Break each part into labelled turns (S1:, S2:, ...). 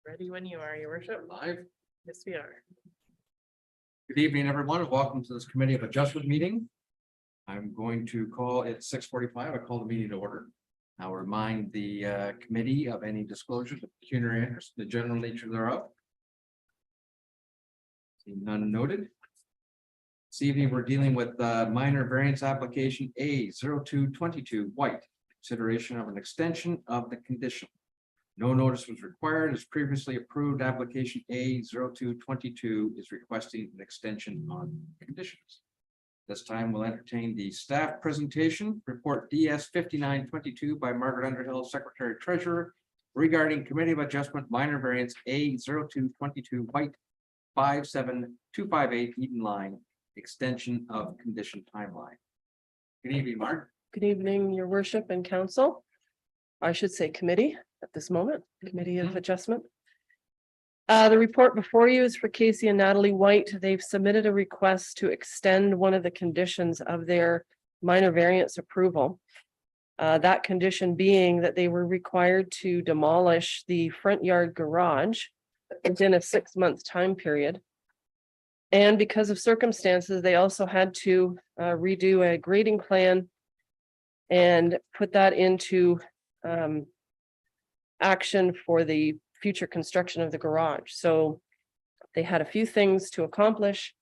S1: Ready when you are, your worship.
S2: Live.
S1: Yes, we are.
S2: Good evening, everyone, and welcome to this Committee of Adjustment meeting. I'm going to call it 6:45. I call the meeting to order. I'll remind the committee of any disclosures of pecuniary interest, the general nature thereof. Seeing none noted. This evening, we're dealing with minor variance application A0222 White, consideration of an extension of the condition. No notice was required as previously approved. Application A0222 is requesting an extension on conditions. This time we'll entertain the staff presentation, report DS 5922 by Margaret Underhill, Secretary Treasurer, regarding Committee of Adjustment minor variance A0222 White 57258 Eden Line, extension of condition timeline. Good evening, Mark.
S1: Good evening, your worship and council. I should say committee at this moment, Committee of Adjustment. The report before you is for Casey and Natalie White. They've submitted a request to extend one of the conditions of their minor variance approval. That condition being that they were required to demolish the front yard garage within a 6-month time period. And because of circumstances, they also had to redo a grading plan and put that into action for the future construction of the garage. So they had a few things to accomplish.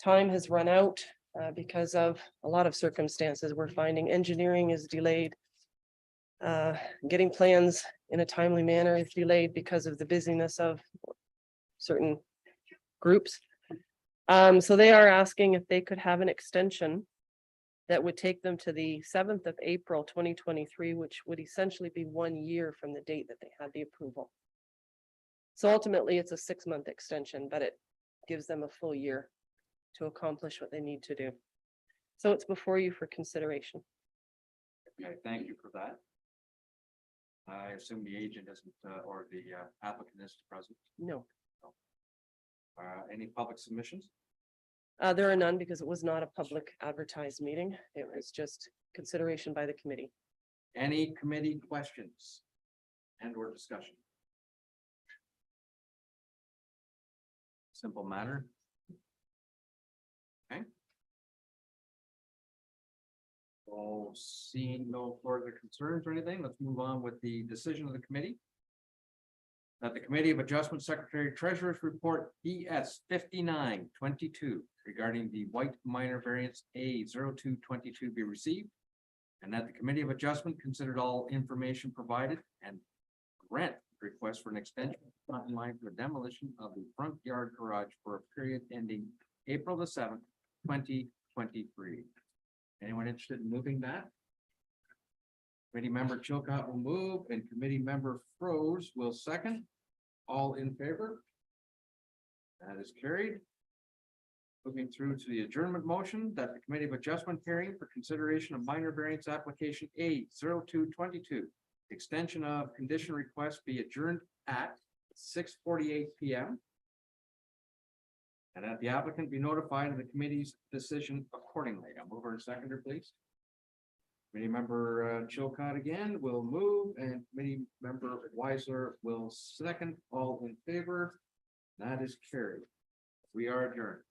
S1: Time has run out because of a lot of circumstances. We're finding engineering is delayed. Getting plans in a timely manner is delayed because of the busyness of certain groups. So they are asking if they could have an extension that would take them to the 7th of April, 2023, which would essentially be 1 year from the date that they had the approval. So ultimately, it's a 6-month extension, but it gives them a full year to accomplish what they need to do. So it's before you for consideration.
S2: Okay, thank you for that. I assume the agent isn't, or the applicant is present.
S1: No,
S2: Any public submissions?
S1: there are none because it was not a public advertised meeting. It was just consideration by the committee.
S2: Any committee questions and or discussion? Simple matter. Okay. So seeing no further concerns or anything, let's move on with the decision of the committee. That the Committee of Adjustment Secretary Treasurer's Report DS 5922 regarding the White minor variance A0222 be received, and that the Committee of Adjustment considered all information provided and grant request for an extension of timeline for demolition of the front yard garage for a period ending April the 7th, 2023. Anyone interested in moving that? Committee member Chilcott will move and committee member Froese will second. All in favor? That is carried. Moving through to the adjournment motion that the Committee of Adjustment hearing for consideration of minor variance application A0222, extension of condition request be adjourned at 6:48 p.m. and that the applicant be notified of the committee's decision accordingly. I'll move her seconder, please. Committee member Chilcott again will move and committee member Weisler will second. All in favor? That is carried. We are adjourned.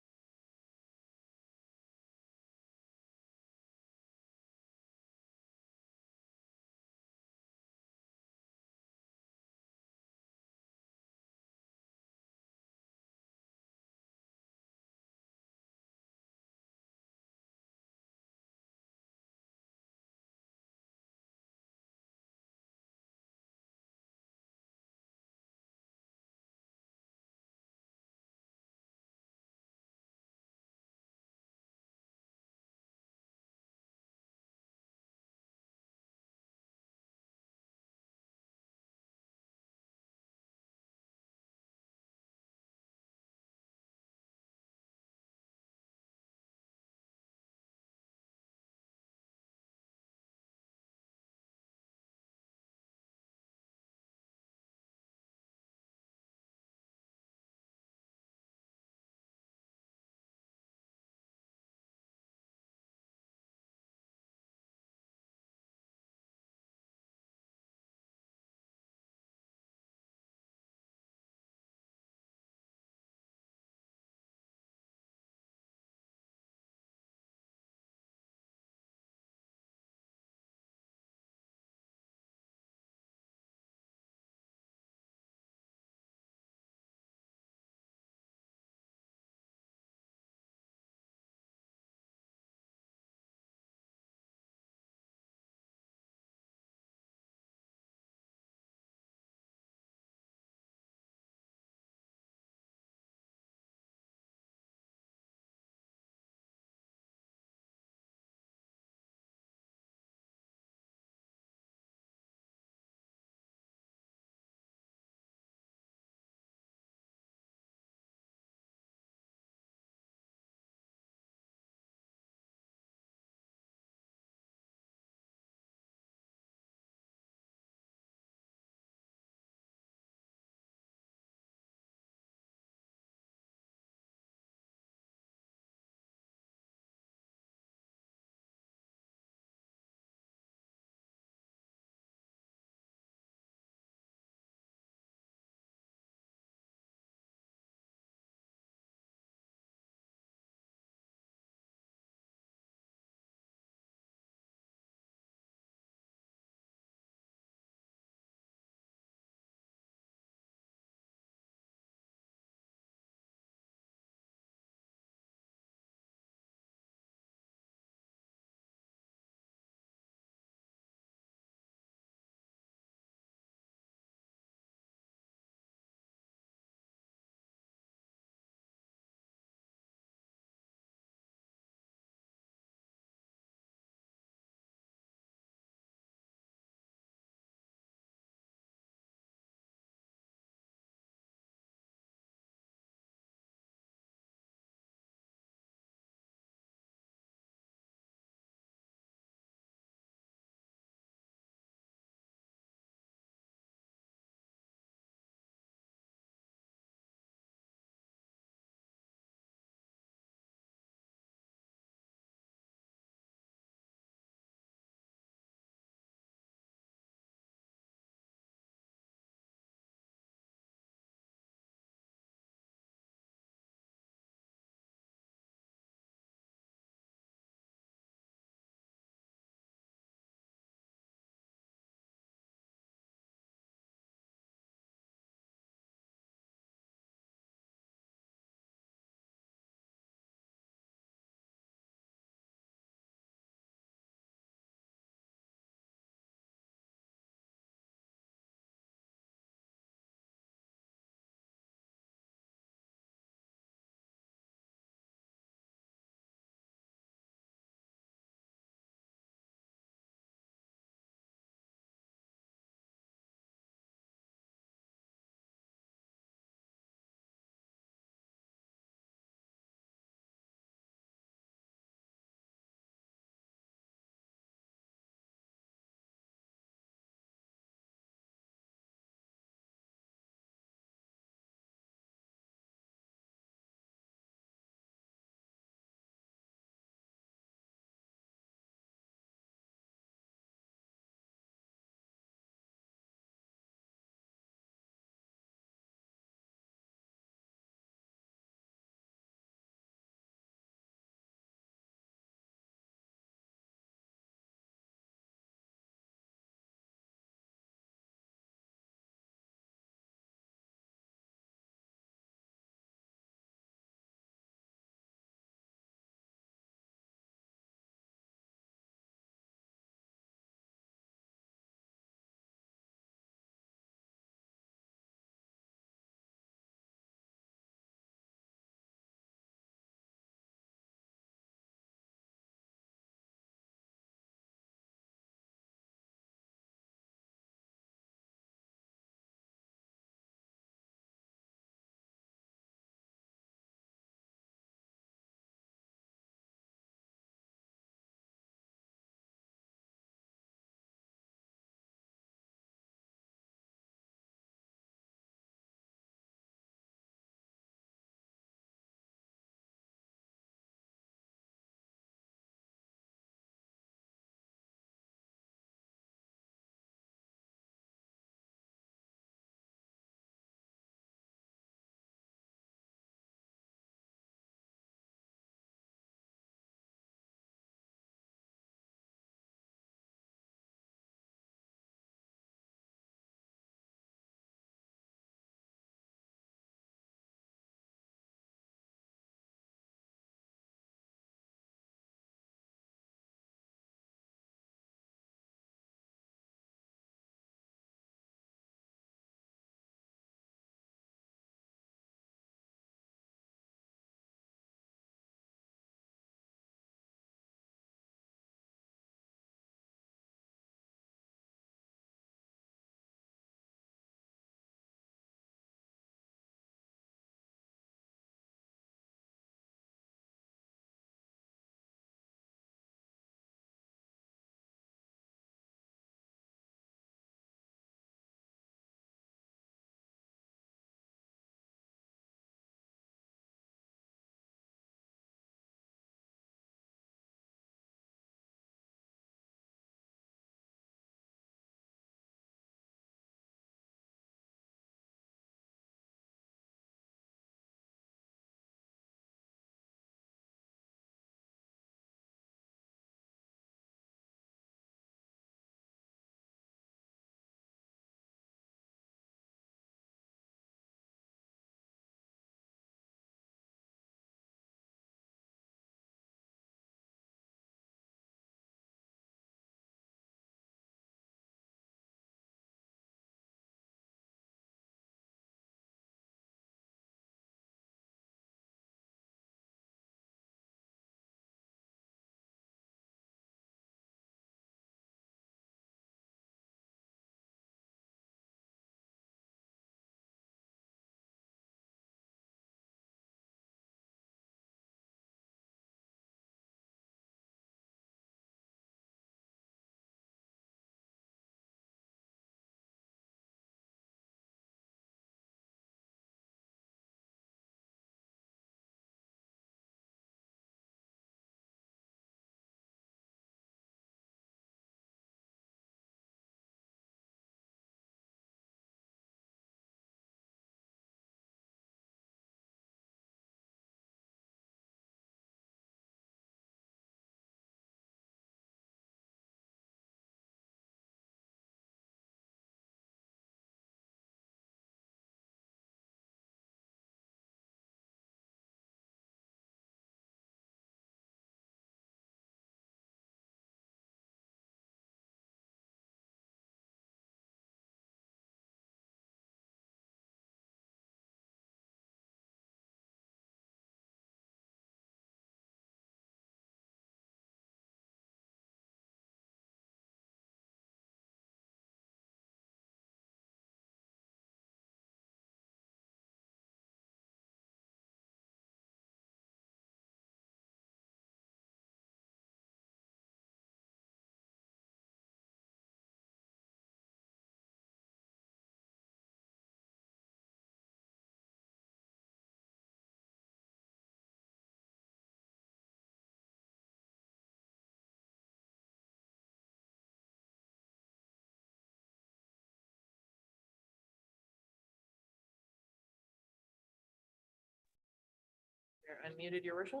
S3: unmuted, your worship.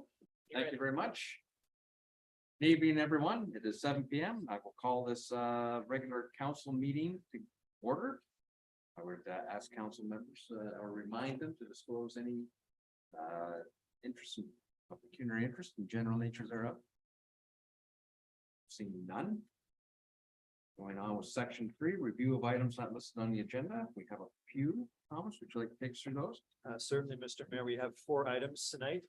S2: Thank you very much. Good evening, everyone. It is 7 p.m. I will call this regular council meeting to order. I would ask council members or remind them to disclose any interest in pecuniary interest in general nature thereof. Seeing none. Going on with section 3, review of items not listed on the agenda. We have a few. Thomas, would you like to take us through those?
S4: Certainly, Mr. Mayor, we have 4 items tonight.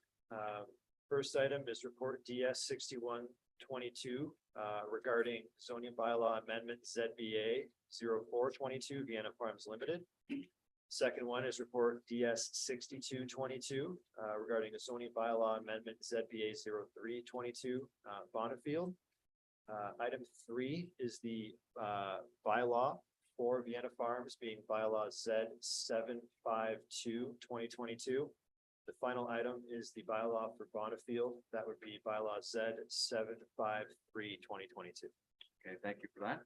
S4: First item is report DS 6122 regarding zoning bylaw amendment ZBA 0422 Vienna Farms Limited. Second one is report DS 6222 regarding a zoning bylaw amendment ZBA 0322 Bonneville. Item 3 is the bylaw for Vienna Farms being bylaw Z 752 2022. The final item is the bylaw for Bonneville. That would be bylaw Z 753 2022.
S2: Okay, thank you for that.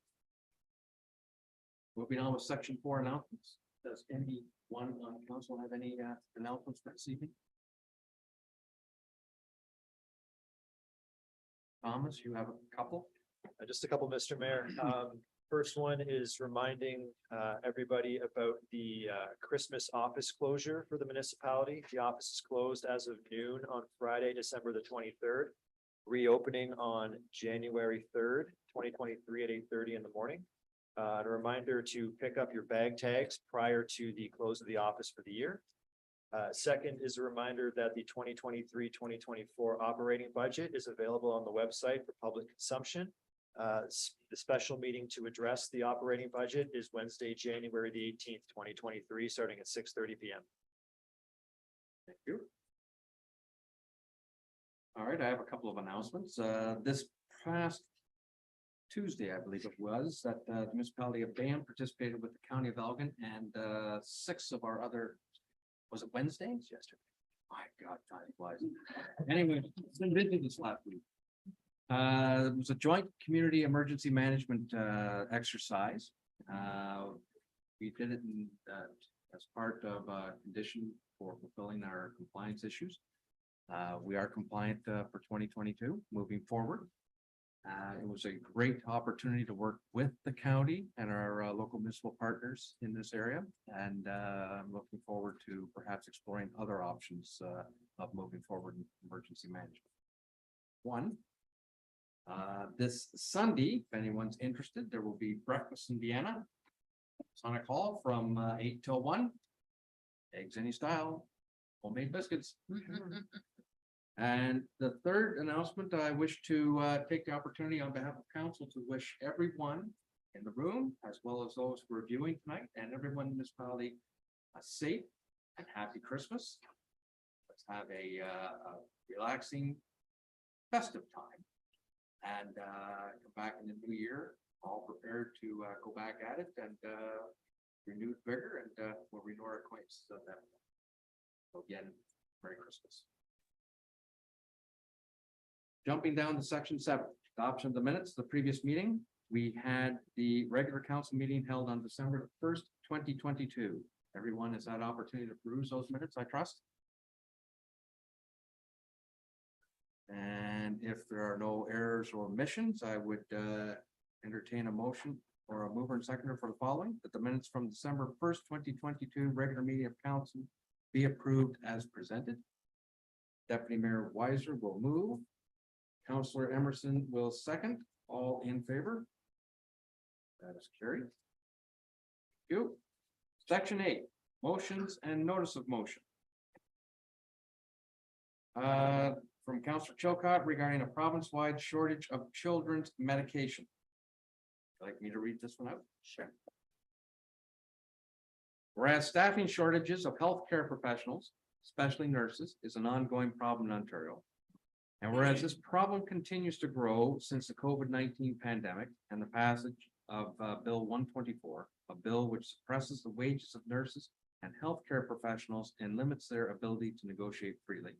S2: Moving on with section 4 announcements. Does anyone on council have any announcements for this evening? Thomas, you have a couple?
S4: Just a couple, Mr. Mayor. First one is reminding everybody about the Christmas office closure for the municipality. The office is closed as of noon on Friday, December the 23rd. Reopening on January 3rd, 2023 at 8:30 in the morning. And a reminder to pick up your bag tags prior to the close of the office for the year. Second is a reminder that the 2023-2024 operating budget is available on the website for public consumption. The special meeting to address the operating budget is Wednesday, January the 18th, 2023, starting at 6:30 p.m.
S2: Thank you. All right, I have a couple of announcements. This past Tuesday, I believe it was, that the municipality of Banff participated with the county of Elgin and 6 of our other, was it Wednesdays? Yesterday. My God, time flies. Anyway, it's been busy this last week. It was a joint community emergency management exercise. We did it as part of a condition for fulfilling our compliance issues. We are compliant for 2022 moving forward. It was a great opportunity to work with the county and our local municipal partners in this area. And I'm looking forward to perhaps exploring other options of moving forward in emergency management. One, this Sunday, if anyone's interested, there will be breakfast in Vienna. It's on a call from 8 till 1. Eggs any style, homemade biscuits. And the third announcement, I wish to take the opportunity on behalf of council to wish everyone in the room, as well as those who are viewing tonight, and everyone in this municipality a safe and happy Christmas. Let's have a relaxing, festive time. And come back in the new year, all prepared to go back at it and renewed vigor, and we'll renew our acquaintance of that. So again, Merry Christmas. Jumping down to section 7, adoption of the minutes of the previous meeting. We had the regular council meeting held on December 1st, 2022. Everyone has had opportunity to peruse those minutes, I trust. And if there are no errors or omissions, I would entertain a motion or a mover and seconder for the following, that the minutes from December 1st, 2022 regular meeting of council be approved as presented. Deputy Mayor Weiser will move. Councillor Emerson will second. All in favor? That is carried. Thank you. Section 8, motions and notice of motion. From Councillor Chilcott regarding a province-wide shortage of children's medication. Would you like me to read this one out? Sure. Whereas staffing shortages of healthcare professionals, especially nurses, is an ongoing problem in Ontario. And whereas this problem continues to grow since the COVID-19 pandemic and the passage of Bill 124, a bill which suppresses the wages of nurses and healthcare professionals and limits their ability to negotiate freely.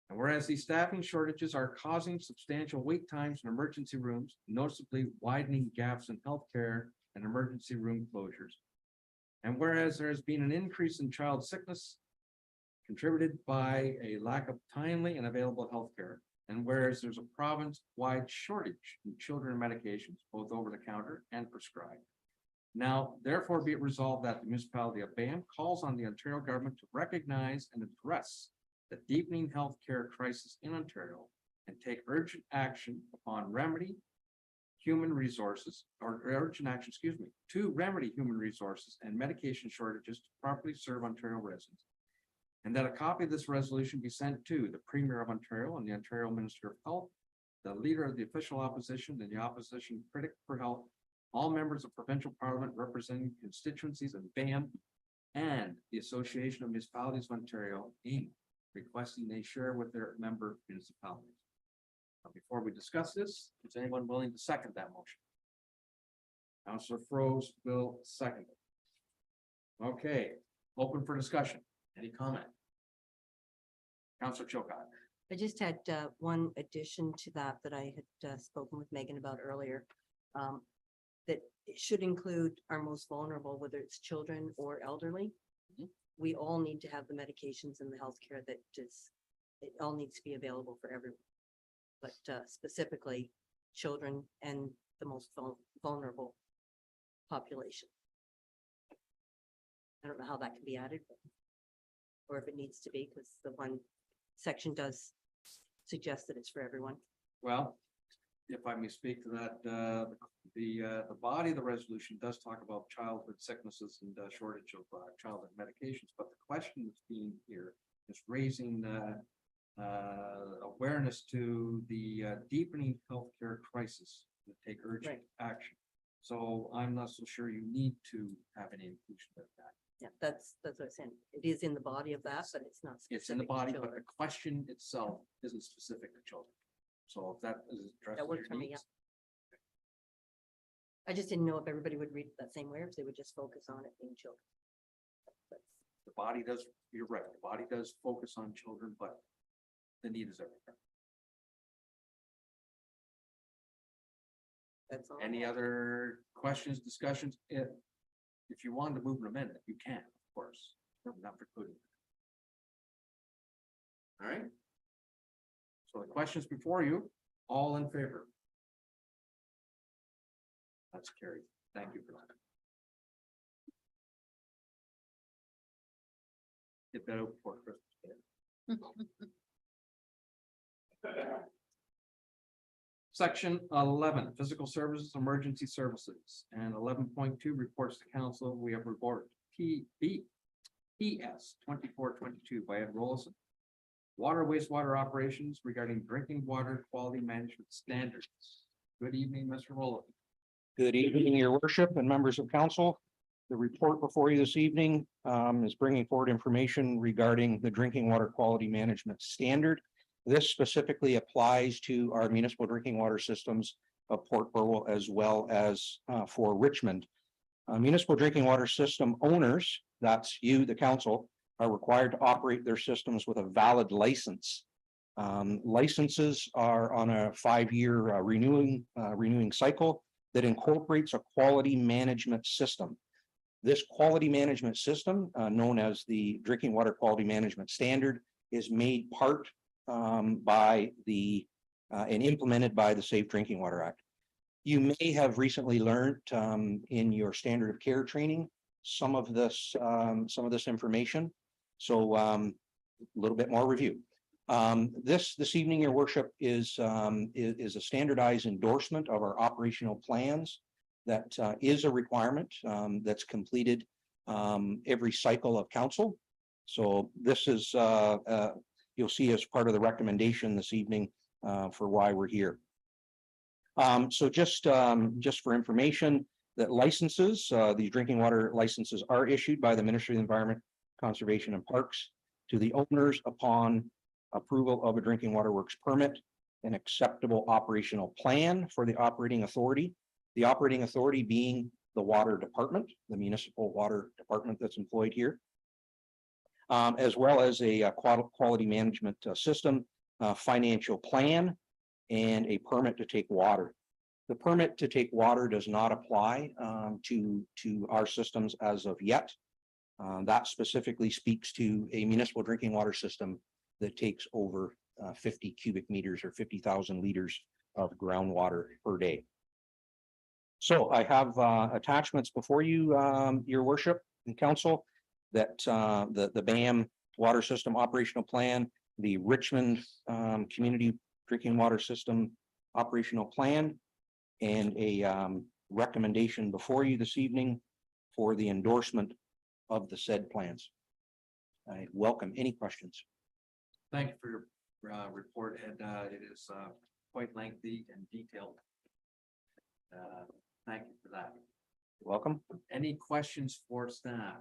S2: And whereas these staffing shortages are causing substantial wait times in emergency rooms, noticeably widening gaps in healthcare and emergency room closures. And whereas there has been an increase in child sickness, contributed by a lack of timely and available healthcare. And whereas there's a province-wide shortage in children medications, both over the counter and prescribed. Now, therefore be it resolved that the municipality of Bayham calls on the Ontario government to recognize and address the deepening healthcare crisis in Ontario and take urgent action upon remedy human resources, or urgent action, to remedy human resources and medication shortages to properly serve Ontario residents. And that a copy of this resolution be sent to the Premier of Ontario and the Ontario Minister of Health, the Leader of the official opposition and the opposition critic for health, all members of provincial parliament representing constituencies in Bayham, and the Association of Municipalities of Ontario, Inc., requesting they share with their member municipalities. Now, before we discuss this, is anyone willing to second that motion? Councillor Froese will second it. Okay, open for discussion. Any comment? Councillor Chilcott.
S3: I just had one addition to that I had spoken with Megan about earlier. That it should include our most vulnerable, whether it's children or elderly.
S2: Mhm.
S3: We all need to have the medications and the healthcare that just, it all needs to be available for everyone. But specifically, children and the most vulnerable population. I don't know how that can be added, or if it needs to be, because the one section does suggest that it's for everyone.
S2: Well, if I may speak to that, the body of the resolution does talk about childhood sicknesses and shortage of childhood medications, but the question that's being here is raising awareness to the deepening healthcare crisis to take urgent action. So I'm not so sure you need to have any inclusion of that.
S3: Yeah, that's what I'm saying. It is in the body of that, but it's not.
S2: It's in the
S3: specific to
S2: body, but
S3: children.
S2: the question itself isn't specific to children. So if that is addressed.
S3: That works for me, yeah. I just didn't know if everybody would read it that same way, or if they would just focus on it being children.
S2: The body does, you're right, the body does focus on children, but the need is everywhere.
S3: That's all.
S2: Any other questions, discussions? If you wanted to move an amendment, you can, of course, I'm not precluding. All right. So the questions before you, all in favor? That's carried. Thank you for that. Get that out before Christmas. Section 11, physical services, emergency services, and 11.2 reports to council. We have report PS 2422 by Ed Rollison. Water wastewater operations regarding drinking water quality management standards. Good evening, Mr. Rollison.
S5: Good evening, your worship and members of council. The report before you this evening is bringing forward information regarding the drinking water quality management standard. This specifically applies to our municipal drinking water systems of Port Burwell as well as for Richmond. Municipal drinking water system owners, that's you, the council, are required to operate their systems with a valid license. Licenses are on a 5-year renewing cycle that incorporates a quality management system. This quality management system, known as the Drinking Water Quality Management Standard, is made part by the and implemented by the Safe Drinking Water Act. You may have recently learned in your standard of care training some of this information. So a little bit more review. This evening, your worship, is a standardized endorsement of our operational plans. That is a requirement that's completed every cycle of council. So this is you'll see as part of the recommendation this evening for why we're here. So just for information, that licenses, these drinking water licenses are issued by the Ministry of the Environment, Conservation and Parks to the owners upon approval of a drinking water works permit, an acceptable operational plan for the operating authority. The operating authority being the water department, the municipal water department that's employed here, as well as a quality management system, financial plan, and a permit to take water. The permit to take water does not apply to our systems as of yet. That specifically speaks to a municipal drinking water system that takes over 50 cubic meters or 50,000 liters of groundwater per day. So I have attachments before you, your worship and council, that the BAM water system operational plan, the Richmond community drinking water system operational plan, and a recommendation before you this evening for the endorsement of the said plans. I welcome any questions.
S2: Thank you for your report, Ed. It is quite lengthy and detailed. Thank you for that.
S5: Welcome.
S2: Any questions for staff?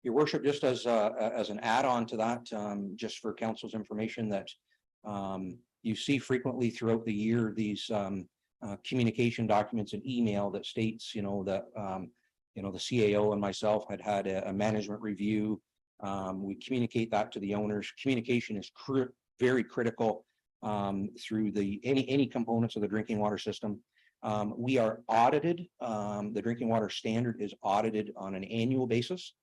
S5: Your worship, just as an add-on to that, just for council's information, that you see frequently throughout the year, these communication documents and email that states, that the CAO and myself had a management review. We communicate that to the owners. Communication is very critical through any components of the drinking water system. We are audited. The drinking water standard is audited on an annual basis.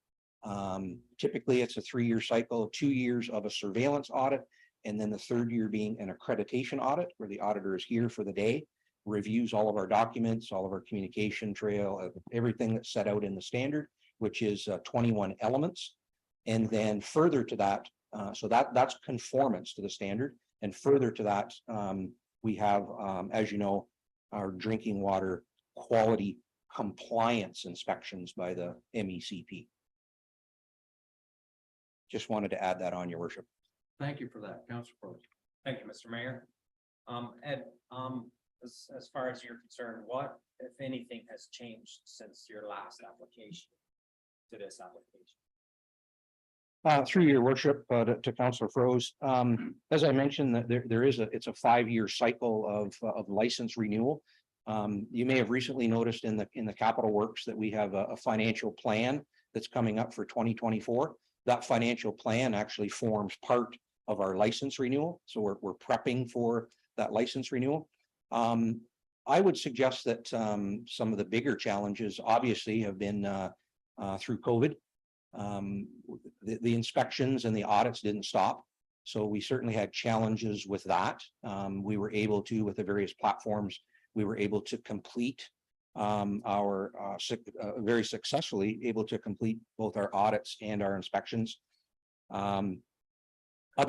S5: Typically, it's a 3-year cycle, 2 years of a surveillance audit, and then the 3rd year being an accreditation audit, where the auditor is here for the day, reviews all of our documents, all of our communication trail, everything that's set out in the standard, which is 21 elements. And then further to that, so that's conformance to the standard. And further to that, we have, as you know, our drinking water quality compliance inspections by the MECP. Just wanted to add that on, your worship.
S2: Thank you for that, Councilor Pros.
S6: Thank you, Mr. Mayor. Ed, as far as you're concerned, what, if anything, has changed since your last application to this application?
S5: Through your worship, to Councilor Froese, as I mentioned, that it's a 5-year cycle of license renewal. You may have recently noticed in the capital works that we have a financial plan that's coming up for 2024. That financial plan actually forms part of our license renewal. So we're prepping for that license renewal. I would suggest that some of the bigger challenges obviously have been through COVID. The inspections and the audits didn't stop. So we certainly had challenges with that. We were able to, with the various platforms, we were able to complete very successfully able to complete both our audits and our inspections. Other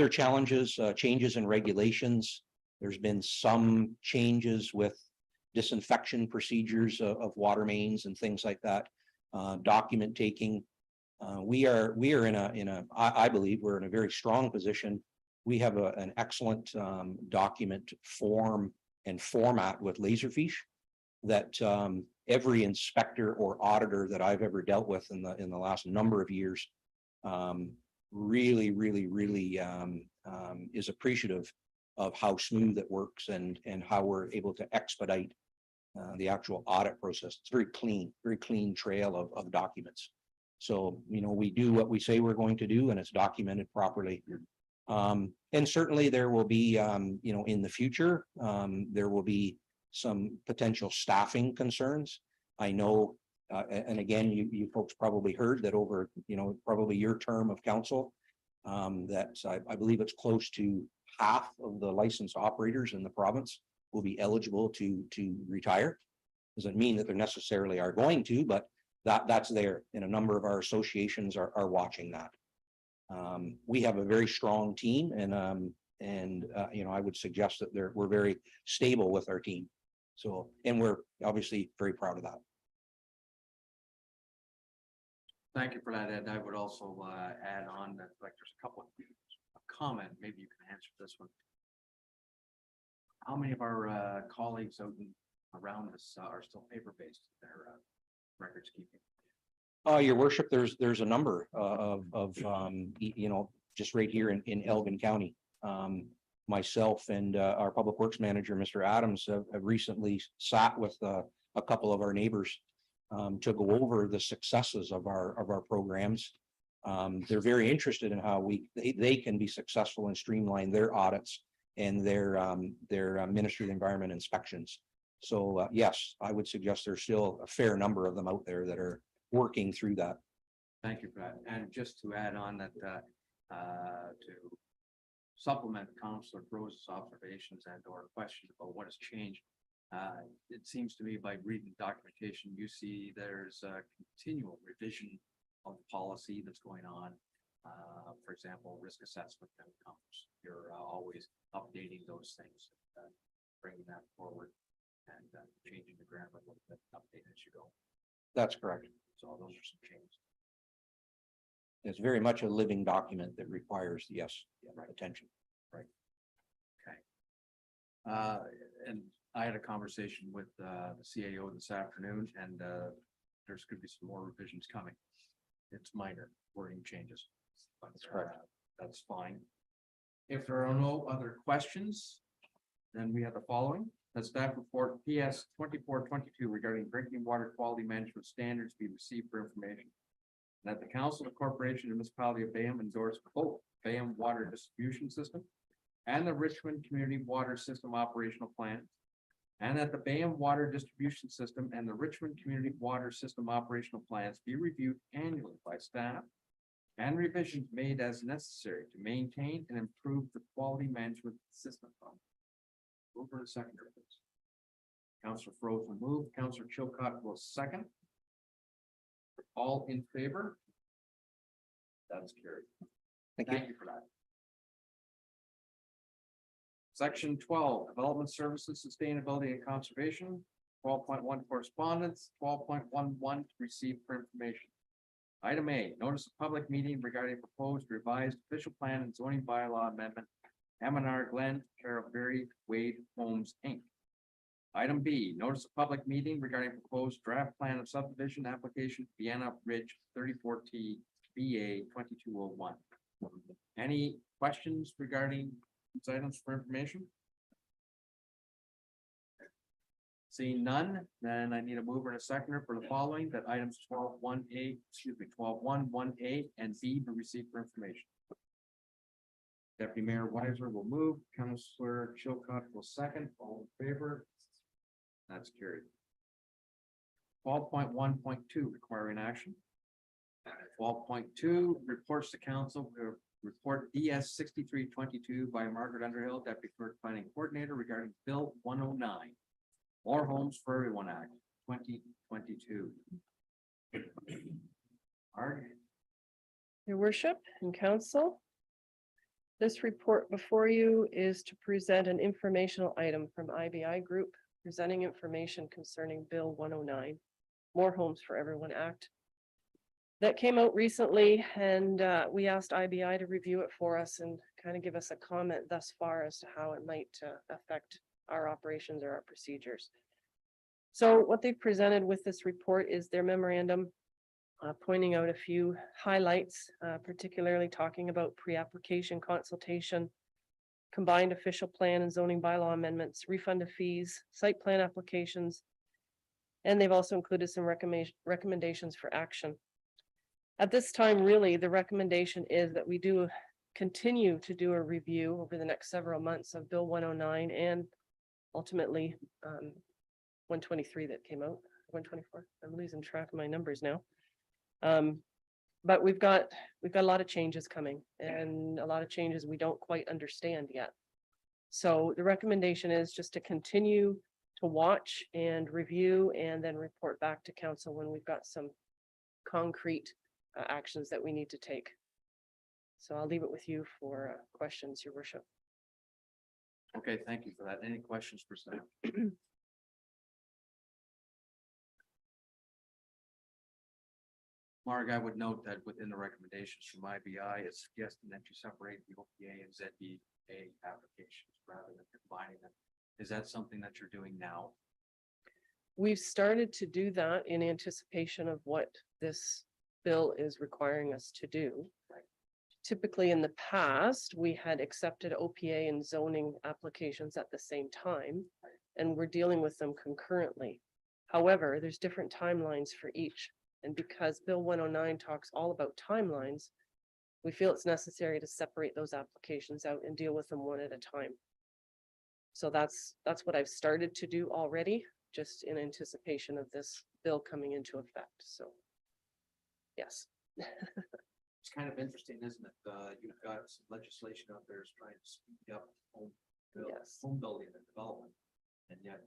S5: challenges, changes in regulations. There's been some changes with disinfection procedures of water mains and things like that. Document taking. We are I believe we're in a very strong position. We have an excellent document form and format with Laserfiche that every inspector or auditor that I've ever dealt with in the last number of years really is appreciative of how smooth it works and how we're able to expedite the actual audit process. It's very clean trail of documents. So, we do what we say we're going to do, and it's documented properly. And certainly there will be, in the future, there will be some potential staffing concerns. I know, and again, you folks probably heard that over, probably your term of council, that I believe it's close to half of the licensed operators in the province will be eligible to retire. Doesn't mean that they necessarily are going to, but that's there, and a number of our associations are watching that. We have a very strong team, and I would suggest that we're very stable with our team. So, and we're obviously very proud of that.
S2: Thank you for that, Ed. I would also add on that, like, there's a couple of comment, maybe you can answer this one. How many of our colleagues out around us are still paper-based in their records keeping?
S5: Your worship, there's a number of just right here in Elgin County. Myself and our public works manager, Mr. Adams, have recently sat with a couple of our neighbors to go over the successes of our programs. They're very interested in how they can be successful and streamline their audits and their Ministry of Environment inspections. So, yes, I would suggest there's still a fair number of them out there that are working through that.
S2: Thank you for that. And just to add on that, to supplement Councillor Rose's observations and or questions about what has changed. It seems to me by reading documentation, you see there's a continual revision of policy that's going on. For example, risk assessment and comes, you're always updating those things, bringing that forward and changing the grammar a little bit, update as you go.
S5: That's correct.
S2: So those are some changes.
S5: It's very much a living document that requires, yes, attention.
S2: And I had a conversation with the CAO this afternoon, and there's gonna be some more revisions coming. It's minor wording changes. But
S5: That's correct.
S2: that's fine. If there are no other questions, then we have the following. The staff report PS 2422 regarding drinking water quality management standards be received for information. That the Council of Corporation and Municipality of Bayham endorse both Bayham Water Distribution System and the Richmond Community Water System Operational Plan. And that the Bayham Water Distribution System and the Richmond Community Water System Operational Plans be reviewed annually by staff and revisions made as necessary to maintain and improve the quality management system. Over to seconder, please. Councillor Froese will move, Councillor Chilcott will second. All in favor? That's carried.
S5: Thank you.
S2: Thank you for that. Section 12, Development Services, Sustainability and Conservation, 12.1 Correspondence, 12.11 Receive for Information. Item A, Notice of Public Meeting regarding proposed revised official plan and zoning bylaw amendment, M&R Glen, Carrollberry, Wade Homes, Inc. Item B, Notice of Public Meeting regarding proposed draft plan of subdivision application, Vienna Ridge 34T BA 2201. Any questions regarding these items for information? Seeing none, then I need a mover and a seconder for the following, that items 12.1A, 12.1.1A and B be received for information. Deputy Mayor Weiser will move, Councillor Chilcott will second, all in favor? That's carried. 12.1.2 requiring action. 12.2 reports to council, report DS 6322 by Margaret Underhill, Deputy Clerk Planning Coordinator regarding Bill 109. More Homes for Everyone Act 2022. Margaret.
S1: Your worship and council. This report before you is to present an informational item from IBI Group presenting information concerning Bill 109, More Homes for Everyone Act. That came out recently, and we asked IBI to review it for us and kind of give us a comment thus far as to how it might affect our operations or our procedures. So what they've presented with this report is their memorandum pointing out a few highlights, particularly talking about pre-application consultation, combined official plan and zoning bylaw amendments, refund of fees, site plan applications, and they've also included some recommendations for action. At this time, really, the recommendation is that we do continue to do a review over the next several months of Bill 109 and ultimately 123 that came out, 124. I'm losing track of my numbers now. But we've got a lot of changes coming and a lot of changes we don't quite understand yet. So the recommendation is just to continue to watch and review and then report back to council when we've got some concrete actions that we need to take. So I'll leave it with you for questions, your worship.
S2: Okay, thank you for that. Any questions for staff? Mark, I would note that within the recommendations from IBI, it's suggesting that you separate the OPA and ZBA applications rather than combining them. Is that something that you're doing now?
S1: We've started to do that in anticipation of what this bill is requiring us to do. Typically, in the past, we had accepted OPA and zoning applications at the same time, and we're dealing with them concurrently. However, there's different timelines for each. And because Bill 109 talks all about timelines, we feel it's necessary to separate those applications out and deal with them one at a time. So that's what I've started to do already, just in anticipation of this bill coming into effect, so. Yes,
S2: It's kind of interesting, isn't it? You've got some legislation out there is trying to speed up
S1: Yes.
S2: home building and development. And yet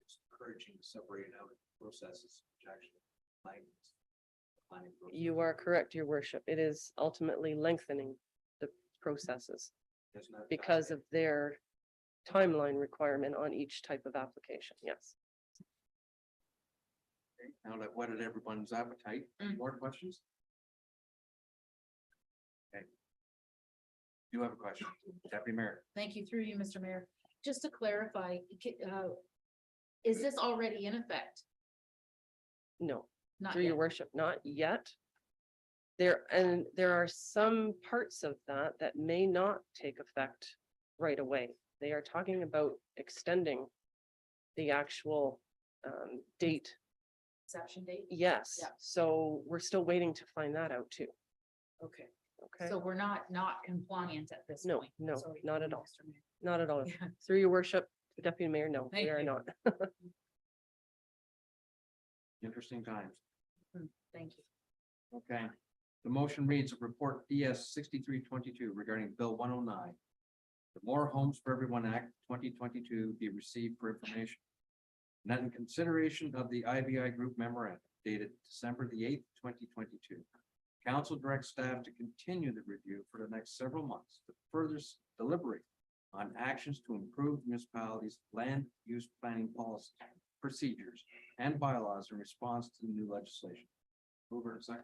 S2: it's encouraging to separate out processes, which actually planning process.
S1: you are correct, your worship. It is ultimately lengthening the processes
S2: Isn't that
S1: because of their timeline requirement on each type of application, yes.
S2: fascinating? Now that whetted everyone's appetite, more questions? Okay. Do you have a question, Deputy Mayor?
S7: Thank you, through you, Mr. Mayor. Just to clarify, is this already in effect?
S1: No,
S7: Not
S1: through your
S7: yet.
S1: worship, not yet. There are some parts of that that may not take effect right away. They are talking about extending the actual date.
S7: Inception date?
S1: Yes,
S7: Yeah.
S1: so we're still waiting to find that out too.
S7: Okay,
S1: Okay,
S7: so we're not compliant at this
S1: No,
S7: point?
S1: no,
S7: Sorry,
S1: not at all.
S7: Mr. Mayor.
S1: not at all.
S7: Yeah.
S1: Through your worship, Deputy Mayor, no, we
S7: Thank
S1: are
S7: you.
S1: not.
S2: Interesting times.
S7: Thank you.
S2: Okay. The motion reads, report DS 6322 regarding Bill 109. The More Homes for Everyone Act 2022 be received for information. And that in consideration of the IBI Group memorandum dated December the 8th, 2022. Council directs staff to continue the review for the next several months to further deliberate on actions to improve municipalities' land use planning policies, procedures, and bylaws in response to the new legislation. Mover and second.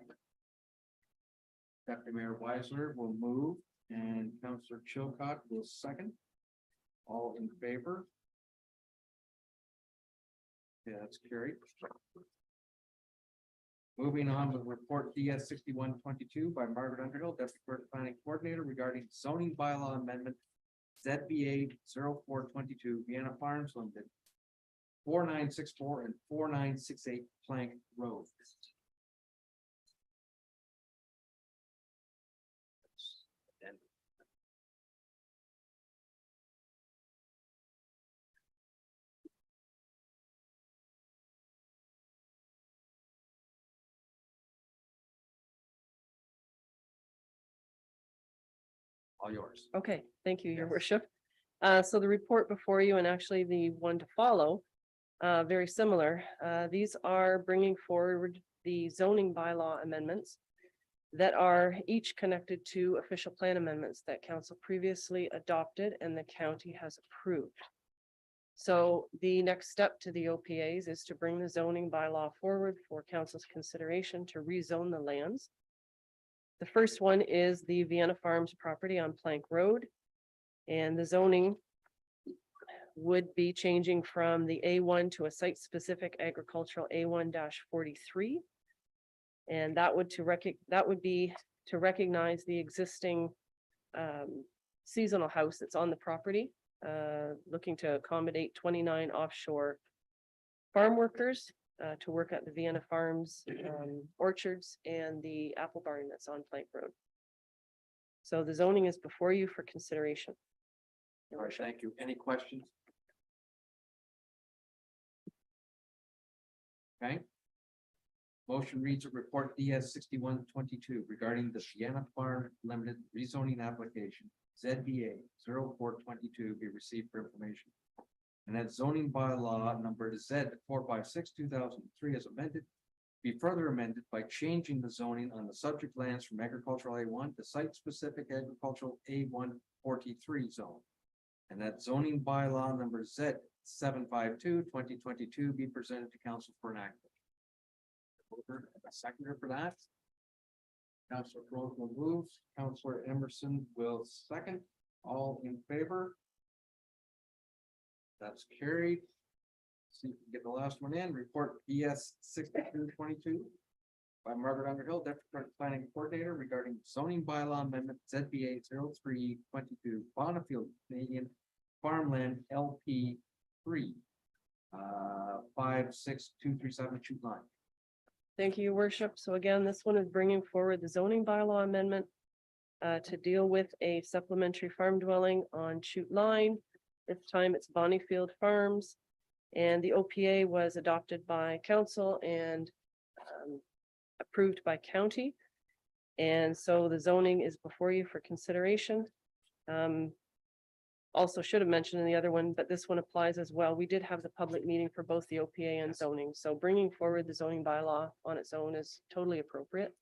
S2: Deputy Mayor Weisler will move and Councillor Chilcott will second. All in favor? Yeah, that's carried. Moving on with report DS 6122 by Margaret Underhill, Deputy Clerk Planning Coordinator regarding zoning bylaw amendment ZBA 0422 Vienna Farms Limited 4964 and 4968 Plank Road. All yours.
S1: Okay, thank you, your
S2: Yes.
S1: worship. So the report before you and actually the one to follow, very similar. These are bringing forward the zoning bylaw amendments that are each connected to official plan amendments that council previously adopted and the county has approved. So the next step to the OPAs is to bring the zoning bylaw forward for council's consideration to rezone the lands. The first one is the Vienna Farms property on Plank Road. And the zoning would be changing from the A1 to a site-specific agricultural A1-43. And that would be to recognize the existing seasonal house that's on the property, looking to accommodate 29 offshore farm workers to work at the Vienna Farms orchards and the apple barn that's on Plank Road. So the zoning is before you for consideration.
S2: All right, thank you. Any questions? Okay. Motion reads a report DS 6122 regarding the Vienna Farm Limited rezoning application ZBA 0422 be received for information. And that zoning bylaw number Z 456/2003 as amended, be further amended by changing the zoning on the subject lands from agricultural A1 to site-specific agricultural A143 zone. And that zoning bylaw number Z 752/2022 be presented to council for an act. A seconder for that. Councillor Roseman moves, Councillor Emerson will second. All in favor? That's carried. See if we can get the last one in. Report ES 6222 by Margaret Underhill, Deputy Planning Coordinator regarding zoning bylaw amendment ZBA 0322 Bonneville Canadian Farmland LP 3. 56237 shoot line.
S1: Thank you, your worship. So again, this one is bringing forward the zoning bylaw amendment to deal with a supplementary farm dwelling on Chute Line. This time it's Bonnyfield Farms. And the OPA was adopted by council and approved by county. And so the zoning is before you for consideration. Also should have mentioned in the other one, but this one applies as well. We did have the public meeting for both the OPA and zoning. So bringing forward the zoning bylaw on its own is totally appropriate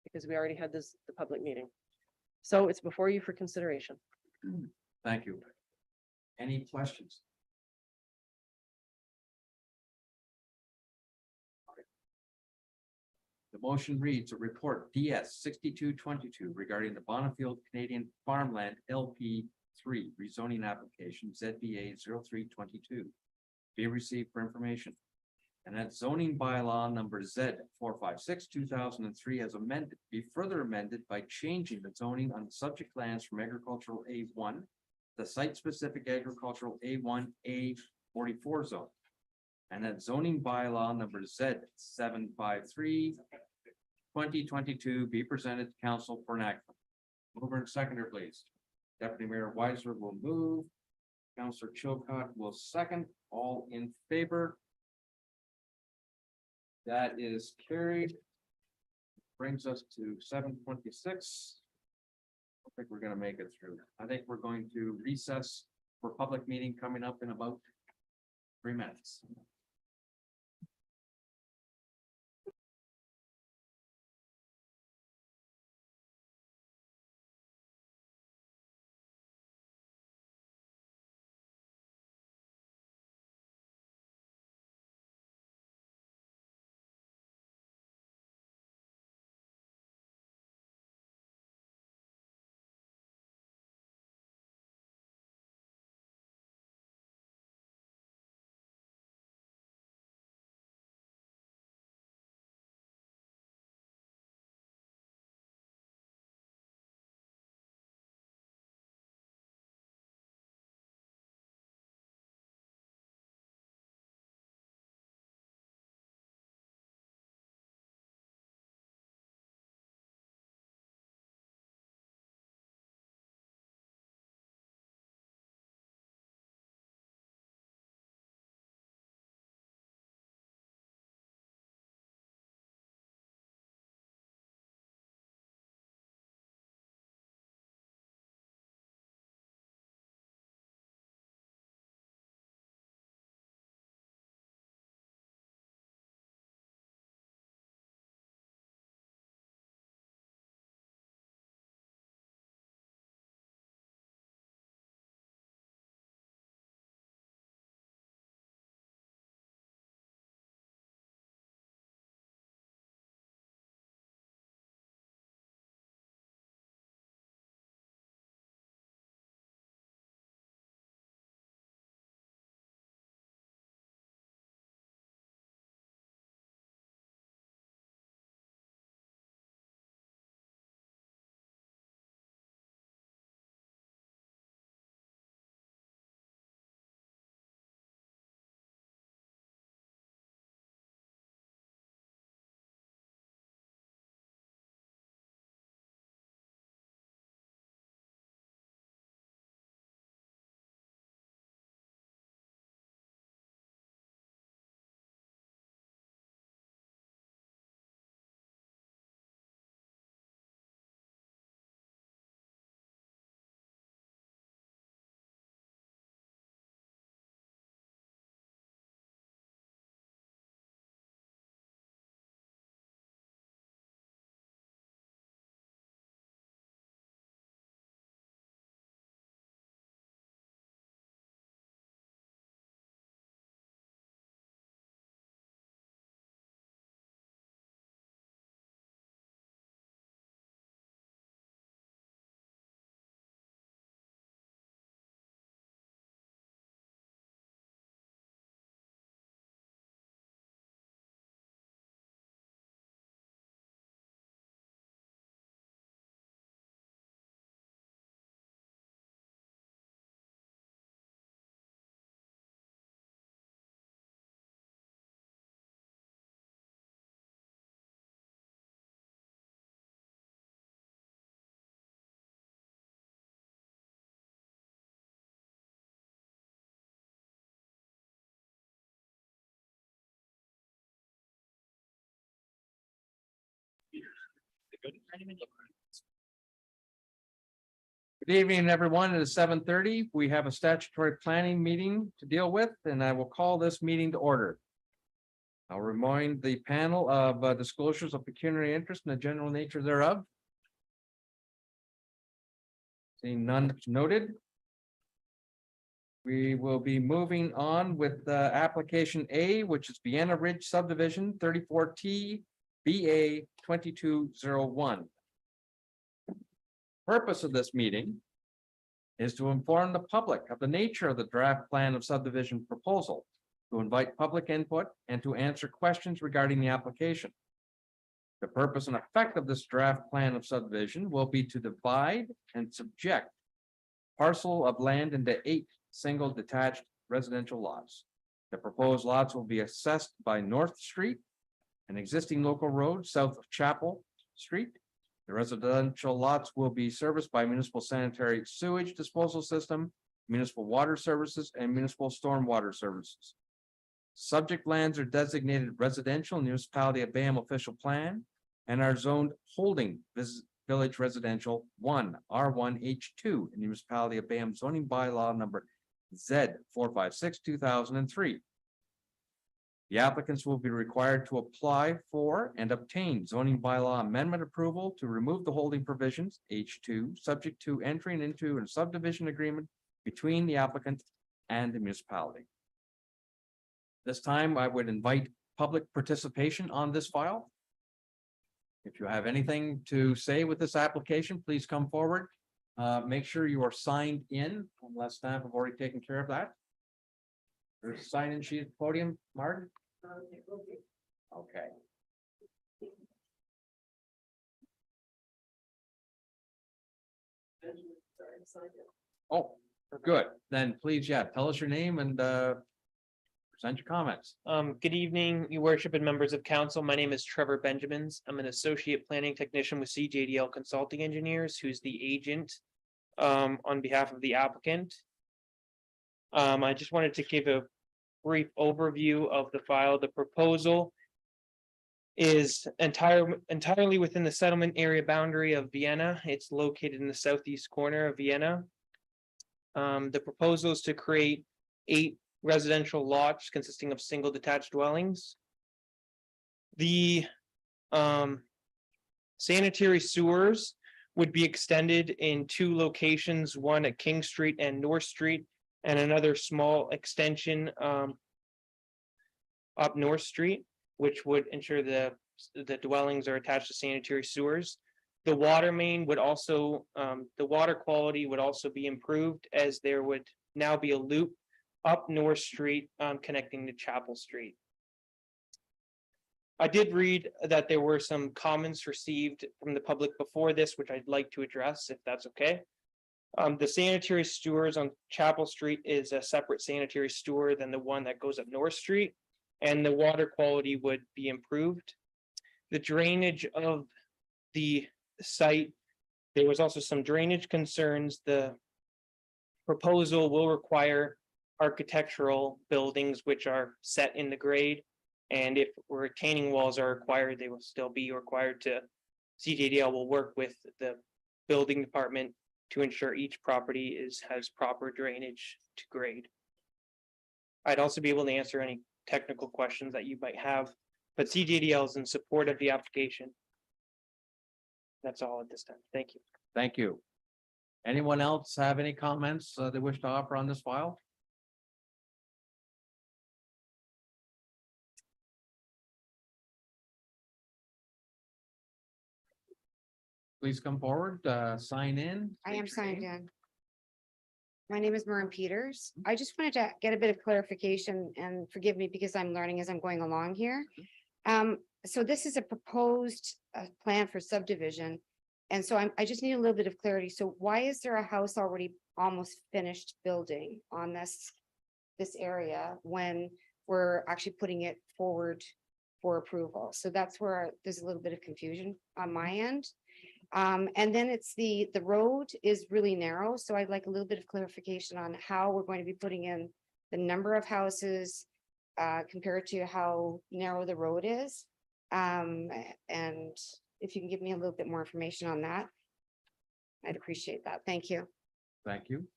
S1: because we already had the public meeting. So it's before you for consideration.
S2: Thank you. Any questions? The motion reads a report DS 6222 regarding the Bonnefield Canadian Farmland LP 3 rezoning application ZBA 0322. Be received for information. And that zoning bylaw number Z 456 2003 as amended, be further amended by changing the zoning on subject lands from agricultural A1, the site-specific agricultural A1, A44 zone. And that zoning bylaw number Z 753 2022 be presented to council for enactment. Mover and seconder, please. Deputy Mayor Weiser will move. Councillor Chilcott will second. All in favor? That is carried. Brings us to 7:26. I think we're gonna make it through. I think we're going to recess for public meeting coming up in about 3 minutes. Good evening, everyone. It is 7:30. We have a statutory planning meeting to deal with, and I will call this meeting to order. I'll remind the panel of disclosures of pecuniary interest and the general nature thereof. Seeing none noted. We will be moving on with application A, which is Vienna Ridge subdivision 34T BA 2201. Purpose of this meeting is to inform the public of the nature of the draft plan of subdivision proposal, to invite public input and to answer questions regarding the application. The purpose and effect of this draft plan of subdivision will be to divide and subject parcel of land into 8 single detached residential lots. The proposed lots will be assessed by North Street, an existing local road south of Chapel Street. The residential lots will be serviced by municipal sanitary sewage disposal system, municipal water services, and municipal stormwater services. Subject lands are designated residential in the municipality of Bayham official plan and are zoned holding village residential 1 R1 H2 in the municipality of Bayham zoning bylaw number Z 456/2003. The applicants will be required to apply for and obtain zoning bylaw amendment approval to remove the holding provisions H2, subject to entering into a subdivision agreement between the applicant and the municipality. This time, I would invite public participation on this file. If you have anything to say with this application, please come forward. Make sure you are signed in, unless staff have already taken care of that. There's a sign-in sheet at the podium, Martin? Okay. Oh, good. Then please, yeah, tell us your name and present your comments.
S8: Good evening, your worship and members of council. My name is Trevor Benjamins. I'm an associate planning technician with CJDL Consulting Engineers, who's the agent on behalf of the applicant. I just wanted to give a brief overview of the file. The proposal is entirely within the settlement area boundary of Vienna. It's located in the southeast corner of Vienna. The proposal is to create 8 residential lots consisting of single detached dwellings. The sanitary sewers would be extended in 2 locations, one at King Street and North Street, and another small extension up North Street, which would ensure the dwellings are attached to sanitary sewers. The water main would also, the water quality would also be improved, as there would now be a loop up North Street connecting to Chapel Street. I did read that there were some comments received from the public before this, which I'd like to address, if that's okay. The sanitary sewers on Chapel Street is a separate sanitary sewer than the one that goes up North Street, and the water quality would be improved. The drainage of the site, there was also some drainage concerns. The proposal will require architectural buildings which are set in the grade, and if retaining walls are required, they will still be required to. CJDL will work with the building department to ensure each property has proper drainage to grade. I'd also be able to answer any technical questions that you might have, but CJDL is in support of the application. That's all at this time. Thank you.
S2: Thank you. Anyone else have any comments they wish to offer on this file? Please come forward, sign in.
S9: I am
S2: state your
S9: signed
S2: name.
S9: in. My name is Maureen Peters. I just wanted to get a bit of clarification, and forgive me because I'm learning as I'm going along here. So this is a proposed plan for subdivision. And so I just need a little bit of clarity. So why is there a house already almost finished building on this area when we're actually putting it forward for approval? So that's where there's a little bit of confusion on my end. And then it's the road is really narrow, so I'd like a little bit of clarification on how we're going to be putting in the number of houses compared to how narrow the road is. And if you can give me a little bit more information on that. I'd appreciate that. Thank you.
S2: Thank you.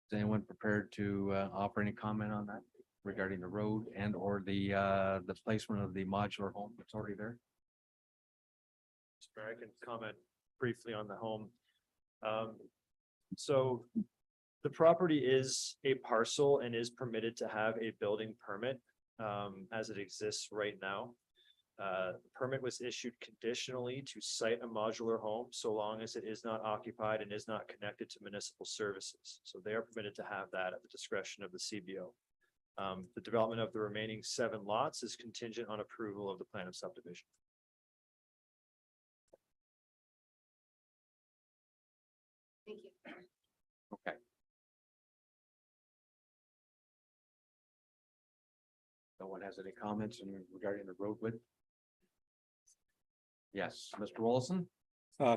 S2: Is anyone prepared to offer any comment on that regarding the road and or the placement of the modular home that's already there?
S4: Mr. Mayor, I can comment briefly on the home. So the property is a parcel and is permitted to have a building permit as it exists right now. The permit was issued conditionally to site a modular home so long as it is not occupied and is not connected to municipal services. So they are permitted to have that at the discretion of the CBO. The development of the remaining 7 lots is contingent on approval of the plan of subdivision.
S9: Thank you.
S2: Okay. No one has any comments regarding the road width? Yes, Mr. Wilson?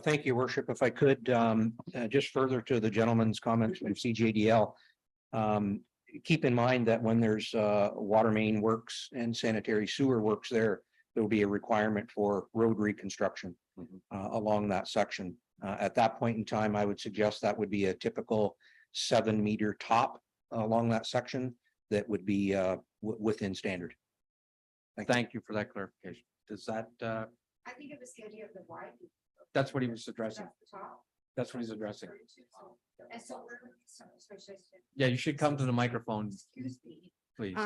S5: Thank you, worship. If I could, just further to the gentleman's comments from CJDL. Keep in mind that when there's water main works and sanitary sewer works there will be a requirement for road reconstruction along that section. At that point in time, I would suggest that would be a typical 7-meter top along that section that would be within standard.
S2: Thank you for that clarification. Does that,
S9: I think it was the idea of the wide.
S2: that's what he was addressing.
S9: That's the top.
S2: That's what he's addressing.
S9: And so
S2: Yeah, you should come to the microphone,
S9: excuse me.
S2: please.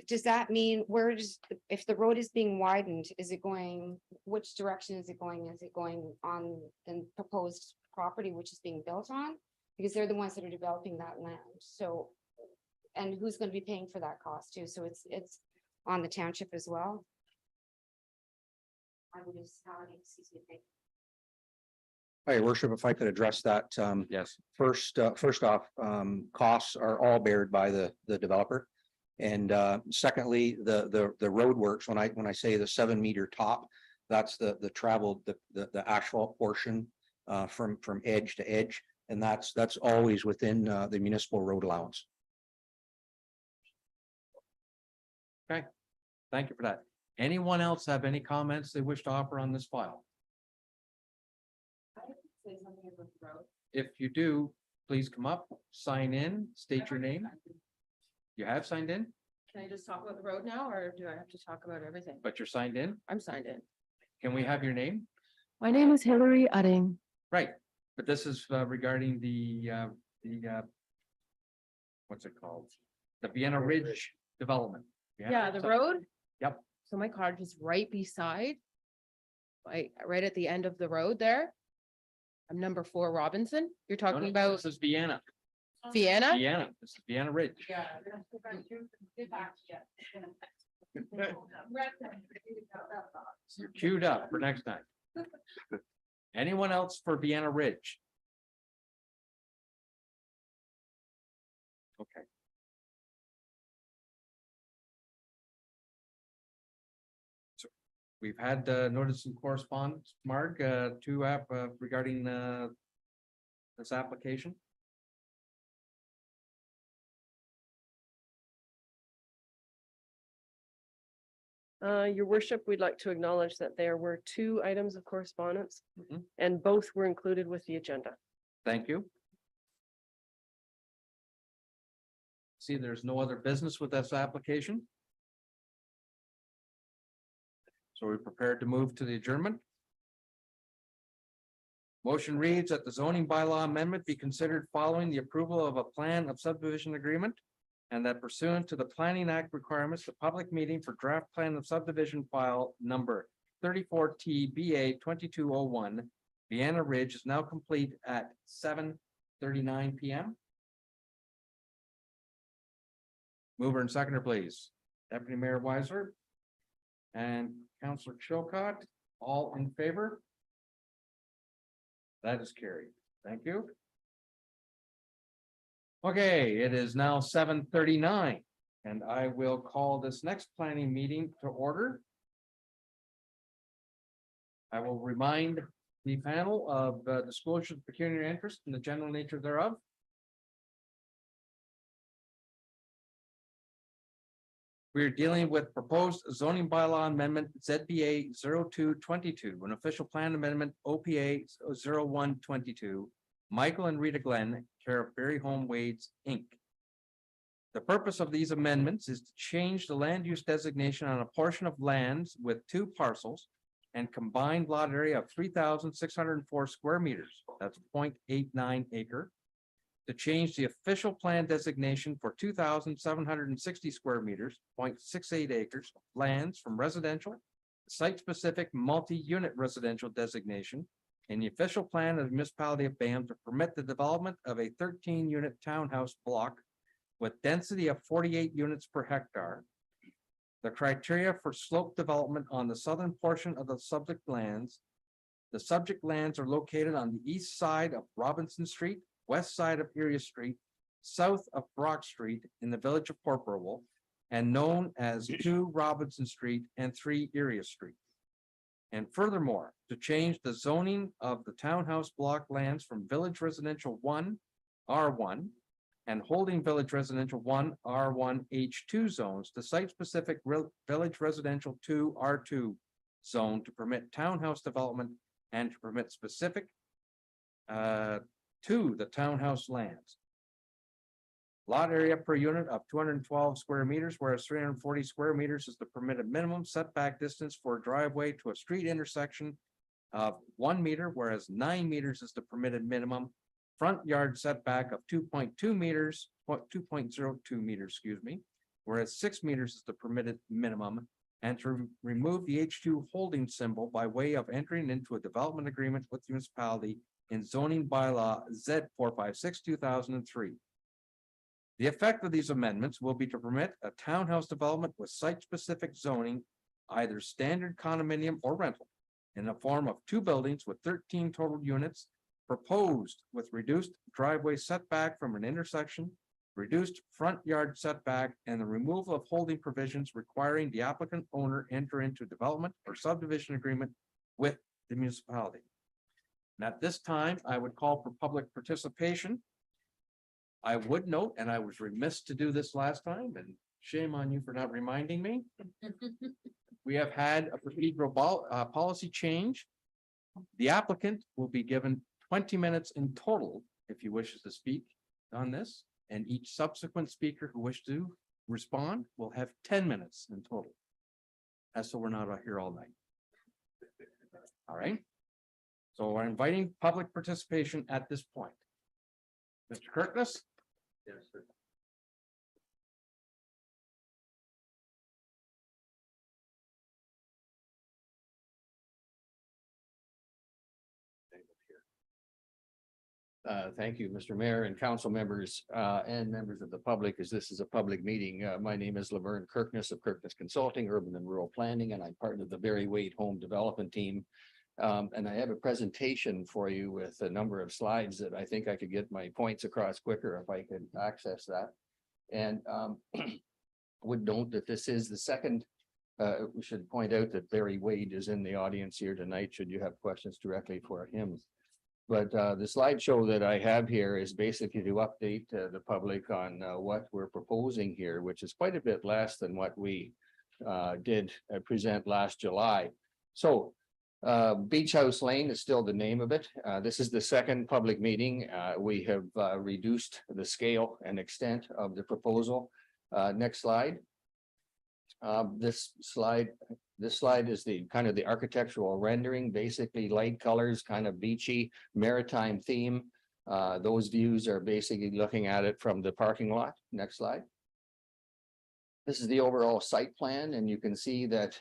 S9: Does that mean where does, if the road is being widened, is it going, which direction is it going? Is it going on the proposed property which is being built on? Because they're the ones that are developing that land, so. And who's gonna be paying for that cost too? So it's on the township as well. I would just, excuse me.
S5: Hi, worship, if I could address that,
S2: Yes,
S5: first off, costs are all bared by the developer. And secondly, the road works, when I say the 7-meter top, that's the traveled, the asphalt portion from edge to edge. And that's always within the municipal road allowance.
S2: thank you for that. Anyone else have any comments they wish to offer on this file? If you do, please come up, sign in, state your name. You have signed in,
S1: Can I just talk about the road now, or do I have to talk about everything?
S2: but you're signed in.
S1: I'm signed in.
S2: Can we have your name?
S1: My name is Hillary Udding.
S2: Right, but this is regarding the what's it called? The Vienna Ridge development.
S1: Yeah, the road?
S2: Yep.
S1: So my cottage is right beside. Right at the end of the road there. I'm number 4 Robinson. You're
S2: No, no,
S1: talking about
S2: This is Vienna,
S1: Vienna?
S2: Vienna, this is Vienna Ridge.
S1: Yeah.
S2: You're queued up for next time. Anyone else for Vienna Ridge? Okay. So we've had notice and correspondence, Mark, to regarding this application.
S1: Your worship, we'd like to acknowledge that there were 2 items of correspondence
S2: Mhm.
S1: and both were included with the agenda.
S2: Thank you. See, there's no other business with this application. So we're prepared to move to the adjournment. Motion reads that the zoning bylaw amendment be considered following the approval of a plan of subdivision agreement. And that pursuant to the Planning Act requirements, the public meeting for draft plan of subdivision file number 34TBA 2201. Vienna Ridge is now complete at 7:39 PM. Mover and seconder, please. Deputy Mayor Weiser. And Councillor Chilcott, all in favor? That is carried. Thank you. Okay, it is now 7:39, and I will call this next planning meeting to order. I will remind the panel of disclosure of pecuniary interest and the general nature thereof. We are dealing with proposed zoning bylaw amendment ZBA 0222, an official plan amendment OPA 0122. Michael and Rita Glenn, care of Berry Home Wades, Inc. The purpose of these amendments is to change the land use designation on a portion of lands with two parcels and combined lot area of 3,604 square meters. That's 0.89 acre. To change the official plan designation for 2,760 square meters, 0.68 acres, of lands from residential, site-specific multi-unit residential designation in the official plan of the municipality of Banff to permit the development of a 13-unit townhouse block with density of 48 units per hectare. The criteria for slope development on the southern portion of the subject lands. The subject lands are located on the east side of Robinson Street, west side of Erie Street, south of Brock Street in the village of Port and known as 2 Robinson Street and 3 Erie Street. And furthermore, to change the zoning of the townhouse block lands from Village Residential 1, R1, and Holding Village Residential 1, R1, H2 zones to site-specific Village Residential 2, R2 zone to permit townhouse development and to permit specific to the townhouse lands. Lot area per unit of 212 square meters, whereas 340 square meters is the permitted minimum setback distance for a driveway to a street intersection of 1 meter, whereas 9 meters is the permitted minimum. Front yard setback of 2.2 meters, 2.02 meters, excuse me, whereas 6 meters is the permitted minimum. And to remove the H2 holding symbol by way of entering into a development agreement with the municipality in zoning bylaw Z 456 2003. The effect of these amendments will be to permit a townhouse development with site-specific zoning, either standard condominium or rental, in the form of 2 buildings with 13 total units, proposed with reduced driveway setback from an intersection, reduced front yard setback, and the removal of holding provisions requiring the applicant owner enter into development or subdivision agreement with the municipality. And at this time, I would call for public participation. I would note, and I was remiss to do this last time, and shame on you for not reminding me. We have had a procedural policy change. The applicant will be given 20 minutes in total if he wishes to speak on this, and each subsequent speaker who wishes to respond will have 10 minutes in total. That's so we're not out here all night. All right. So we're inviting public participation at this point. Mr. Kirkness? Yes, sir.
S5: Thank you, Mr. Mayor and council members, and members of the public, as this is a public meeting. My name is Laverne Kirkness of Kirkness Consulting, Urban and Rural Planning, and I'm part of the Barry Wade Home Development Team. And I have a presentation for you with a number of slides that I think I could get my points across quicker if I could access that. And would note that this is the second. We should point out that Barry Wade is in the audience here tonight, should you have questions directly for him. But the slideshow that I have here is basically to update the public on what we're proposing here, which is quite a bit less than what we did present last July. So Beach House Lane is still the name of it. This is the second public meeting. We have reduced the scale and extent of the proposal. Next slide. This slide is the kind of the architectural rendering, basically light colors, kind of beachy maritime theme. Those views are basically looking at it from the parking lot. Next slide. This is the overall site plan, and you can see that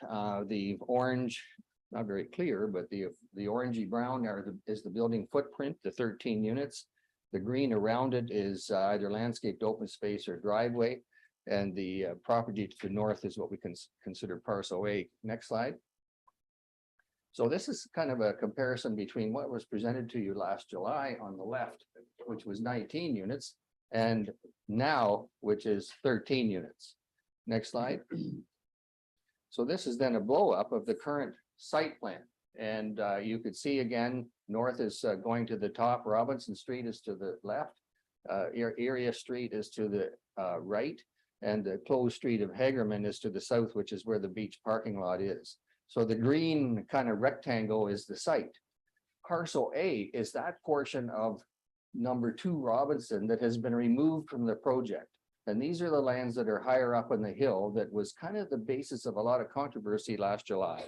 S5: the orange, not very clear, but the orangey brown is the building footprint, the 13 units. The green around it is either landscaped open space or driveway. And the property to the north is what we can consider parcel A. Next slide. So this is kind of a comparison between what was presented to you last July on the left, which was 19 units, and now, which is 13 units. Next slide. So this is then a blow up of the current site plan. And you could see again, north is going to the top, Robinson Street is to the left, Area Street is to the right. and the closed street of Hagerman is to the south, which is where the beach parking lot is. So the green kind of rectangle is the site. Parcel A is that portion of number 2 Robinson that has been removed from the project. And these are the lands that are higher up on the hill that was kind of the basis of a lot of controversy last July.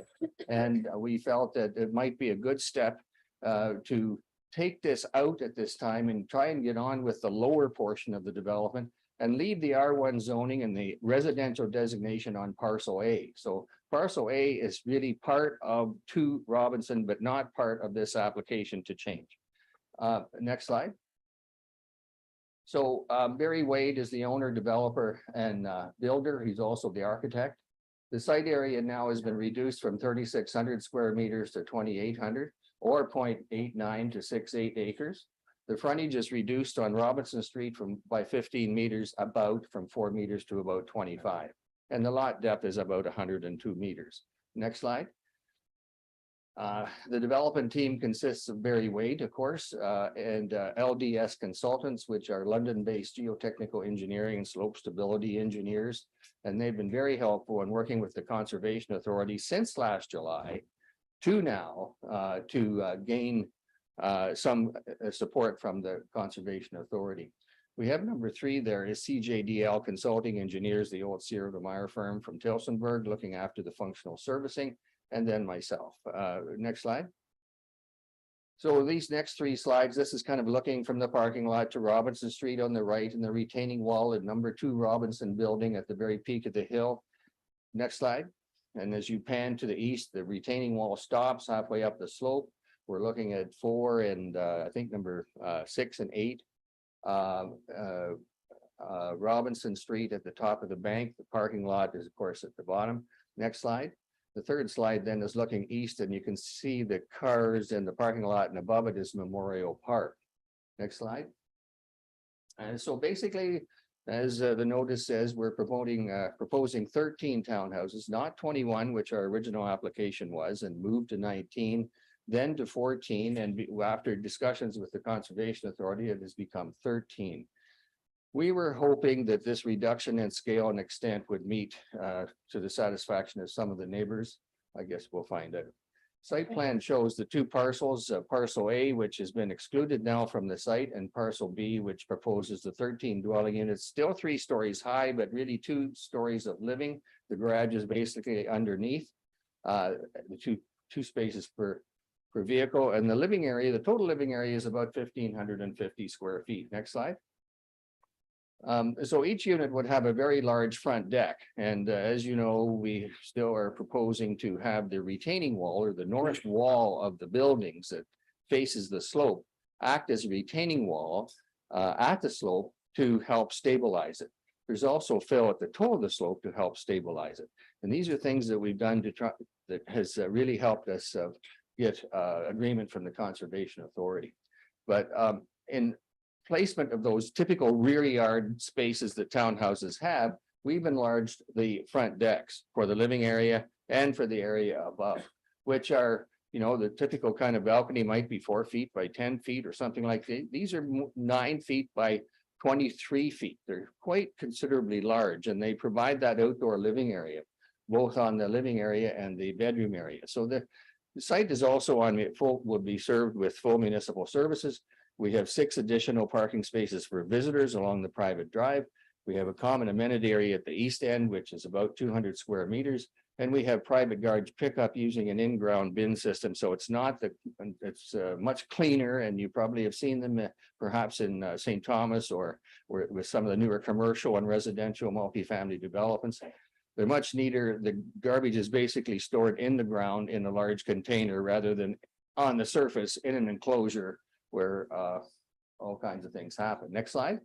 S5: And we felt that it might be a good step to take this out at this time and try and get on with the lower portion of the development and leave the R1 zoning and the residential designation on parcel A. So parcel A is really part of 2 Robinson, but not part of this application to change. Next slide. So Barry Wade is the owner, developer, and builder. He's also the architect. The site area now has been reduced from 3,600 square meters to 2,800, or 0.89 to 68 acres. The frontage is reduced on Robinson Street by 15 meters, from 4 meters to about 25. And the lot depth is about 102 meters. Next slide. The development team consists of Barry Wade, of course, and LDS Consultants, which are London-based geotechnical engineering and slope stability engineers. And they've been very helpful in working with the Conservation Authority since last July to now to gain some support from the Conservation Authority. We have number 3 there is CJDL Consulting Engineers, the old Sierra de Meyer firm from Tilsonburg, looking after the functional servicing. And then myself. Next slide. So these next 3 slides, this is kind of looking from the parking lot to Robinson Street on the right and the retaining wall at number 2 Robinson building at the very peak of the hill. Next slide. And as you pan to the east, the retaining wall stops halfway up the slope. We're looking at 4 and I think number 6 and 8. Robinson Street at the top of the bank. The parking lot is, of course, at the bottom. Next slide. The third slide then is looking east, and you can see the cars and the parking lot, and above it is Memorial Park. Next slide. And so basically, as the notice says, we're proposing 13 townhouses, not 21, which our original application was, and moved to 19, then to 14, and after discussions with the Conservation Authority, it has become 13. We were hoping that this reduction in scale and extent would meet to the satisfaction of some of the neighbors. I guess we'll find out. Site plan shows the 2 parcels, parcel A, which has been excluded now from the site, and parcel B, which proposes the 13 dwelling units, still 3 stories high, but really 2 stories of living. The garage is basically underneath, the two spaces per vehicle, and the living area, the total living area is about 1,550 square feet. Next slide. So each unit would have a very large front deck. And as you know, we still are proposing to have the retaining wall or the north wall of the buildings that faces the slope act as a retaining wall at the slope to help stabilize it. There's also fill at the toe of the slope to help stabilize it. And these are things that we've done to try that has really helped us get agreement from the Conservation Authority. But in placement of those typical rear yard spaces that townhouses have, we've enlarged the front decks for the living area and for the area above, which are, you know, the typical kind of balcony might be 4 feet by 10 feet or something like that. These are 9 feet by 23 feet. They're quite considerably large, and they provide that outdoor living area, both on the living area and the bedroom area. So the site is also will be served with full municipal services. We have 6 additional parking spaces for visitors along the private drive. We have a common amenity area at the east end, which is about 200 square meters. And we have private garbage pickup using an in-ground bin system. So it's not that it's much cleaner, and you probably have seen them perhaps in St. Thomas or with some of the newer commercial and residential multifamily developments. They're much neater. The garbage is basically stored in the ground in a large container rather than on the surface in an enclosure where all kinds of things happen. Next slide.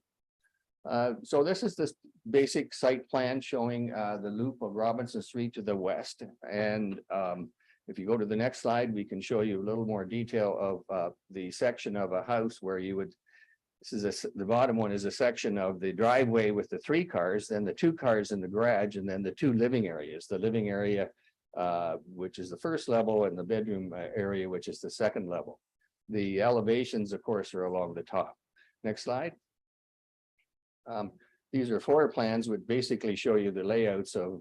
S5: So this is this basic site plan showing the loop of Robinson Street to the west. And if you go to the next slide, we can show you a little more detail of the section of a house where you would, the bottom one is a section of the driveway with the 3 cars, then the 2 cars in the garage, and then the 2 living areas. The living area, which is the first level, and the bedroom area, which is the second level. The elevations, of course, are along the top. Next slide. these are floor plans would basically show you the layouts of,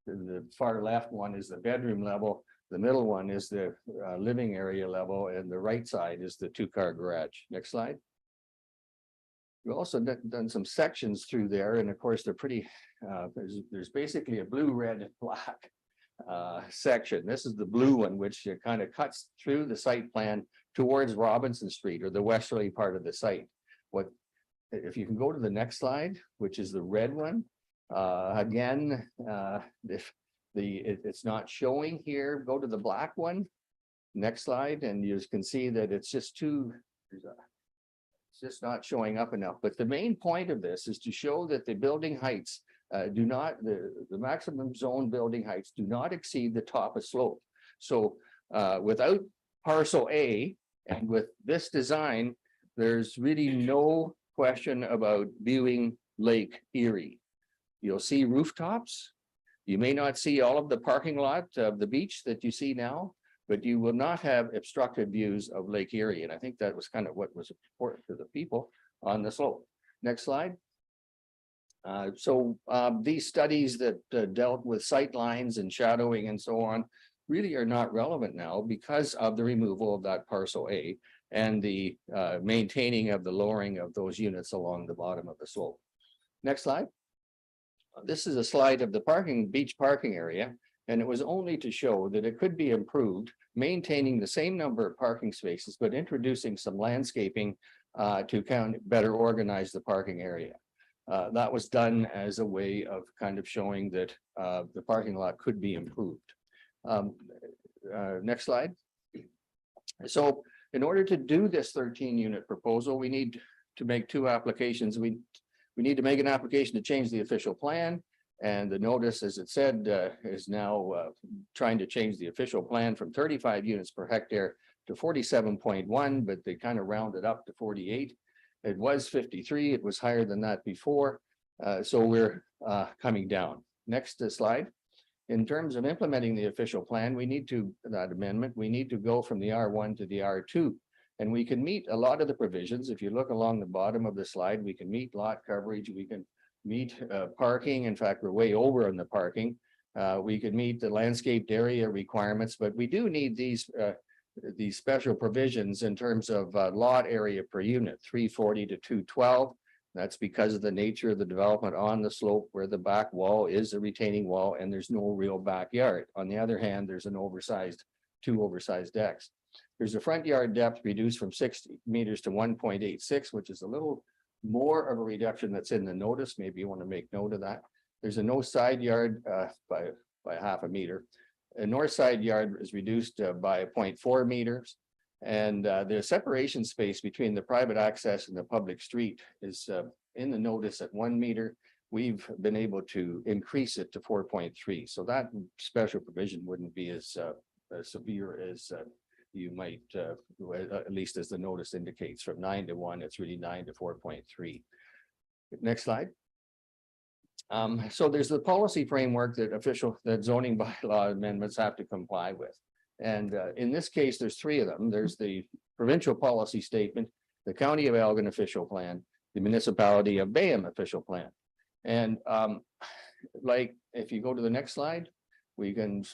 S5: the far left one is the bedroom level. The middle one is the living area level, and the right side is the two-car garage. Next slide. We've also done some sections through there, and of course, they're pretty, there's basically a blue, red, and black section. This is the blue one, which kind of cuts through the site plan towards Robinson Street, or the westerly part of the site. What, if you can go to the next slide, which is the red one, again, if it's not showing here, go to the black one. Next slide, and you can see that it's just too, it's just not showing up enough. But the main point of this is to show that the building heights do not, the maximum zone building heights do not exceed the top of slope. So without parcel A and with this design, there's really no question about viewing Lake Erie. You'll see rooftops. You may not see all of the parking lot of the beach that you see now, but you will not have obstructed views of Lake Erie. And I think that was kind of what was important to the people on the slope. Next slide. These studies that dealt with sight lines and shadowing and so on really are not relevant now because of the removal of that parcel A and the maintaining of the lowering of those units along the bottom of the slope. Next slide. This is a slide of the beach parking area, and it was only to show that it could be improved, maintaining the same number of parking spaces, but introducing some landscaping to better organize the parking area. That was done as a way of kind of showing that the parking lot could be improved. Next slide. So in order to do this 13-unit proposal, we need to make two applications. We need to make an application to change the official plan, and the notice, as it said, is now trying to change the official plan from 35 units per hectare to 47.1, but they kind of rounded up to 48. It was 53. It was higher than that before. So we're coming down. Next slide. In terms of implementing the official plan, we need to, that amendment, we need to go from the R1 to the R2. And we can meet a lot of the provisions. If you look along the bottom of the slide, we can meet lot coverage, we can meet parking. In fact, we're way over on the parking. We could meet the landscaped area requirements, but we do need these special provisions in terms of lot area per unit, 340 to 212. That's because of the nature of the development on the slope where the back wall is a retaining wall and there's no real backyard. On the other hand, there's two oversized decks. There's a front yard depth reduced from 60 meters to 1.86, which is a little more of a reduction that's in the notice. Maybe you want to make note of that. There's a no side yard by half a meter. A north side yard is reduced by 0.4 meters. And the separation space between the private access and the public street is in the notice at 1 meter. We've been able to increase it to 4.3. So that special provision wouldn't be as severe as you might, at least as the notice indicates, from 9 to 1, it's really 9 to 4.3. Next slide. So there's the policy framework that zoning bylaw amendments have to comply with. And in this case, there's three of them. There's the provincial policy statement, the County of Elgin official plan, the municipality of Bayham official plan. And like, if you go to the next slide, we've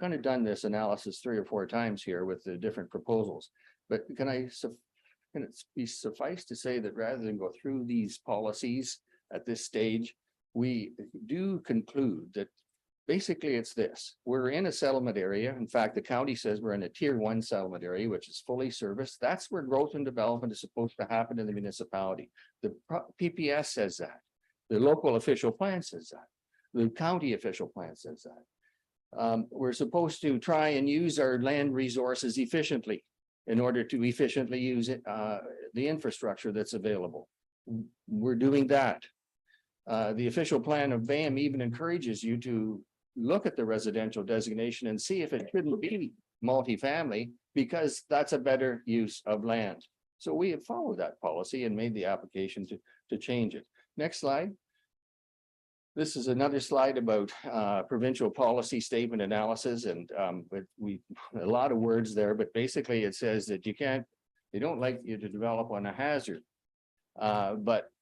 S5: kind of done this analysis 3 or 4 times here with the different proposals. But can it be suffice to say that rather than go through these policies at this stage, we do conclude that basically it's this: we're in a settlement area. In fact, the county says we're in a tier 1 settlement area, which is fully serviced. That's where growth and development is supposed to happen in the municipality. The PPS says that. The local official plan says that. The county official plan says that. We're supposed to try and use our land resources efficiently in order to efficiently use it, the infrastructure that's available. We're doing that. The official plan of Bayham even encourages you to look at the residential designation and see if it shouldn't be multifamily, because that's a better use of land. So we have followed that policy and made the application to change it. Next slide. This is another slide about provincial policy statement analysis, and a lot of words there, but basically it says that they don't like you to develop on a hazard. But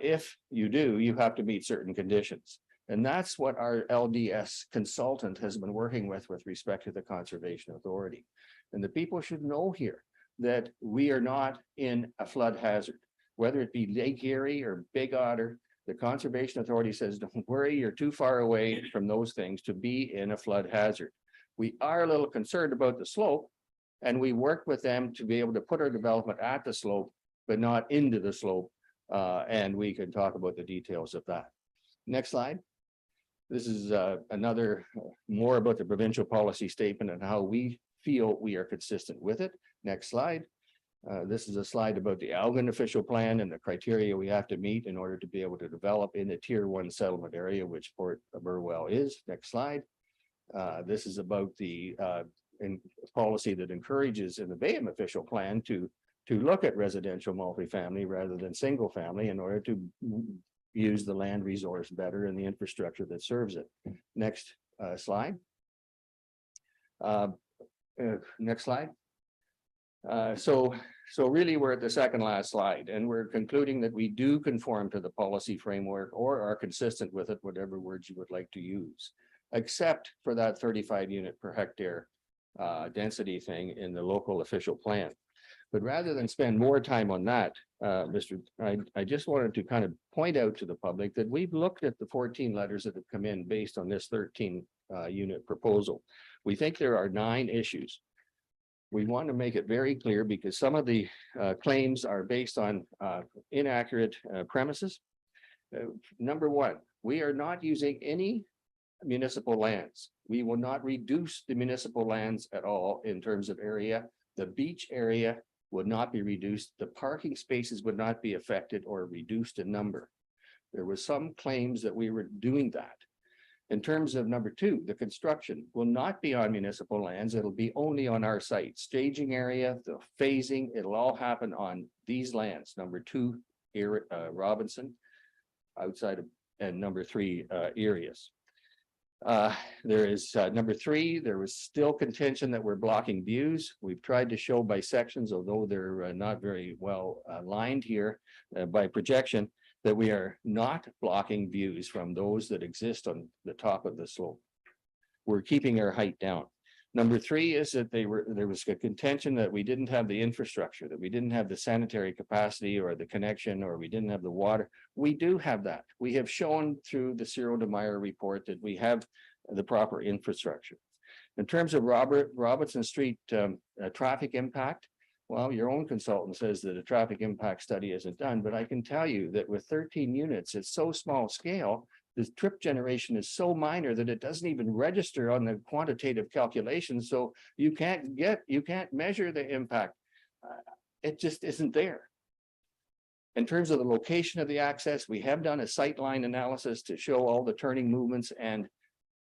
S5: if you do, you have to meet certain conditions. And that's what our LDS consultant has been working with respect to the Conservation Authority. And the people should know here that we are not in a flood hazard, whether it be Lake Erie or Big Otter. The Conservation Authority says, don't worry, you're too far away from those things to be in a flood hazard. We are a little concerned about the slope, and we work with them to be able to put our development at the slope, but not into the slope. And we can talk about the details of that. Next slide. This is another more about the provincial policy statement and how we feel we are consistent with it. Next slide. This is a slide about the Algon official plan and the criteria we have to meet in order to be able to develop in the tier 1 settlement area, which Port Burwell is. Next slide. This is about the policy that encourages in the Bayham official plan to look at residential multifamily rather than single family in order to use the land resource better and the infrastructure that serves it. Next slide. Next slide. So really we're at the second last slide, and we're concluding that we do conform to the policy framework or are consistent with it, whatever words you would like to use, except for that 35 unit per hectare density thing in the local official plan. But rather than spend more time on that, I just wanted to kind of point out to the public that we've looked at the 14 letters that have come in based on this 13 unit proposal. We think there are 9 issues. We want to make it very clear because some of the claims are based on inaccurate premises. Number 1, we are not using any municipal lands. We will not reduce the municipal lands at all in terms of area. The beach area would not be reduced. The parking spaces would not be affected or reduced in number. There was some claims that we were doing that. In terms of number 2, the construction will not be on municipal lands. It'll be only on our site. Staging area, the phasing, it'll all happen on these lands. Number 2, Robinson, outside of, and number 3, Arias. There is number 3, there was still contention that we're blocking views. We've tried to show by sections, although they're not very well lined here by projection, that we are not blocking views from those that exist on the top of the slope. We're keeping our height down. Number 3 is that there was a contention that we didn't have the infrastructure, that we didn't have the sanitary capacity or the connection, or we didn't have the water. We do have that. We have shown through the Cyril de Meyer report that we have the proper infrastructure. In terms of Robinson Street traffic impact, well, your own consultant says that a traffic impact study isn't done, but I can tell you that with 13 units, it's so small scale, the trip generation is so minor that it doesn't even register on the quantitative calculation. So you can't measure the impact. It just isn't there. In terms of the location of the access, we have done a sightline analysis to show all the turning movements, and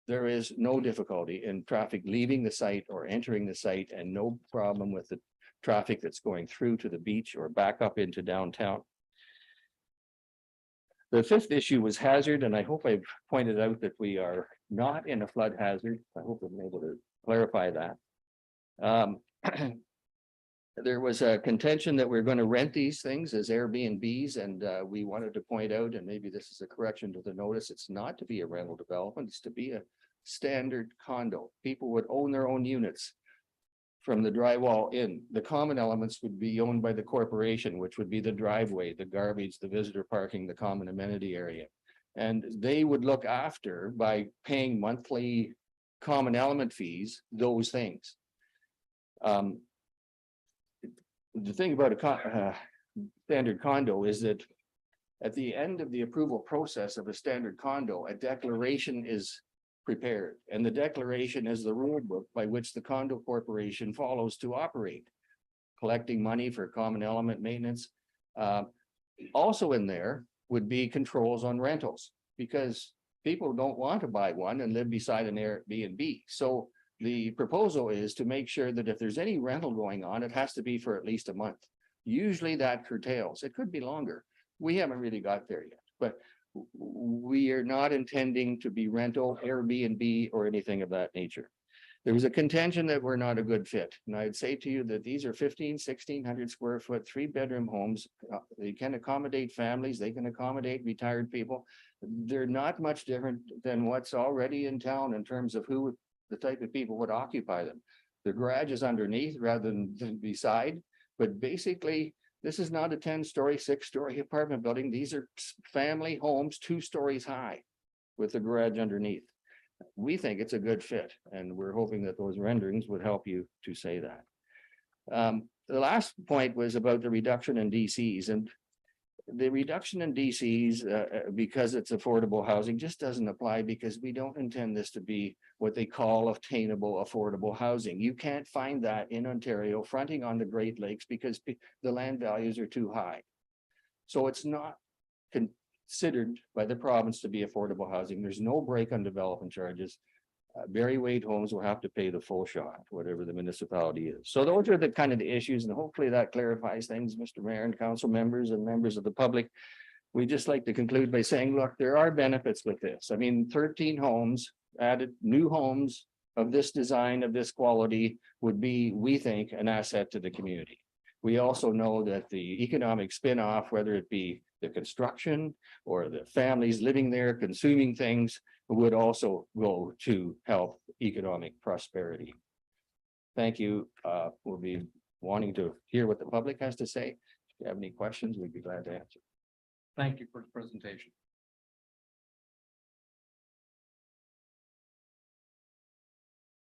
S5: there is no difficulty in traffic leaving the site or entering the site, and no problem with the traffic that's going through to the beach or back up into downtown. The 5th issue was hazard, and I hope I've pointed out that we are not in a flood hazard. I hope I've been able to clarify that. There was a contention that we're going to rent these things as Airbnbs, and we wanted to point out, and maybe this is a correction to the notice, it's not to be a rental development, it's to be a standard condo. People would own their own units from the drywall in. The common elements would be owned by the corporation, which would be the driveway, the garbage, the visitor parking, the common amenity area. And they would look after, by paying monthly common element fees, those things. The thing about a standard condo is that at the end of the approval process of a standard condo, a declaration is prepared, and the declaration is the rule book by which the condo corporation follows to operate, collecting money for common element maintenance. Also in there would be controls on rentals, because people don't want to buy one and live beside an Airbnb. So the proposal is to make sure that if there's any rental going on, it has to be for at least a month. Usually that curtails. It could be longer. We haven't really got there yet, but we are not intending to be rental, Airbnb, or anything of that nature.
S10: There was a contention that we're not a good fit, and I'd say to you that these are 1,600 square foot, 3-bedroom homes. They can accommodate families, they can accommodate retired people. They're not much different than what's already in town in terms of who, the type of people would occupy them. The garage is underneath rather than beside, but basically, this is not a 10-story, 6-story apartment building. These are family homes, 2 stories high with the garage underneath. We think it's a good fit, and we're hoping that those renderings would help you to say that. The last point was about the reduction in DCs, and the reduction in DCs, because it's affordable housing, just doesn't apply because we don't intend this to be what they call obtainable affordable housing. You can't find that in Ontario fronting on the Great Lakes because the land values are too high. So it's not considered by the province to be affordable housing. There's no break on development charges. Barry Wade Homes will have to pay the full shot, whatever the municipality is. So those are the kind of the issues, and hopefully that clarifies things, Mr. Mayor and council members and members of the public. We just like to conclude by saying, look, there are benefits with this. I mean, 13 homes added, new homes of this design, of this quality would be, we think, an asset to the community. We also know that the economic spin-off, whether it be the construction or the families living there, consuming things, would also go to help economic prosperity. Thank you. We'll be wanting to hear what the public has to say. If you have any questions, we'd be glad to answer.
S2: Thank you for the presentation.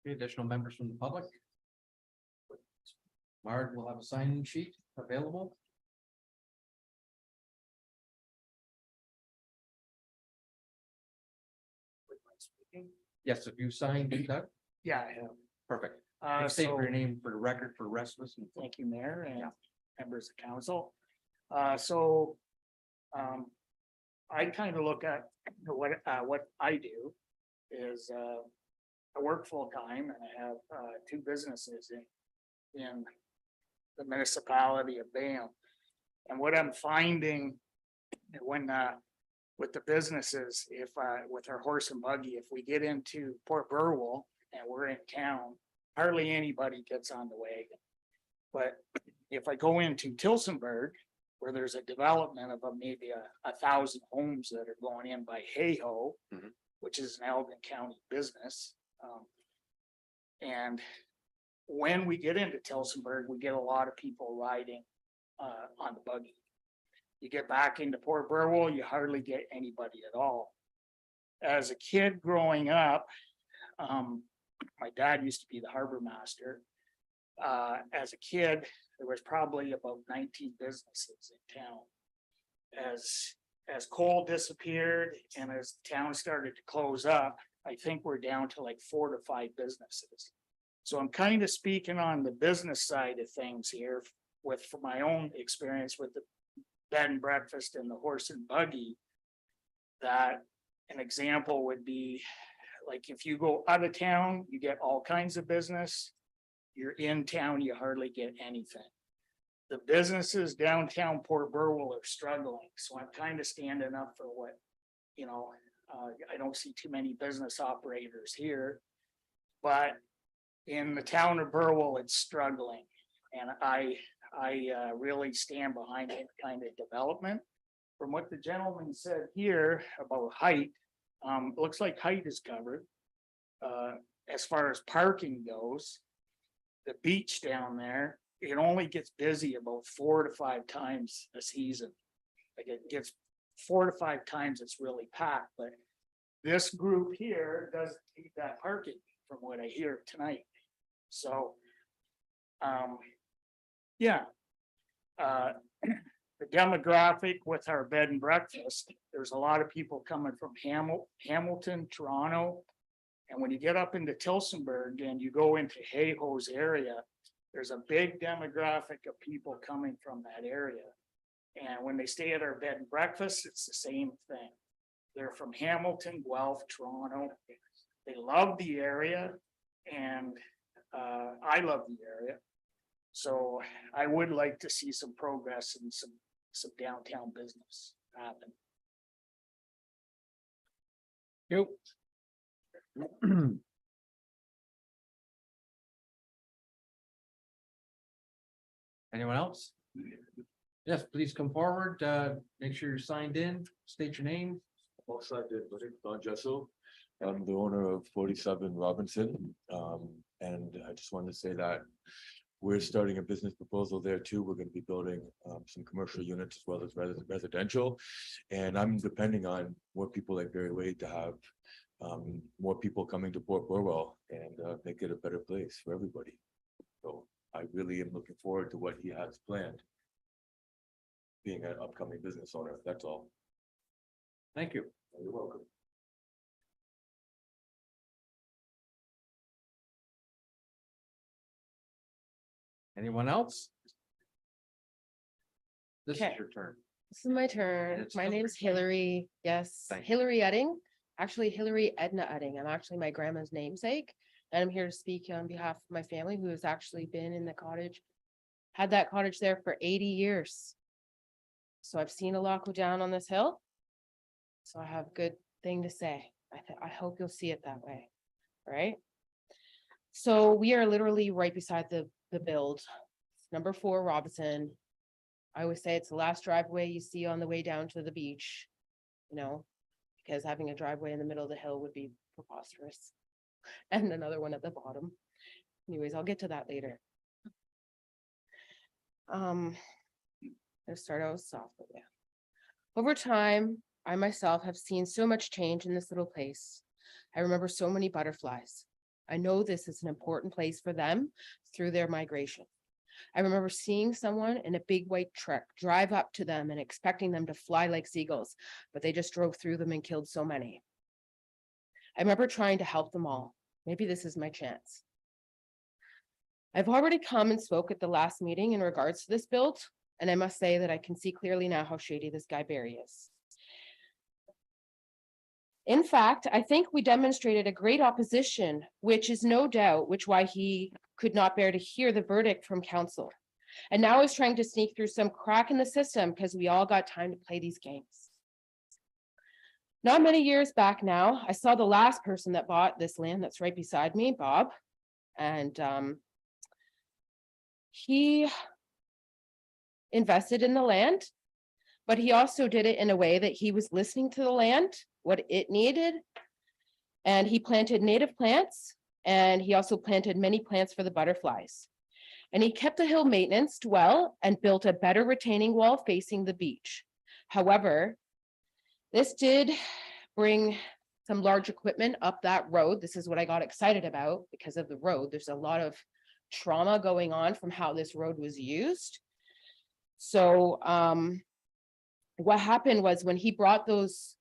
S2: Any additional members from the public? Marge will have a sign-in sheet available. Yes, if you signed, Doug,
S11: Yeah, I have.
S2: perfect.
S11: Uh,
S2: State
S11: so,
S2: your name for the record for the rest of us.
S11: thank you, Mayor and
S2: Yeah.
S11: members of council. I kind of look at what I do is, I work full-time and I have, 2 businesses in the municipality of Bayonne. And what I'm finding when, with the businesses, if, with our horse and buggy, if we get into Port Burwell and we're in town, hardly anybody gets on the wagon. But if I go into Tilsonburg, where there's a development of maybe 1,000 homes that are going in by Hayho,
S2: Mhm.
S11: which is an Elgin County business. And when we get into Tilsonburg, we get a lot of people riding on the buggy. You get back into Port Burwell, you hardly get anybody at all. As a kid growing up, my dad used to be the harbor master. As a kid, there was probably about 19 businesses in town. As coal disappeared and as the town started to close up, I think we're down to like 4 to 5 businesses. So I'm kind of speaking on the business side of things here from my own experience with the bed and breakfast and the horse and buggy. That an example would be like if you go out of town, you get all kinds of business. You're in town, you hardly get anything. The businesses downtown Port Burwell are struggling, so I'm kind of standing up for what, I don't see too many business operators here. But in the town of Burwell, it's struggling, and I really stand behind that kind of development. From what the gentleman said here about height, it looks like height is covered. As far as parking goes, the beach down there, it only gets busy about 4 to 5 times a season. Like it gets 4 to 5 times, it's really packed, but this group here doesn't need that parking from what I hear tonight. So, yeah. The demographic with our bed and breakfast, there's a lot of people coming from Hamilton, Toronto. And when you get up into Tilsonburg and you go into Hayho's area, there's a big demographic of people coming from that area. And when they stay at our bed and breakfast, it's the same thing. They're from Hamilton, Guelph, Toronto. They love the area and I love the area. So I would like to see some progress and some downtown business happen.
S2: You. Anyone else? Yes, please come forward, make sure you're signed in, state your name.
S12: Also, I did, Don Jesso. I'm the owner of 47 Robinson. And I just wanted to say that we're starting a business proposal there too. We're gonna be building some commercial units as well as residential. And I'm depending on more people like Barry Wade to have more people coming to Port Burwell and make it a better place for everybody. So I really am looking forward to what he has planned. Being an upcoming business owner, that's all.
S2: Thank you.
S12: You're welcome.
S2: Anyone else? This is
S1: Okay.
S2: your turn.
S1: This is my turn.
S2: It's
S1: My
S2: Hillary.
S1: name's Hillary. Yes,
S2: Thank you.
S1: Hillary Edding. Actually, Hillary Edna Edding. I'm actually my grandma's namesake. And I'm here to speak on behalf of my family who has actually been in the cottage. Had that cottage there for 80 years. So I've seen a lot go down on this hill. So I have good thing to say. I hope you'll see it that way. All right. So we are literally right beside the build. Number 4 Robinson. I always say it's the last driveway you see on the way down to the beach, you know, because having a driveway in the middle of the hill would be preposterous. And another one at the bottom. Anyways, I'll get to that later. Let's start out soft with you. Over time, I myself have seen so much change in this little place. I remember so many butterflies. I know this is an important place for them through their migration. I remember seeing someone in a big white truck drive up to them and expecting them to fly like seagulls, but they just drove through them and killed so many. I remember trying to help them all. Maybe this is my chance. I've already come and spoke at the last meeting in regards to this build, and I must say that I can see clearly now how shady this guy Barry is. In fact, I think we demonstrated a great opposition, which is no doubt why he could not bear to hear the verdict from council. And now is trying to sneak through some crack in the system because we all got time to play these games. Not many years back now, I saw the last person that bought this land that's right beside me, Bob. And he invested in the land, but he also did it in a way that he was listening to the land, what it needed. And he planted native plants, and he also planted many plants for the butterflies. And he kept the hill maintenance well and built a better retaining wall facing the beach. However, this did bring some large equipment up that road. This is what I got excited about because of the road. There's a lot of trauma going on from how this road was used. So what happened was when he brought those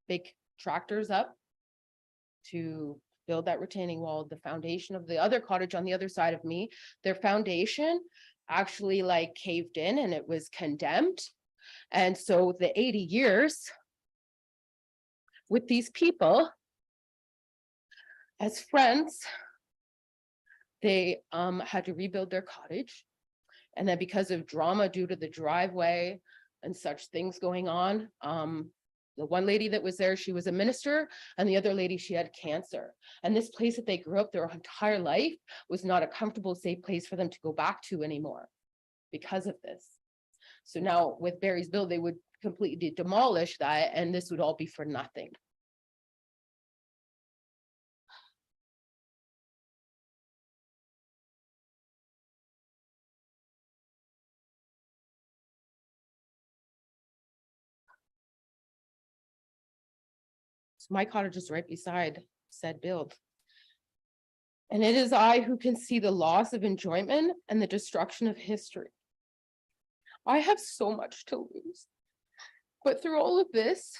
S1: big tractors up to build that retaining wall, the foundation of the other cottage on the other side of me, their foundation actually like caved in and it was condemned. And so the 80 years with these people as friends, they had to rebuild their cottage. And then because of drama due to the driveway and such things going on, the one lady that was there, she was a minister, and the other lady, she had cancer. And this place that they grew up their entire life was not a comfortable, safe place for them to go back to anymore because of this. So now with Barry's bill, they would completely demolish that, and this would all be for nothing. My cottage is right beside said build. And it is I who can see the loss of enjoyment and the destruction of history. I have so much to lose. But through all of this,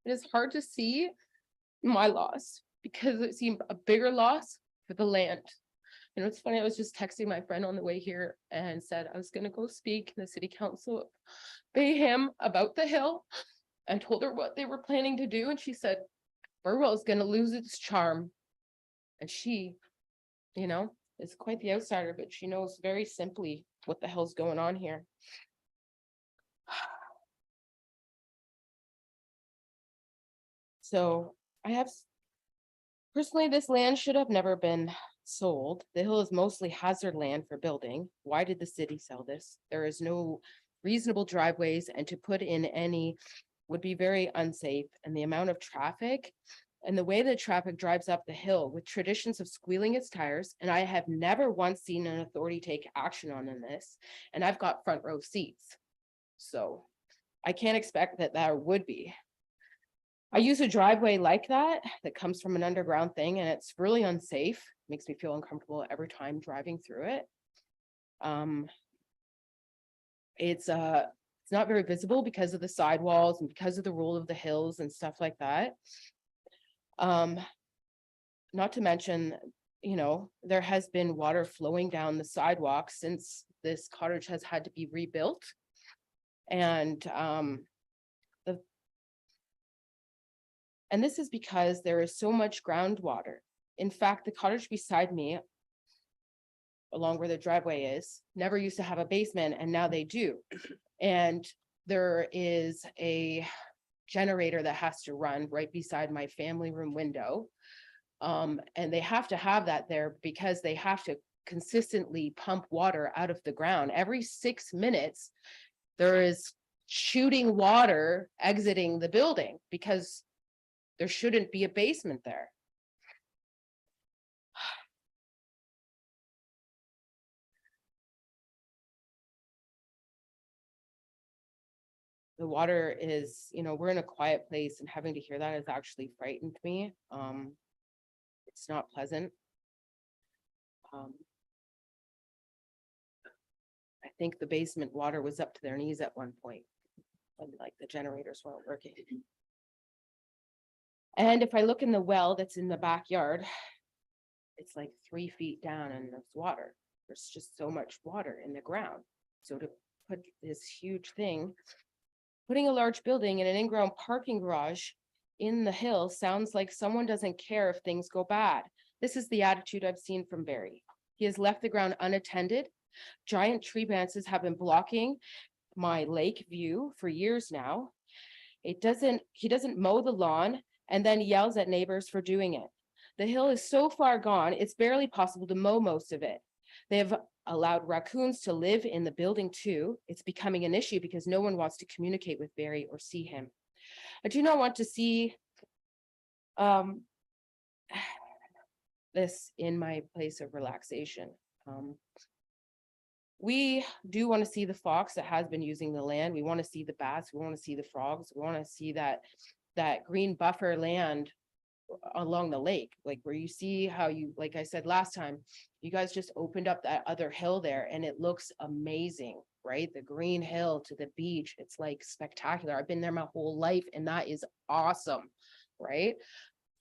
S1: it is hard to see my loss because it seemed a bigger loss for the land. You know, it's funny, I was just texting my friend on the way here and said I was going to go speak in the city council of Bayham about the hill and told her what they were planning to do. And she said, Burwell is going to lose its charm. And she, you know, is quite the outsider, but she knows very simply what the hell's going on here. So I have, personally, this land should have never been
S13: sold. The hill is mostly hazard land for building. Why did the city sell this? There is no reasonable driveways, and to put in any would be very unsafe, and the amount of traffic and the way that traffic drives up the hill with traditions of squealing its tires, and I have never once seen an authority take action on this, and I've got front row seats. So I can't expect that there would be. I use a driveway like that comes from an underground thing, and it's really unsafe. Makes me feel uncomfortable every time driving through it. It's not very visible because of the sidewalls and because of the roll of the hills and stuff like that. Not to mention, you know, there has been water flowing down the sidewalk since this cottage has had to be rebuilt. And this is because there is so much groundwater. In fact, the cottage beside me, along where the driveway is, never used to have a basement, and now they do. And there is a generator that has to run right beside my family room window. And they have to have that there because they have to consistently pump water out of the ground. Every 6 minutes, there is shooting water exiting the building because there shouldn't be a basement there. The water is, you know, we're in a quiet place, and having to hear that has actually frightened me. It's not pleasant. I think the basement water was up to their knees at one point, when like the generators weren't working. And if I look in the well that's in the backyard, it's like 3 feet down and there's water. There's just so much water in the ground. So to put this huge thing, putting a large building in an in-ground parking garage in the hill sounds like someone doesn't care if things go bad. This is the attitude I've seen from Barry. He has left the ground unattended. Giant tree branches have been blocking my lake view for years now. He doesn't mow the lawn and then yells at neighbors for doing it. The hill is so far gone, it's barely possible to mow most of it. They have allowed raccoons to live in the building too. It's becoming an issue because no one wants to communicate with Barry or see him. I do not want to see this in my place of relaxation. We do want to see the fox that has been using the land. We want to see the bats. We want to see the frogs. We want to see that green buffer land along the lake, like where you see how you, like I said last time, you guys just opened up that other hill there and it looks amazing, right? The green hill to the beach. It's like spectacular. I've been there my whole life and that is awesome, right?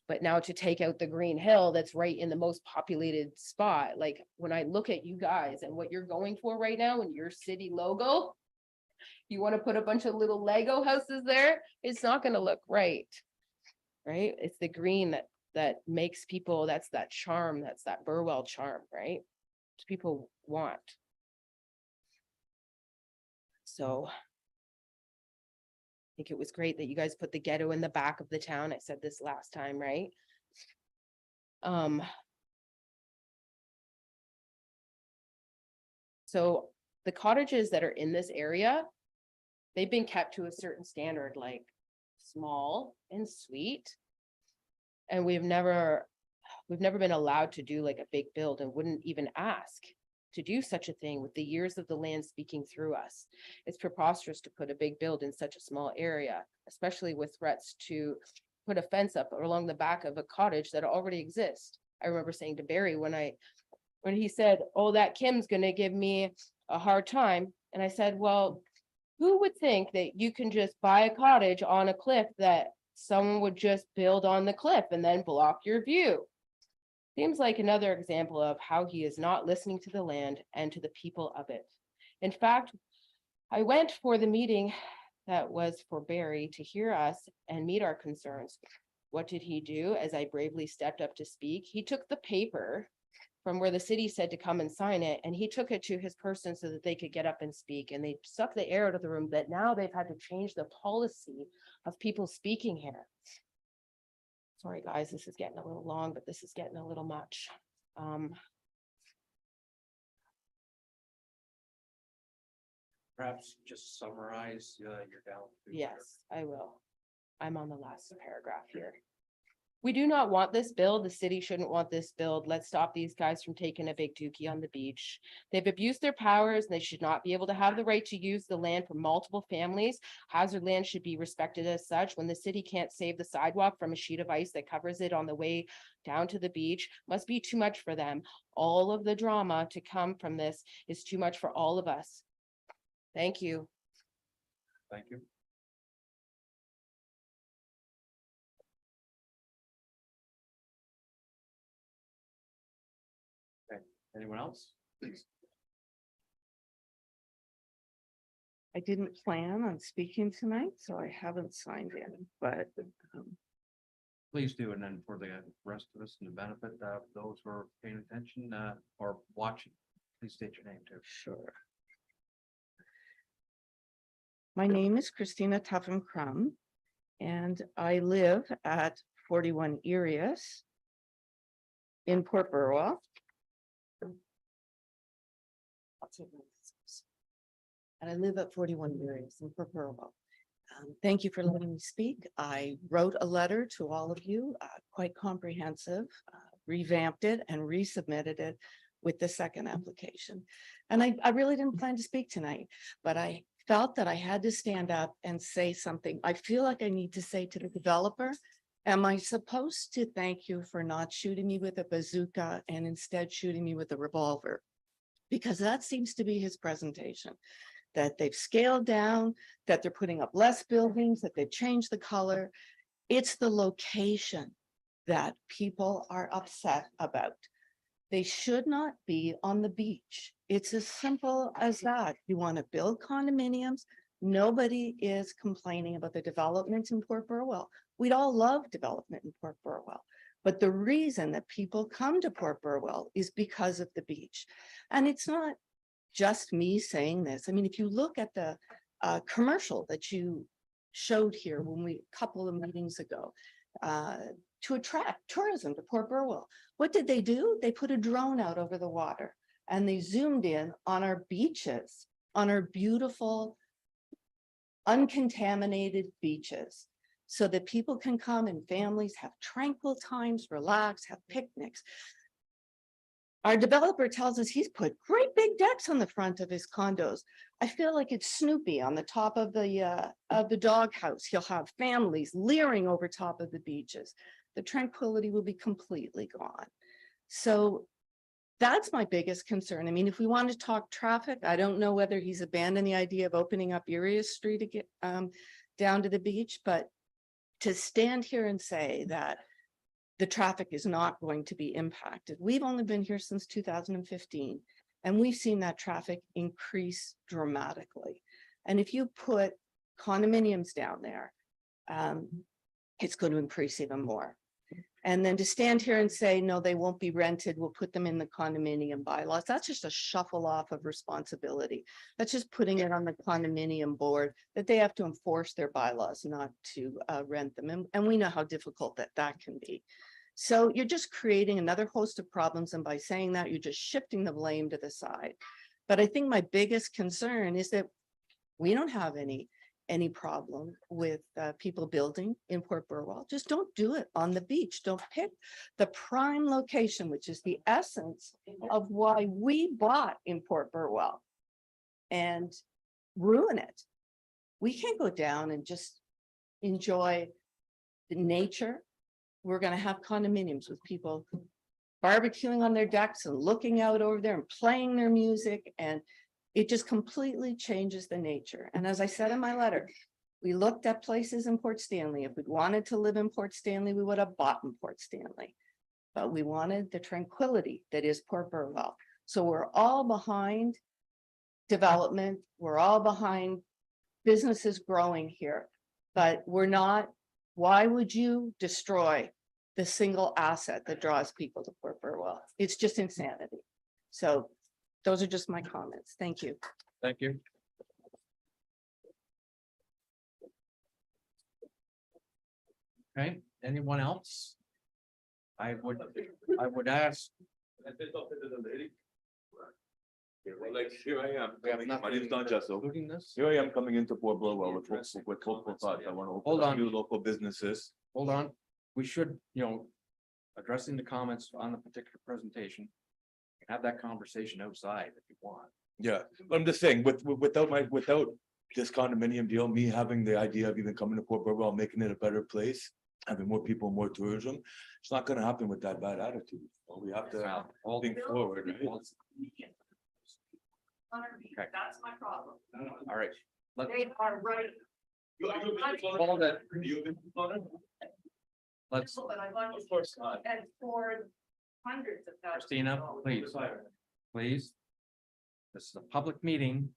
S13: But now to take out the green hill that's right in the most populated spot, like when I look at you guys and what you're going for right now in your city logo, you want to put a bunch of little Lego houses there, it's not going to look right. Right? It's the green that makes people, that's that charm, that's that Burwell charm, right? Which people want. So I think it was great that you guys put the ghetto in the back of the town. I said this last time, right? So the cottages that are in this area, they've been kept to a certain standard, like small and sweet. And we've never been allowed to do like a big build and wouldn't even ask to do such a thing with the years of the land speaking through us. It's preposterous to put a big build in such a small area, especially with threats to put a fence up along the back of a cottage that already exists. I remember saying to Barry when he said, oh, that Kim's gonna give me a hard time. And I said, well, who would think that you can just buy a cottage on a cliff that someone would just build on the cliff and then block your view? Seems like another example of how he is not listening to the land and to the people of it. In fact, I went for the meeting that was for Barry to hear us and meet our concerns. What did he do as I bravely stepped up to speak? He took the paper from where the city said to come and sign it, and he took it to his person so that they could get up and speak, and they sucked the air out of the room that now they've had to change the policy of people speaking here. Sorry, guys, this is getting a little long, but this is getting a little much.
S2: Perhaps just summarize, you're down. to-
S13: Yes, I will. I'm on the last paragraph here. We do not want this build. The city shouldn't want this build. Let's stop these guys from taking a big dookie on the beach. They've abused their powers and they should not be able to have the right to use the land for multiple families. Hazard land should be respected as such. When the city can't save the sidewalk from a sheet of ice that covers it on the way down to the beach, must be too much for them. All of the drama to come from this is too much for all of us. Thank you.
S2: Thank you. Okay, anyone else?
S14: I didn't plan on speaking tonight, so I haven't signed in, but
S2: Please do, and then for the rest of us and the benefit of those who are paying attention, or watching, please state your name too.
S14: sure. My name is Christina Tuffin Crum, and I live at 41 Erius in Port Burwell. And I live at 41 Erius in Port Burwell. Thank you for letting me speak. I wrote a letter to all of you, quite comprehensive, revamped it and resubmitted it with the second application. And I really didn't plan to speak tonight, but I felt that I had to stand up and say something. I feel like I need to say to the developer, am I supposed to thank you for not shooting me with a bazooka and instead shooting me with a revolver? Because that seems to be his presentation, that they've scaled down, that they're putting up less buildings, that they've changed the color. It's the location that people are upset about. They should not be on the beach. It's as simple as that. You want to build condominiums. Nobody is complaining about the development in Port Burwell. We'd all love development in Port Burwell. But the reason that people come to Port Burwell is because of the beach. And it's not just me saying this. I mean, if you look at the commercial that you showed here a couple of meetings ago, to attract tourism to Port Burwell, what did they do? They put a drone out over the water and they zoomed in on our beaches, on our beautiful, uncontaminated beaches, so that people can come and families have tranquil times, relax, have picnics. Our developer tells us he's put great big decks on the front of his condos. I feel like it's Snoopy on the top of the doghouse. He'll have families leering over top of the beaches. The tranquility will be completely gone. So that's my biggest concern. I mean, if we want to talk traffic, I don't know whether he's abandoned the idea of opening up Erius Street to get down to the beach, but to stand here and say that the traffic is not going to be impacted. We've only been here since 2015, and we've seen that traffic increase dramatically. And if you put condominiums down there, it's going to increase even more. And then to stand here and say, no, they won't be rented, we'll put them in the condominium bylaws, that's just a shuffle off of responsibility. That's just putting it on the condominium board that they have to enforce their bylaws, not to rent them. And we know how difficult that can be. So you're just creating another host of problems. And by saying that, you're just shifting the blame to the side. But I think my biggest concern is that we don't have any problem with people building in Port Burwell. Just don't do it on the beach. Don't pick the prime location, which is the essence of why we bought in Port Burwell, and ruin it. We can't go down and just enjoy the nature. We're going to have condominiums with people barbecuing on their decks and looking out over there and playing their music, and it just completely changes the nature. And as I said in my letter, we looked at places in Port Stanley. If we'd wanted to live in Port Stanley, we would have bought in Port Stanley. But we wanted the tranquility that is Port Burwell. So we're all behind development. We're all behind businesses growing here, but we're not. Why would you destroy the single asset that draws people to Port Burwell? It's just insanity. So those are just my comments. Thank you.
S2: Thank you. Okay, anyone else? I would ask
S12: Okay, well, like, here I am.
S2: We have
S12: My name is Don Jesso.
S2: Including this?
S12: Here I am coming into Port Burwell with hopeful thoughts. I want to
S2: Hold
S12: open a
S2: on.
S12: few local businesses.
S2: Hold on, we should, addressing the comments on the particular presentation. Have that conversation outside if you want.
S12: Yeah, but I'm just saying, without this condominium deal, me having the idea of even coming to Port Burwell, making it a better place, having more people, more tourism, it's not gonna happen with that bad attitude. Well, we have to
S2: Well,
S12: think forward, right?
S2: Okay.
S14: That's my problem.
S2: all right.
S14: They are right.
S2: Hold it. Let's,
S14: But I want
S12: Of course not.
S14: and for hundreds of thousands.
S2: Christina, please. Please. This is a public meeting,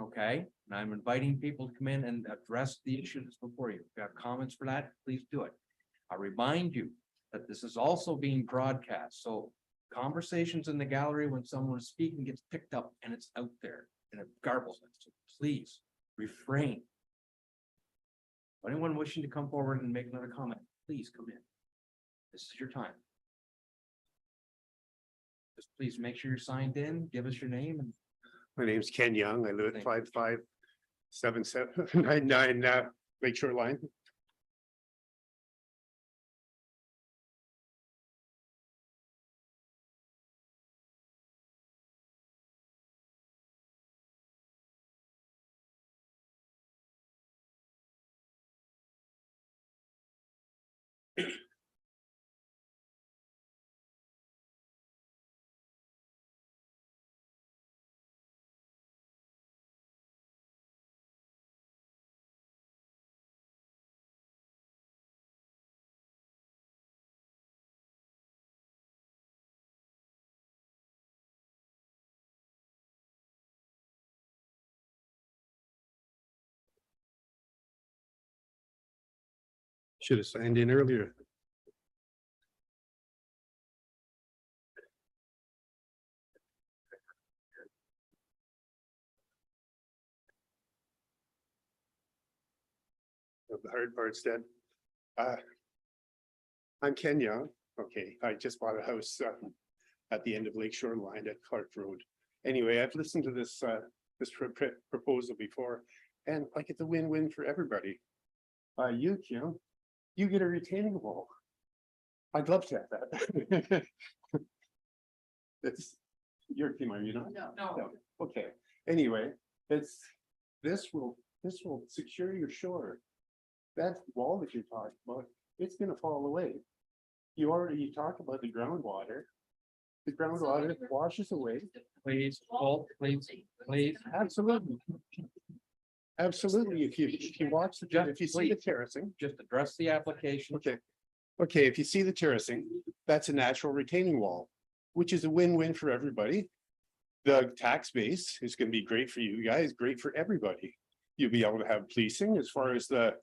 S2: okay? And I'm inviting people to come in and address the issues before you. If you have comments for that, please do it. I remind you that this is also being broadcast, so conversations in the gallery when someone is speaking gets picked up and it's out there and it garbles it. So please refrain. Anyone wishing to come forward and make another comment, please come in. This is your time. Just please make sure you're signed in, give us your name and
S15: My name's Ken Young. I live
S2: Thank
S15: at 557799 Lakeshore Line. Should have signed in earlier. The hard part's done. I'm Ken Young. Okay, I just bought a house at the end of Lakeshore Line at Clark Road. Anyway, I've listened to this proposal before, and like it's a win-win for everybody. You get a retaining wall. I'd love to have that. It's your team, are you not? No. Okay, anyway, this will secure your shore. That wall that you're talking about, it's gonna fall away. You talk about the groundwater. The groundwater washes away.
S2: please, please.
S15: Absolutely. Absolutely. If you watch the, if you see the terracing.
S2: Just address the application.
S15: Okay. Okay, if you see the terracing, that's a natural retaining wall, which is a win-win for everybody. The tax base is gonna be great for you guys, great for everybody. You'll be able to have policing as far as the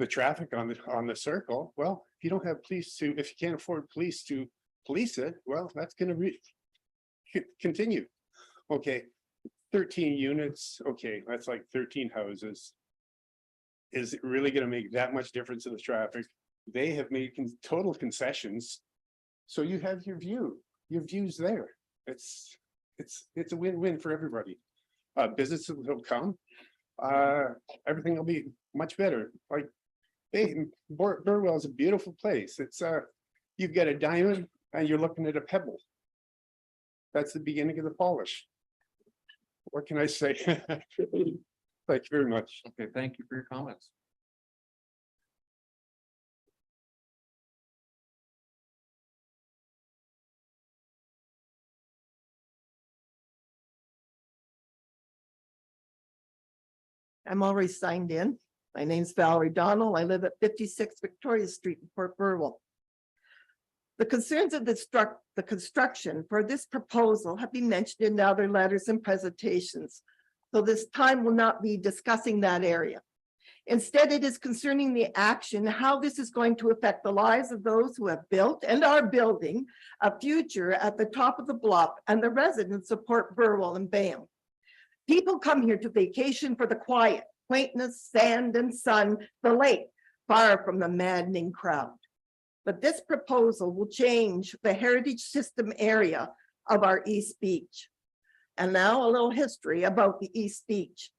S15: traffic on the circle. Well, if you don't have police if you can't afford police to police it, well, that's gonna continue. Okay, 13 units, okay, that's like 13 houses. Is it really gonna make that much difference in the traffic? They have made total concessions. So you have your view's there. It's a win-win for everybody. Businesses will come. Everything will be much better. Like, Burwell is a beautiful place. It's you've got a diamond and you're looking at a pebble. That's the beginning of the polish. What can I say? Thank you very much.
S2: Okay, thank you for your comments.
S14: I'm already signed in. My name's Valerie Donnell. I live at 56 Victoria Street in Port Burwell. The concerns of the construction for this proposal have been mentioned in other letters and presentations. So this time will not be discussing that area. Instead, it is concerning the action, how this is going to affect the lives of those who have built and are building a future at the top of the bluff and the residents of Port Burwell and Bayham. People come here to vacation for the quiet, quaintness, sand and sun, the lake, far from the maddening crowd. But this proposal will change the heritage system area of our East Beach. And now a little history about the East Beach.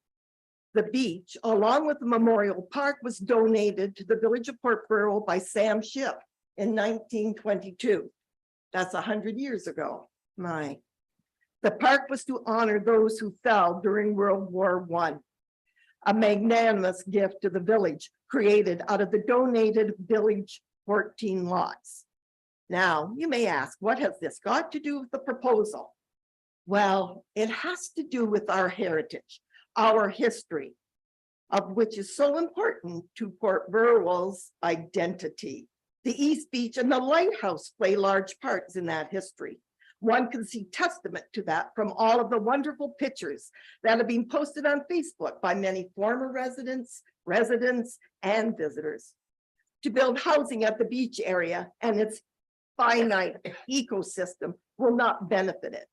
S14: The beach, along with the Memorial Park, was donated to the Village of Port Burwell by Sam Shipp in 1922. That's 100 years ago. My. The park was to honor those who fell during World War I. A magnanimous gift to the village created out of the donated village 14 lots. Now, you may ask, what has this got to do with the proposal? Well, it has to do with our heritage, our history, of which is so important to Port Burwell's identity. The East Beach and the lighthouse play large parts in that history. One can see testament to that from all of the wonderful pictures that have been posted on Facebook by many former residents, and visitors. To build housing at the beach area and its finite ecosystem will not benefit it.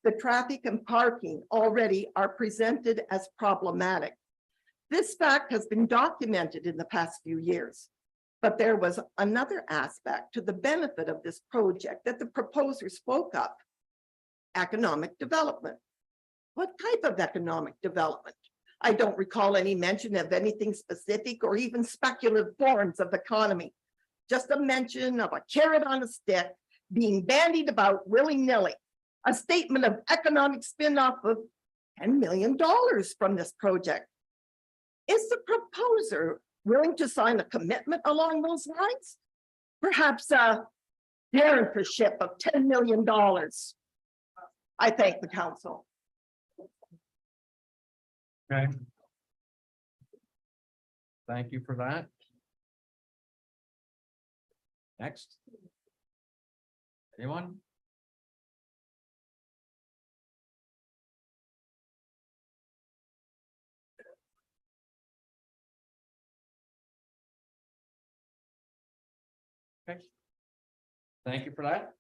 S14: The traffic and parking already are presented as problematic. This fact has been documented in the past few years. But there was another aspect to the benefit of this project that the proposer spoke of: economic development. What type of economic development? I don't recall any mention of anything specific or even speculative forms of economy. Just a mention of a carrot on a stick being bandied about willy-nilly. A statement of economic spin-off of $10 million from this project. Is the proposer willing to sign a commitment along those lines? Perhaps a guarantorship of $10 million. I thank the council.
S2: Okay. Thank you for that. Next. Anyone? Okay. Thank you for that.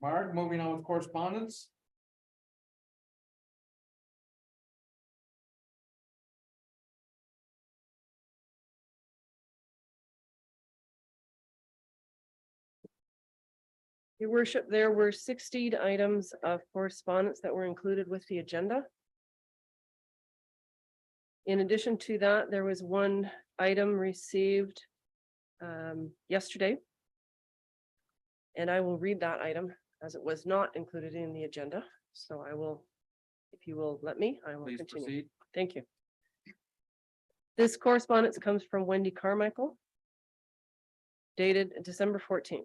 S2: Mark, moving on with correspondence.
S1: Your worship, there were 16 items of correspondence that were included with the agenda. In addition to that, there was one item received yesterday. And I will read that item as it was not included in the agenda. So I will, if you will let me, I will
S2: Please
S1: continue.
S2: proceed.
S1: Thank you. This correspondence comes from Wendy Carmichael, dated December 14th.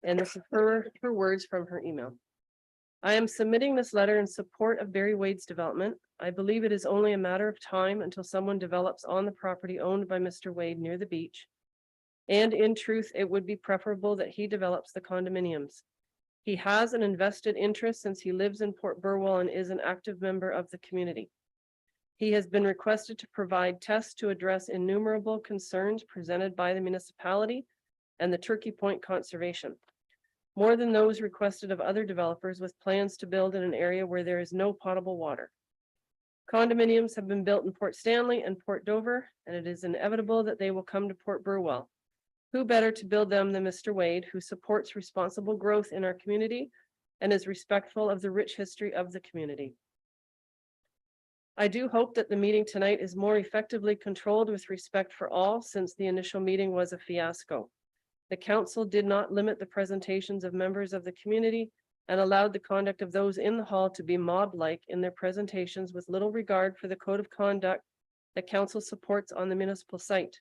S1: And this is her words from her email. I am submitting this letter in support of Barry Wade's development. I believe it is only a matter of time until someone develops on the property owned by Mr. Wade near the beach. And in truth, it would be preferable that he develops the condominiums. He has an invested interest since he lives in Port Burwell and is an active member of the community. He has been requested to provide tests to address innumerable concerns presented by the municipality and the Turkey Point Conservation. More than those requested of other developers with plans to build in an area where there is no potable water. Condominiums have been built in Port Stanley and Port Dover, and it is inevitable that they will come to Port Burwell. Who better to build them than Mr. Wade, who supports responsible growth in our community and is respectful of the rich history of the community. I do hope that the meeting tonight is more effectively controlled with respect for all, since the initial meeting was a fiasco. The council did not limit the presentations of members of the community and allowed the conduct of those in the hall to be mob-like in their presentations with little regard for the code of conduct that council supports on the municipal site.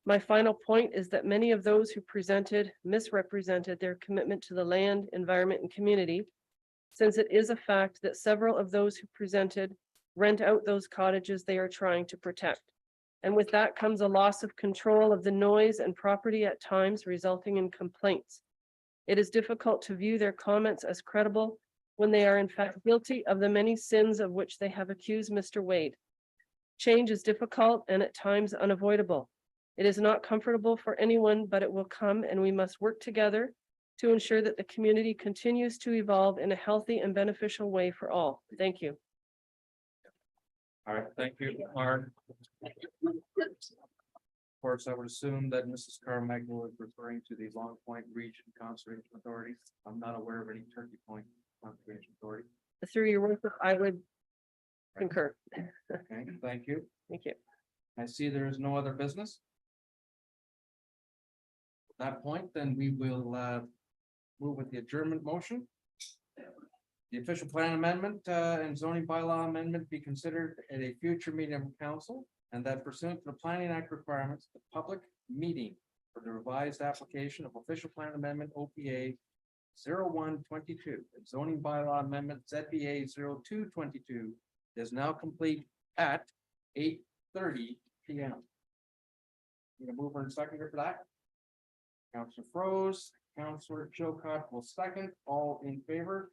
S1: My final point is that many of those who presented misrepresented their commitment to the land, environment, and community, since it is a fact that several of those who presented rent out those cottages they are trying to protect. And with that comes a loss of control of the noise and property at times, resulting in complaints. It is difficult to view their comments as credible when they are in fact guilty of the many sins of which they have accused Mr. Wade. Change is difficult and at times unavoidable. It is not comfortable for anyone, but it will come, and we must work together to ensure that the community continues to evolve in a healthy and beneficial way for all. Thank you.
S2: All right, thank you, Mark. course, I would assume that Mrs. Carmichael is referring to the Long Point Region Conservation Authority. I'm not aware of any Turkey Point Conservation Authority.
S1: Through your worship, I would concur.
S2: Okay, thank you.
S1: Thank you.
S2: I see there is no other business. At that point, then we will move with the adjournment motion. The official plan amendment and zoning bylaw amendment be considered at a future meeting of council, and that pursuant to the Planning Act requirements, the public meeting for the revised application of official plan amendment OPA 0122 and zoning bylaw amendment ZBA 0222 is now complete at 8:30 PM. Need a mover and seconder for that? Counselor Froze, Counselor Chilcott will second, all in favor?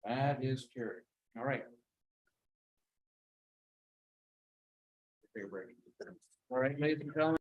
S2: That is carried. All right. Okay, break. All right, ladies and gentlemen.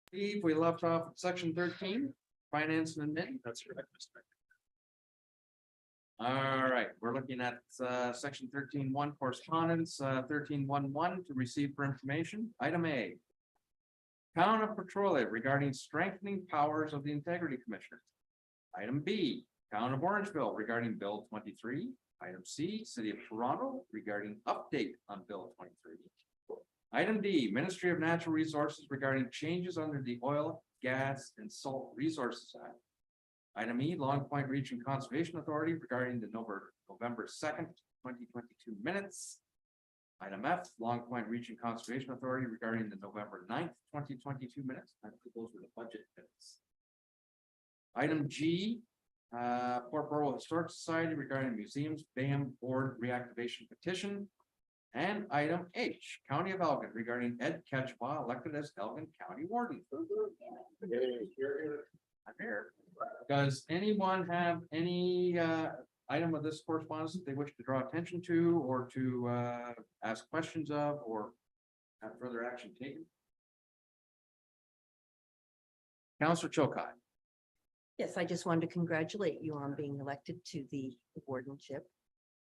S2: Steve, we left off at section 13, finance and admin.
S4: That's correct, Mr. Mayor.
S2: All right, we're looking at section 13.1 correspondence, 13.1.1 to receive for information. Item A. Town of Petrolia regarding strengthening powers of the Integrity Commissioner. Item B, Town of Orangeville regarding Bill 23. Item C, City of Toronto regarding update on Bill 23. Item D, Ministry of Natural Resources regarding changes under the Oil, Gas, and Salt Resources Act. Item E, Long Point Region Conservation Authority regarding the November 2nd, 2022 minutes. Item F, Long Point Region Conservation Authority regarding the November 9th, 2022 minutes. I think those were the budget minutes. Item G, Port Burwell Historic Society regarding museums, BAM board reactivation petition. And item H, County of Elgin regarding Ed Ketchba elected as Elgin County Warden. I'm here. Does anyone have any item of this correspondence that they wish to draw attention to or to ask questions of or have further action taken? Counselor Chokai.
S3: Yes, I just wanted to congratulate you on being elected to the wardenship.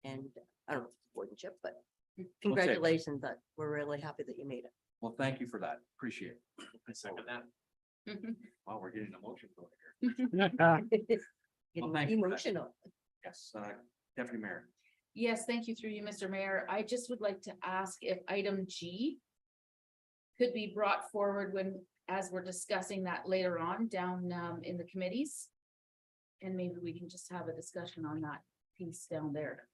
S3: And I don't know if it's wardenship, but congratulations, that we're really happy that you made it.
S2: Well, thank you for that. Appreciate it. I second that. Wow, we're getting emotional here.
S3: Getting
S2: thank you for that.
S3: emotional.
S2: Yes, Deputy Mayor.
S7: Yes, thank you through you, Mr. Mayor. I just would like to ask if item G could be brought forward as we're discussing that later on down in the committees. And maybe we can just have a discussion on that piece down there.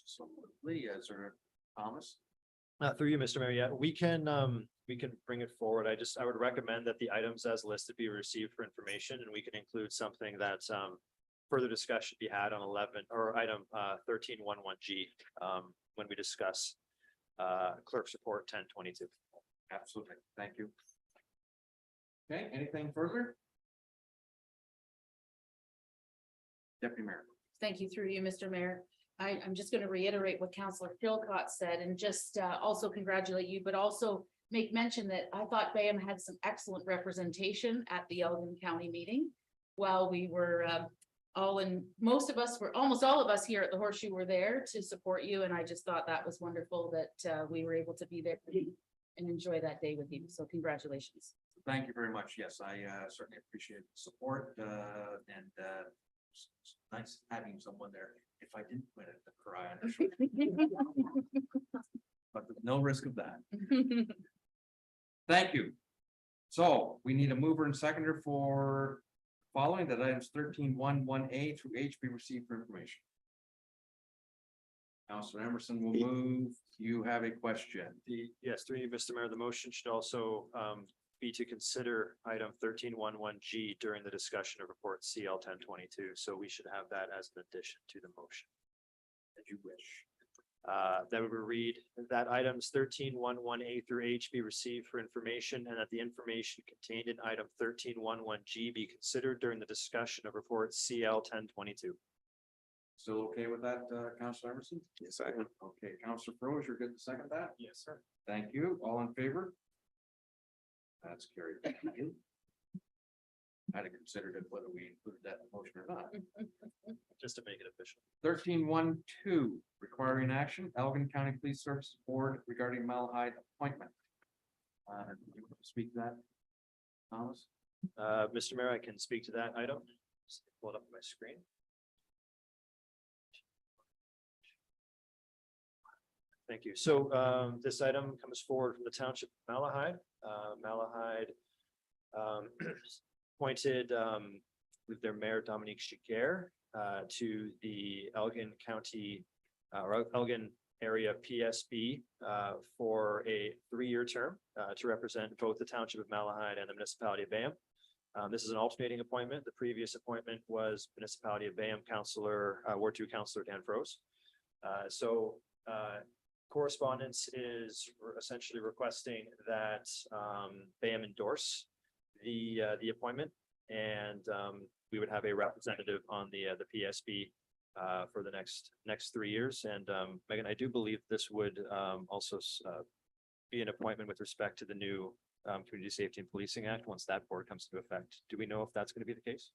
S2: Absolutely, as are Thomas.
S4: Through you, Mr. Mayor, yeah, we can bring it forward. I would recommend that the items as listed be received for information, and we can include something that further discussion be had on 11 or item 13.1.1G when we discuss clerk's report 1022.
S2: Absolutely, thank you. Okay, anything further? Deputy Mayor.
S7: Thank you through you, Mr. Mayor. I'm just going to reiterate what Councillor Philcott said and just also congratulate you, but also make mention that I thought BAM had some excellent representation at the Elgin County meeting. While we were almost all of us here at the Horseshoe were there to support you, and I just thought that was wonderful that we were able to be there and enjoy that day with you. So congratulations.
S2: Thank you very much. Yes, I certainly appreciate the support and it's nice having someone there. If I didn't win it, the cry. But with no risk of that. Thank you. So we need a mover and seconder for following that items 13.1.1A through H be received for information. Councilor Emerson will move. You have a question.
S4: Yes, through you, Mr. Mayor, the motion should also be to consider item 13.1.1G during the discussion of report CL 1022. So we should have that as an addition to the motion.
S2: As you wish.
S4: That would read that items 13.1.1A through H be received for information and that the information contained in item 13.1.1G be considered during the discussion of report CL 1022.
S2: Still okay with that, Councilor Emerson?
S15: Yes, I am.
S2: Okay, Councilor Froese, you're good to second that?
S4: Yes, sir.
S2: Thank you. All in favor? That's carried. Thank you. I'd have considered it whether we included that in the motion or not.
S4: Just to make it official.
S2: 13.1.2 requiring action, Elgin County Police Services Board regarding Malahide appointment. You want to speak to that, Thomas?
S4: Mr. Mayor, I can speak to that item. Just pull it up on my screen. Thank you. So this item comes forward from the Township of Malahide. Malahide appointed with their mayor Dominique Giguère to the Elgin County or Elgin area PSB for a 3-year term to represent both the Township of Malahide and the municipality of BAM. This is an alternating appointment. The previous appointment was municipality of BAM Councillor Ward 2 Councillor Dan Froese. Correspondence is essentially requesting that BAM endorse the appointment, and we would have a representative on the PSB for the next 3 years. And Megan, I do believe this would also be an appointment with respect to the new Community Safety and Policing Act once that board comes into effect. Do we know if that's going to be the case?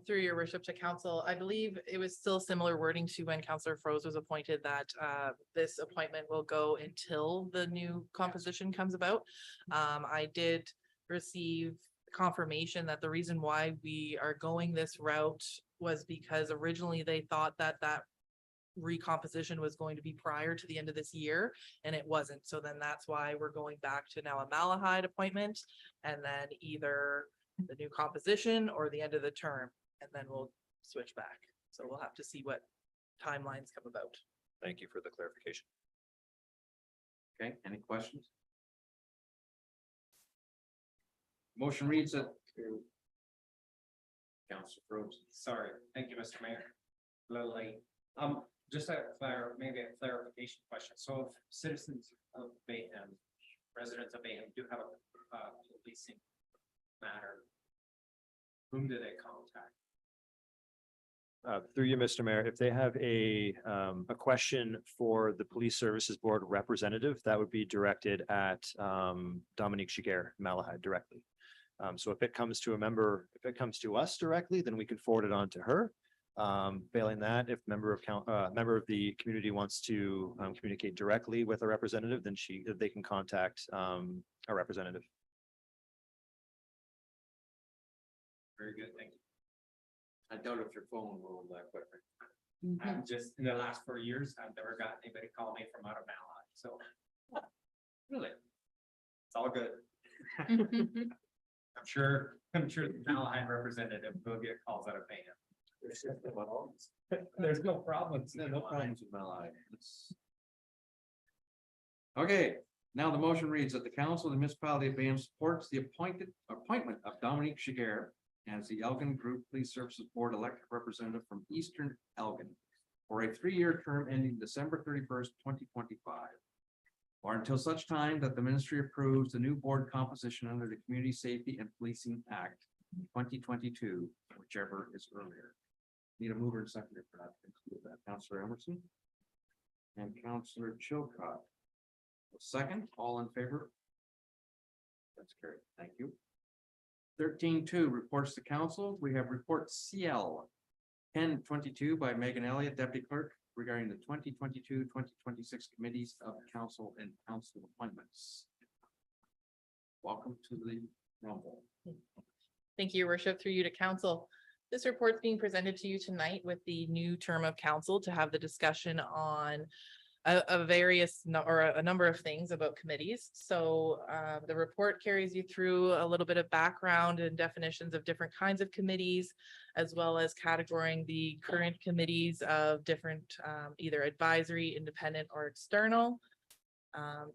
S16: Through your worship to council, I believe it was still similar wording to when Councillor Froze was appointed, that this appointment will go until the new composition comes about. I did receive confirmation that the reason why we are going this route was because originally they thought that recomposition was going to be prior to the end of this year, and it wasn't. So then that's why we're going back to now a Malahide appointment, and then either the new composition or the end of the term, and then we'll switch back. So we'll have to see what timelines come about.
S4: Thank you for the clarification.
S2: Okay, any questions? Motion reads that. Council Rose.
S6: Sorry, thank you, Mr. Mayor. A little late. Just maybe a clarification question. So if citizens of Bayham, residents of Bayham do have a policing matter, whom do they contact?
S4: Through you, Mr. Mayor, if they have a question for the Police Services Board representative, that would be directed at Dominique Giguère, Malahide directly. So if it comes to a member, if it comes to us directly, then we can forward it on to her. Failing that, if member of the community wants to communicate directly with a representative, then they can contact a representative.
S6: Very good, thank you.
S2: I doubt if your phone will quicker.
S6: I'm just, in the last 4 years, I've never got anybody call me from out of Malahide, so. Really? It's all good. I'm sure the Malahide representative will get calls out of Bayham. There's no problems.
S2: No problems with Malahide. Okay, now the motion reads that the council of the municipality of Bayham supports the appointment of Dominique Giguère as the Elgin Group Police Services Board elected representative from Eastern Elgin for a 3-year term ending December 31st, 2025. Or until such time that the ministry approves the new board composition under the Community Safety and Policing Act 2022, whichever is earlier. Need a mover and seconder for that. Include that. Councillor Emerson and Councillor Chilcott. Second, all in favor? That's carried. Thank you. 13.2 reports to council. We have report CL 1022 by Megan Elliott, Deputy Clerk, regarding the 2022-2026 committees of council and council appointments. Welcome to the rumble.
S16: Thank you, your worship, through you to council. This report is being presented to you tonight with the new term of council to have the discussion on a number of things about committees. So the report carries you through a little bit of background and definitions of different kinds of committees, as well as categorizing the current committees of different either advisory, independent, or external.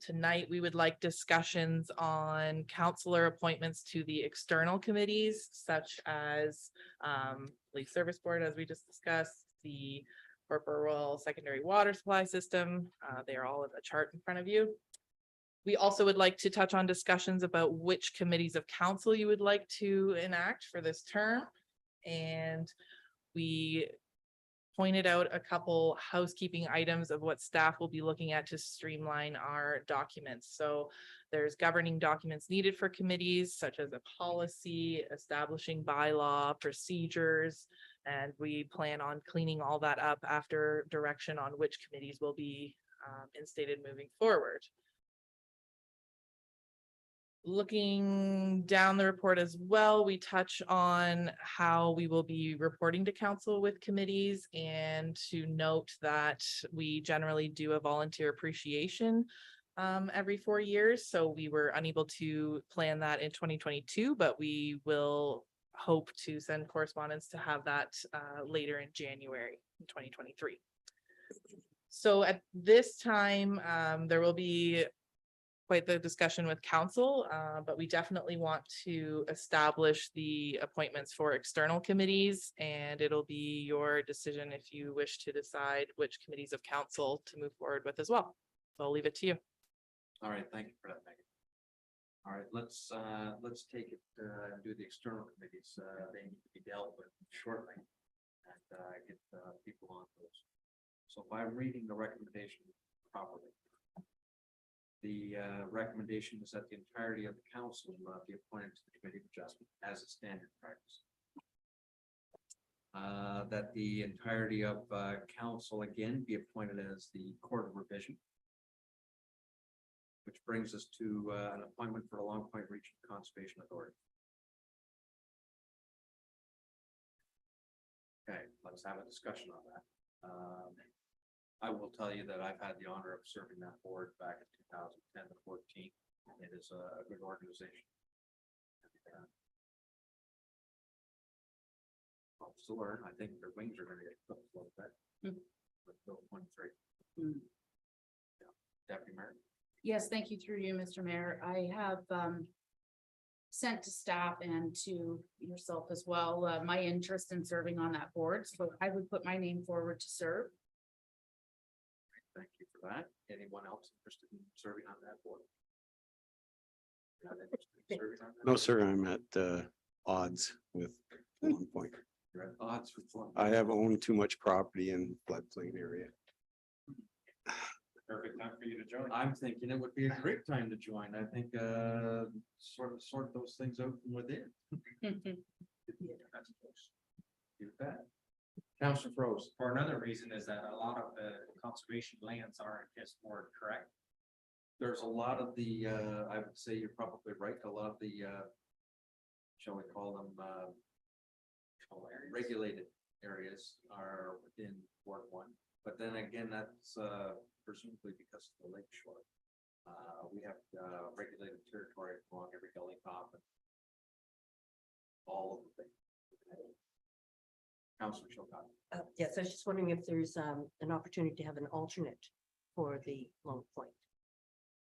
S16: Tonight, we would like discussions on councillor appointments to the external committees, such as Police Service Board, as we just discussed, the Port Burwell Secondary Water Supply System. They are all in the chart in front of you. We also would like to touch on discussions about which committees of council you would like to enact for this term. And we pointed out a couple housekeeping items of what staff will be looking at to streamline our documents. So there's governing documents needed for committees, such as a policy, establishing bylaw, procedures, and we plan on cleaning all that up after direction on which committees will be instated moving forward. Looking down the report as well, we touch on how we will be reporting to council with committees, and to note that we generally do a volunteer appreciation every 4 years. So we were unable to plan that in 2022, but we will hope to send correspondence to have that later in January in 2023. So at this time, there will be quite the discussion with council, but we definitely want to establish the appointments for external committees, and it'll be your decision if you wish to decide which committees of council to move forward with as well. So I'll leave it to you.
S2: All right, thank you for that, Megan. All right, let's take it and do the external committees. They need to be dealt with shortly and get people on those. So by reading the recommendation properly, the recommendation is that the entirety of the council be appointed to the Committee of Adjustment as a standard practice. That the entirety of council again be appointed as the Court of Revision. Which brings us to an appointment for the Long Point Region Conservation Authority. Okay, let's have a discussion on that. I will tell you that I've had the honor of serving that board back in 2010 to 14. It is a good organization. I'll still learn. I think their wings are gonna get clipped a little bit. With Bill 23. Yeah. Deputy Mayor.
S7: Yes, thank you through you, Mr. Mayor. I have sent to staff and to yourself as well, my interest in serving on that board. So I would put my name forward to serve.
S2: Thank you for that. Anyone else interested in serving on that board? Not interested in serving on that?
S17: No, sir, I'm at odds with Long Point.
S2: You're at odds with one.
S17: I have owned too much property in floodplain area.
S6: Perfect time for you to join.
S2: I'm thinking it would be a great time to join. I think sort those things out from within. Do that. Councilor Froze.
S6: For another reason is that a lot of the conservation lands are in his ward, correct?
S2: There's a lot of the, I would say you're probably right, a lot of the, shall we call them, regulated areas are within Ward 1. But then again, that's presumably because of the lake shore. We have regulated territory along every gully top and all of the things. Councilor Chilcott.
S3: Yes, I was just wondering if there's an opportunity to have an alternate for the Long Point.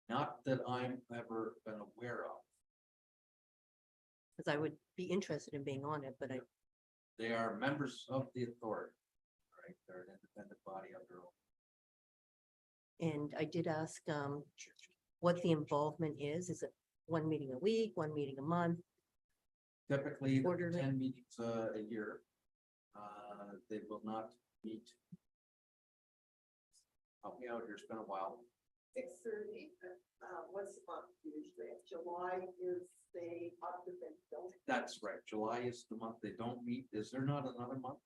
S2: Not that I'm ever been aware of.
S3: Because I would be interested in being on it, but
S2: They are members of the authority. Right, they're an independent body of their own.
S3: and I did ask what the involvement is. Is it one meeting a week, one meeting a month?
S2: Typically,
S3: Orderly.
S2: 10 meetings a year. They will not meet. Help me out here, it's been a while.
S18: 6:30, what's the month usually? July is the occupant don't.
S2: That's right, July is the month they don't meet. Is there not another month?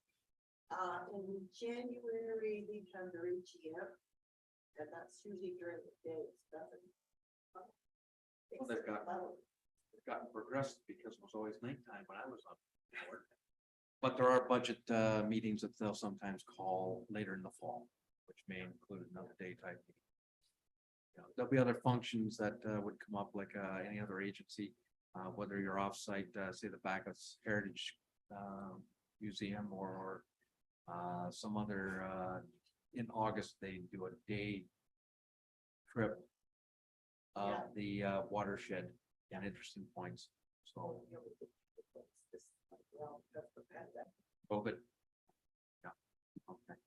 S18: In January, they come to each year. And that's usually during the day, it's nothing.
S2: Well, they've gotten progressive because it was always nighttime when I was on board. But there are budget meetings that they'll sometimes call later in the fall, which may include another day type meeting. You know, there'll be other functions that would come up like any other agency, whether you're offsite, say the Backus Heritage Museum or some other, in August, they do a day trip of the watershed and interesting points. So COVID. Yeah. Okay.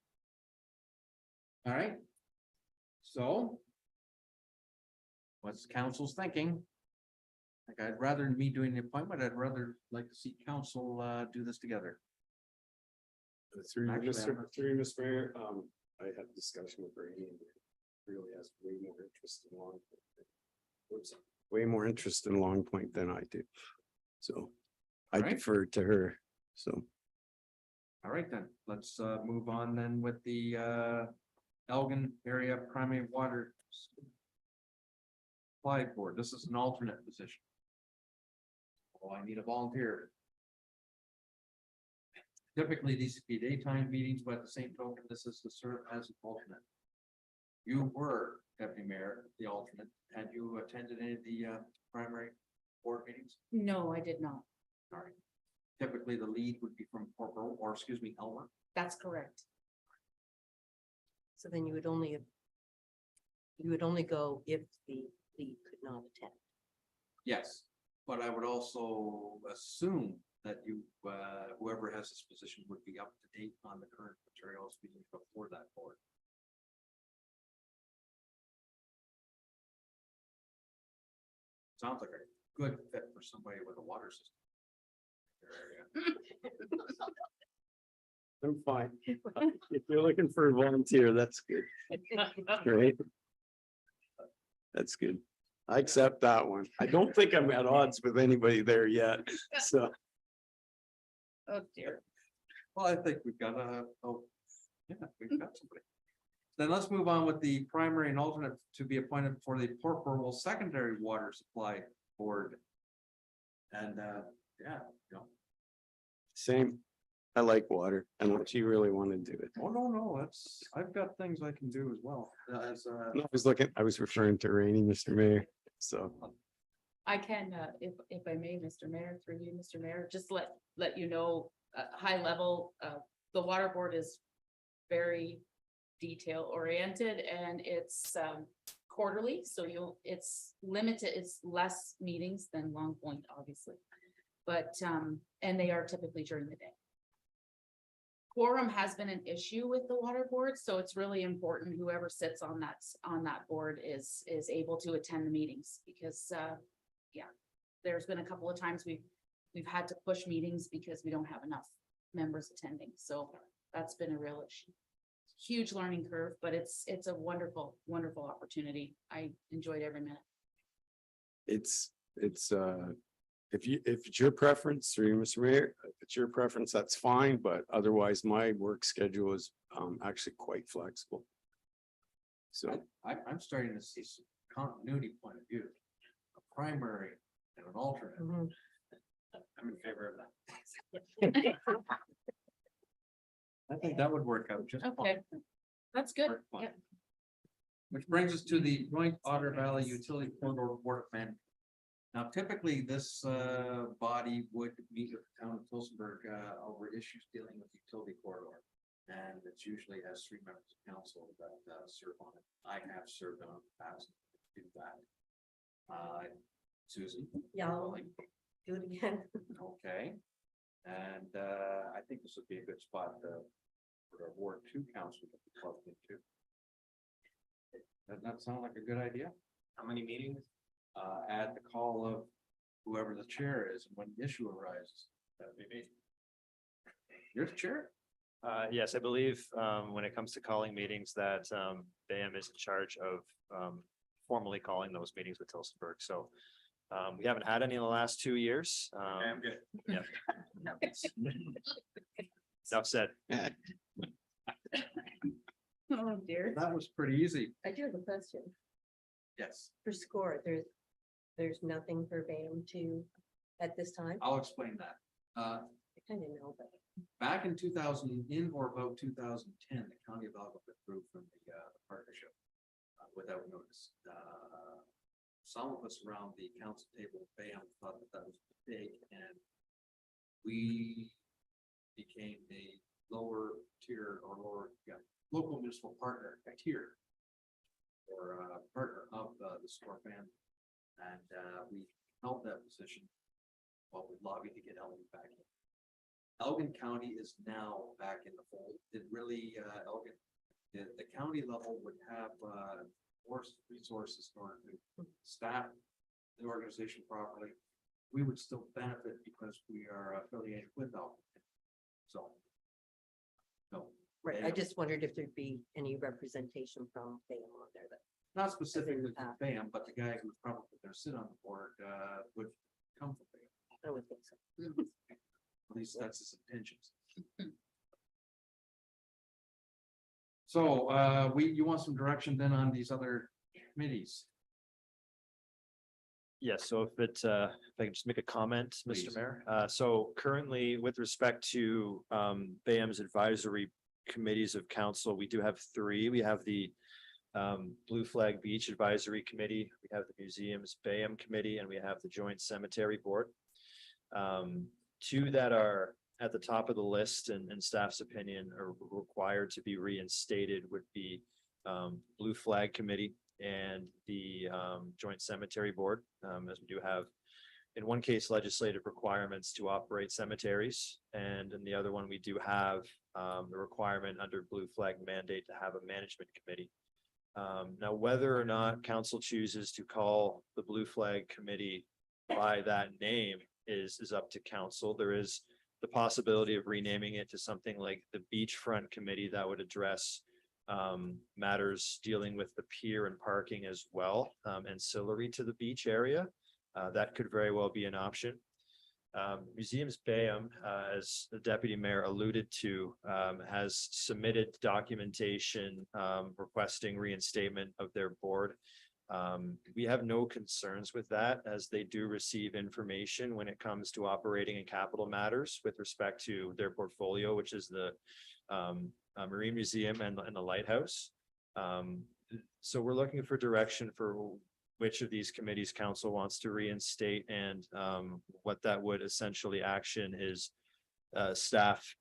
S2: All right. So what's council's thinking? Like, I'd rather than me doing the appointment, I'd rather like to see council do this together.
S17: Through
S2: Actually,
S17: Mr. Mayor, I had a discussion with Brady and really has way more interest in Long Point. Way more interest in Long Point than I do. So I
S2: Right.
S17: defer to her, so.
S2: All right, then, let's move on then with the Elgin Area Primary Water Supply Board. This is an alternate position. Oh, I need a volunteer. Typically, these would be daytime meetings, but at the same token, this is to serve as an alternate. You were Deputy Mayor, the alternate. Had you attended any of the primary board meetings?
S7: No, I did not.
S2: All right. Typically, the lead would be from Corporal, or excuse me, Elmer.
S7: That's correct.
S3: So then you would only go if the lead could not attend.
S2: Yes, but I would also assume that you, whoever has this position would be up to date on the current materials being before that board. Sounds like a good fit for somebody with a water system. Their area.
S17: I'm fine. If you're looking for a volunteer, that's good. Great. That's good. I accept that one. I don't think I'm at odds with anybody there yet, so.
S7: Oh, dear.
S2: Well, I think we've got yeah, we've got somebody. Then let's move on with the primary and alternate to be appointed for the Port Burwell Secondary Water Supply Board. And, yeah, you know.
S17: Same. I like water and she really wanted to do it.
S2: Oh, no, that's, I've got things I can do as well. As,
S17: I was referring to Rainey, Mr. Mayor, so.
S7: I can, if I may, Mr. Mayor, through you, Mr. Mayor, just let you know, high level, the water board is very detail oriented and it's quarterly, so it's limited, it's less meetings than Long Point, obviously. But, and they are typically during the day. Quorum has been an issue with the water board, so it's really important whoever sits on that board is able to attend the meetings because, yeah, there's been a couple of times we've had to push meetings because we don't have enough members attending, so that's been a real issue. Huge learning curve, but it's a wonderful, wonderful opportunity. I enjoyed every minute.
S17: It's if it's your preference, through you, Mr. Mayor, if it's your preference, that's fine, but otherwise my work schedule is actually quite flexible. So
S2: I'm starting to see some continuity point of view, a primary and an alternate. I'm in favor of that. I think that would work out just
S7: Okay,
S2: fine.
S7: that's good.
S2: Work fine.
S7: Yep.
S2: Which brings us to the Joint Otter Valley Utility Corridor Board of Management. Now typically this body would meet with the town of Tillsonburg over issues dealing with the utility corridor. And it usually has 3 members of council that serve on it. I have served on it in the past. Do that. Susan?
S3: Yeah, I'll do it again.
S2: Okay. And I think this would be a good spot for our Ward 2 council to be plugged into. Doesn't that sound like a good idea?
S6: How many meetings?
S2: At the call of whoever the chair is, and when the issue arises, that would be me. You're the chair?
S4: Yes, I believe, when it comes to calling meetings that, BAM is in charge of, formally calling those meetings with Tillsonburg. So, we haven't had any in the last 2 years.
S6: I'm good.
S4: Yeah. Enough said.
S3: Oh, dear.
S2: That was pretty easy.
S3: I do have a question.
S2: Yes,
S3: For SCORE, there's nothing for BAM to, at this time?
S2: I'll explain that.
S3: I kind of know, but.
S2: Back in 2000, in or about 2010, the county of Alva withdrew from the partnership without notice. Some of us around the council table, BAM, thought that was big, and we became a lower tier or local municipal partner tier or partner of the SCORE family, and we held that position while we lobbied to get Elgin back in. Elgin County is now back in the fold. It really, Elgin, the county level would have more resources in order to staff the organization properly. We would still benefit because we are affiliated with Elgin. So. No.
S3: Right, I just wondered if there'd be any representation from BAM on there that.
S2: Not specifically from BAM, but the guy who's probably going to sit on the board would come from BAM.
S3: I would think so.
S2: At least that's his intentions. So you want some direction then on these other committees?
S4: Yes, so if I can just make a comment,
S2: Please.
S4: Mr. Mayor. So currently, with respect to BAM's advisory committees of council, we do have 3. We have the Blue Flag Beach Advisory Committee, we have the Museums BAM Committee, and we have the Joint Cemetery Board. 2 that are at the top of the list and staff's opinion are required to be reinstated would be Blue Flag Committee and the Joint Cemetery Board, as we do have in one case legislative requirements to operate cemeteries, and in the other one we do have the requirement under Blue Flag mandate to have a management committee. Now, whether or not council chooses to call the Blue Flag Committee by that name is up to council. There is the possibility of renaming it to something like the Beachfront Committee that would address matters dealing with the pier and parking as well, ancillary to the beach area. That could very well be an option. Museums Bayham, as the deputy mayor alluded to, has submitted documentation requesting reinstatement of their board. We have no concerns with that, as they do receive information when it comes to operating and capital matters with respect to their portfolio, which is the Marine Museum and the Lighthouse. So we're looking for direction for which of these committees council wants to reinstate, and what that would essentially action is staff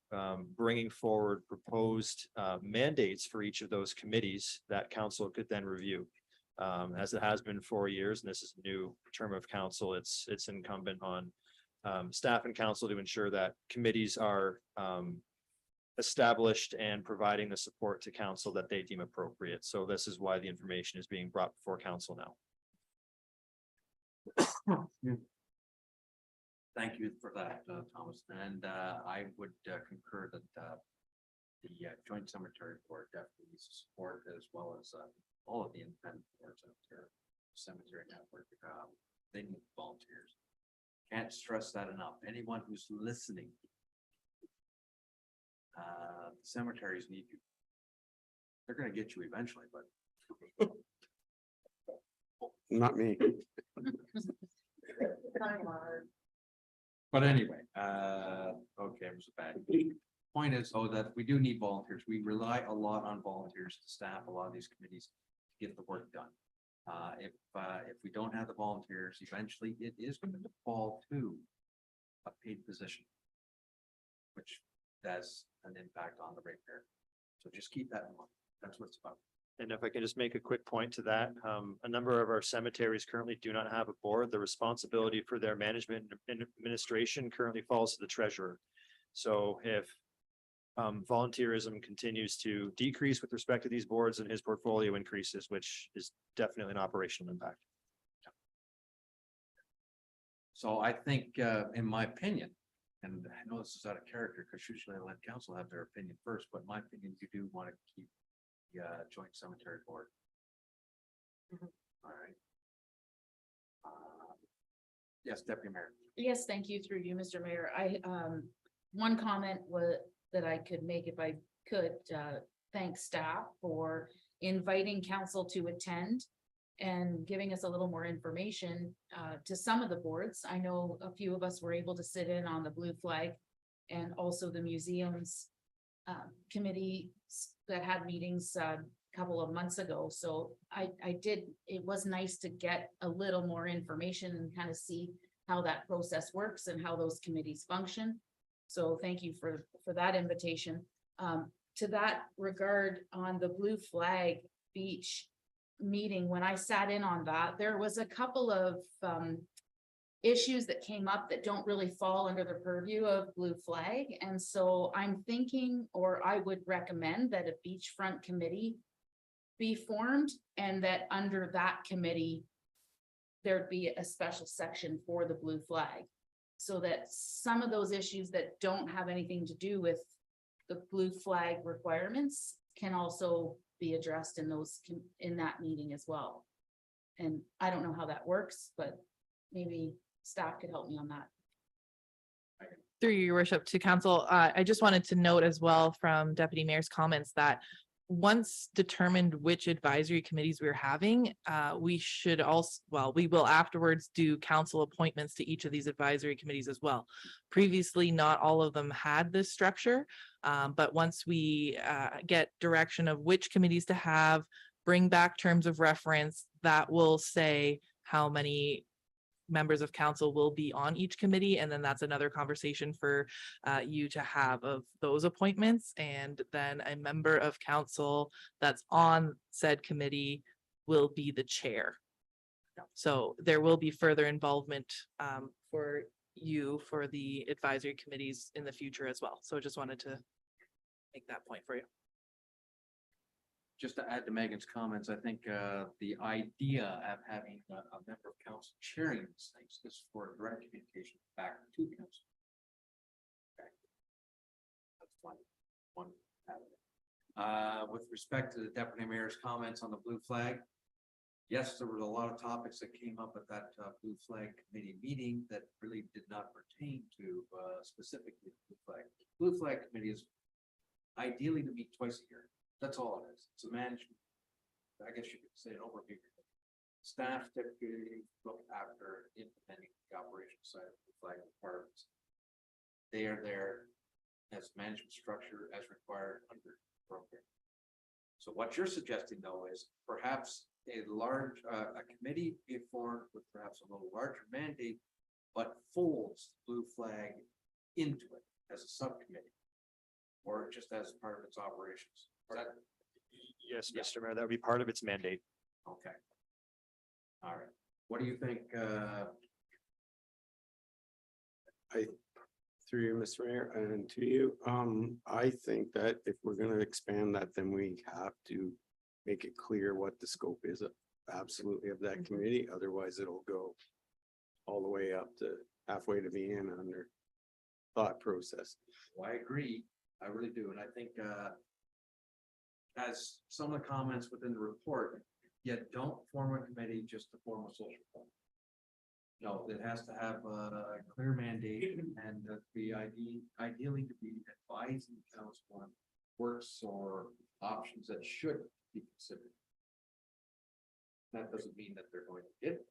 S4: bringing forward proposed mandates for each of those committees that council could then review. As it has been 4 years, and this is a new term of council, it's incumbent on staff and council to ensure that committees are established and providing the support to council that they deem appropriate. So this is why the information is being brought before council now.
S2: Thank you for that, Thomas, and I would concur that the Joint Cemetery Board definitely needs support, as well as all of the independent boards out there, cemetery network. They need volunteers. Can't stress that enough. Anyone who's listening, cemeteries need you. They're going to get you eventually, but
S17: Not me.
S2: But anyway, okay, it was a bad. Point is, though, that we do need volunteers. We rely a lot on volunteers to staff a lot of these committees to get the work done. If we don't have the volunteers, eventually it is going to fall to a paid position, which has an impact on the ratepayer. So just keep that in mind. That's what it's about.
S4: And if I can just make a quick point to that, a number of our cemeteries currently do not have a board. The responsibility for their management and administration currently falls to the treasurer. So if volunteerism continues to decrease with respect to these boards, and his portfolio increases, which is definitely an operational impact.
S2: So I think, in my opinion, and I know this is out of character, because usually I let council have their opinion first, but in my opinion, you do want to keep the Joint Cemetery Board. All right. Yes, Deputy Mayor.
S7: Yes, thank you through you, Mr. Mayor. One comment that I could make if I could, thank staff for inviting council to attend and giving us a little more information to some of the boards. I know a few of us were able to sit in on the Blue Flag and also the museums committee that had meetings a couple of months ago. So it was nice to get a little more information and kind of see how that process works and how those committees function. So thank you for that invitation. To that regard, on the Blue Flag Beach meeting, when I sat in on that, there was a couple of issues that came up that don't really fall under the purview of Blue Flag. And so I'm thinking, or I would recommend, that a beachfront committee be formed, and that under that committee, there'd be a special section for the Blue Flag, so that some of those issues that don't have anything to do with the Blue Flag requirements can also be addressed in that meeting as well. And I don't know how that works, but maybe staff could help me on that.
S16: Through your worship to council, I just wanted to note as well from Deputy Mayor's comments that once determined which advisory committees we're having, we should also, well, we will afterwards do council appointments to each of these advisory committees as well. Previously, not all of them had this structure, but once we get direction of which committees to have, bring back terms of reference, that will say how many members of council will be on each committee. And then that's another conversation for you to have of those appointments. And then a member of council that's on said committee will be the chair. So there will be further involvement for you for the advisory committees in the future as well. So just wanted to make that point for you.
S2: Just to add to Megan's comments, I think the idea of having a member of council chairing these things is for direct communication back to council. Okay. That's one avenue. With respect to the deputy mayor's comments on the blue flag. Yes, there were a lot of topics that came up at that blue flag committee meeting that really did not pertain to specifically the blue flag. Blue flag committee is ideally to meet twice a year. That's all it is. It's a management. I guess you could say an overview. Staff typically look after implementing the operational side of the flag requirements. They are there as management structure as required under the program. So what you're suggesting though is perhaps a large, a committee be formed with perhaps a little larger mandate, but folds blue flag into it as a subcommittee. Or just as part of its operations. Is that?
S4: Yes,
S2: Yeah.
S4: Mr. Mayor, that would be part of its mandate.
S2: Okay. All right. What do you think,
S17: Through you, Mr. Mayor, and to you, I think that if we're gonna expand that, then we have to make it clear what the scope is of absolutely of that committee, otherwise it'll go all the way up to halfway to Vienna under thought process.
S2: well, I agree, I really do, and I think, as some of the comments within the report, yet don't form a committee just to form a social fund. No, it has to have a clear mandate and be ideally to be advising council on works or options that should be considered. That doesn't mean that they're going to get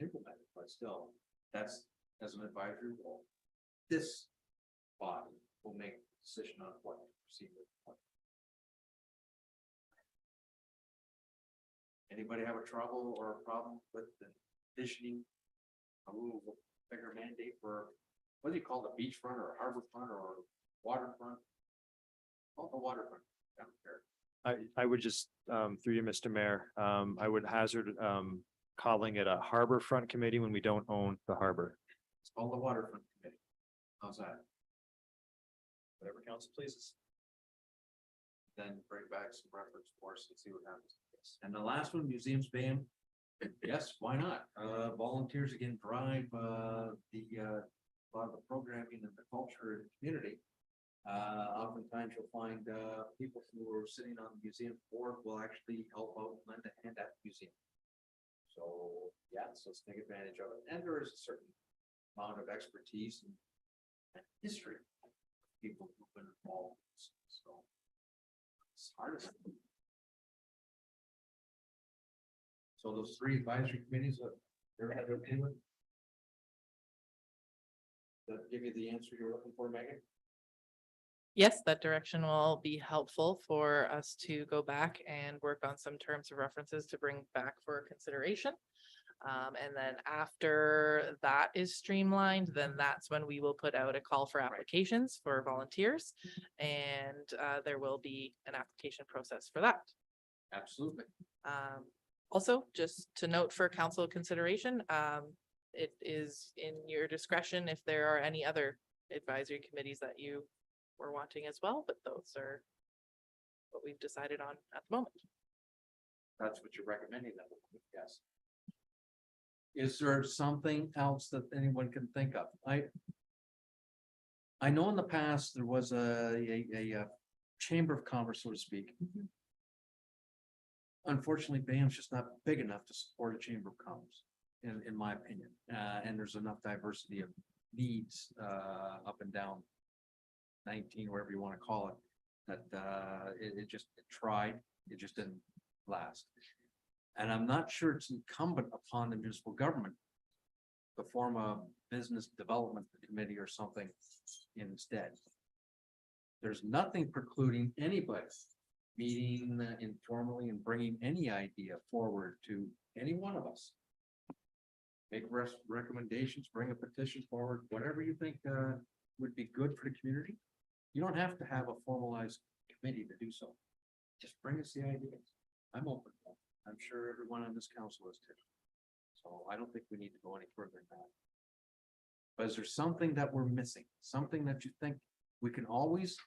S2: implemented, but still, that's as an advisory role. This body will make a decision on what to proceed with. Anybody have a trouble or a problem with the envisioning a little bigger mandate for, what do you call the beachfront or harbor front or waterfront? Oh, the waterfront down there.
S4: I would just, through you, Mr. Mayor, I would hazard, calling it a harbor front committee when we don't own the harbor.
S2: It's called the waterfront committee. How's that?
S4: Whatever council pleases.
S2: Then bring back some reference for us and see what happens. And the last one, museums ban. Yes, why not? Volunteers again drive a lot of the programming and the culture in the community. Oftentimes you'll find people who are sitting on the museum board will actually help out and lend a hand at the museum. So, yeah, so let's take advantage of it. And there is a certain amount of expertise and history of people who've been involved. So it's hard to. So those three advisory committees, everybody okay with? Does that give you the answer you're looking for, Megan?
S16: Yes, that direction will be helpful for us to go back and work on some terms of references to bring back for consideration. And then after that is streamlined, then that's when we will put out a call for applications for volunteers. And there will be an application process for that.
S2: Absolutely.
S16: Also, just to note for council consideration, it is in your discretion if there are any other advisory committees that you were wanting as well, but those are what we've decided on at the moment.
S2: That's what you're recommending then, yes. Is there something else that anyone can think of? I know in the past there was a chamber of commerce, so to speak. Unfortunately, BAM's just not big enough to support a chamber of commerce, in my opinion. And there's enough diversity of needs up and down 19, whatever you want to call it, that it tried, it just didn't last. And I'm not sure it's incumbent upon the municipal government to form a business development committee or something instead. There's nothing precluding anybody meeting informally and bringing any idea forward to any one of us. Make recommendations, bring a petition forward, whatever you think would be good for the community. You don't have to have a formalized committee to do so. Just bring us the ideas. I'm open. I'm sure everyone on this council is too. So I don't think we need to go any further than that. But is there something that we're missing? Something that you think we can always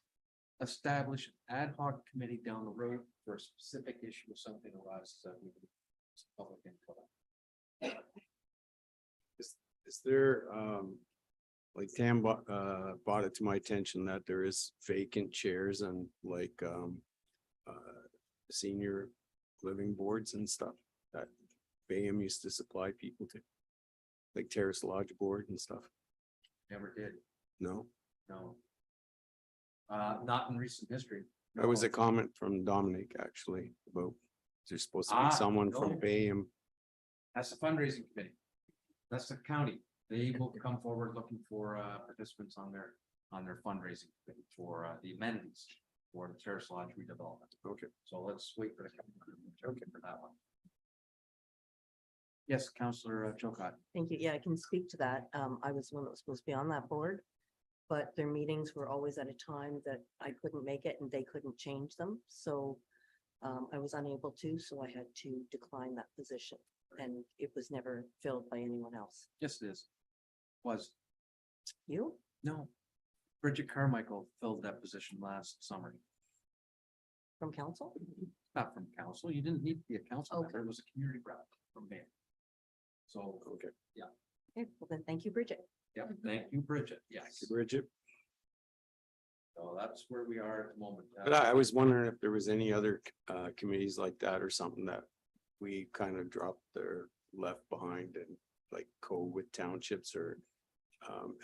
S2: establish an ad hoc committee down the road for a specific issue or something arises that we need some public input on?
S17: Is there, like brought it to my attention that there is vacant chairs and like, senior living boards and stuff that Bayham used to supply people to. Like Terrace Lodge Board and stuff.
S2: Never did,
S17: No,
S2: no. Not in recent history.
S17: that was
S2: No.
S17: a comment from Dominic actually about there's supposed to
S2: Ah,
S17: be someone
S2: no.
S17: from Bayham.
S2: That's the fundraising committee. That's the county. They will come forward looking for participants on their fundraising committee for the amenities for the Terrace Lodge redevelopment.
S17: Okay.
S2: So let's wait for the okay for that one. Yes, Councillor Chilcott.
S3: Thank you. Yeah, I can speak to that. I was the one that was supposed to be on that board. But their meetings were always at a time that I couldn't make it and they couldn't change them. So I was unable to, so I had to decline that position. And it was never filled by anyone else.
S2: Yes, it is. Was,
S3: You?
S2: no. Bridget Carmichael filled that position last summer.
S3: From council?
S2: Not from council. You didn't need to be a council member.
S3: Okay.
S2: It was a community rep from there. So,
S17: Okay.
S3: Okay, well then, thank you, Bridget.
S2: yeah, thank you, Bridget. Yes.
S17: Bridget.
S2: So that's where we are at the moment.
S17: But I was wondering if there was any other committees like that or something that we kind of dropped or left behind and like with townships or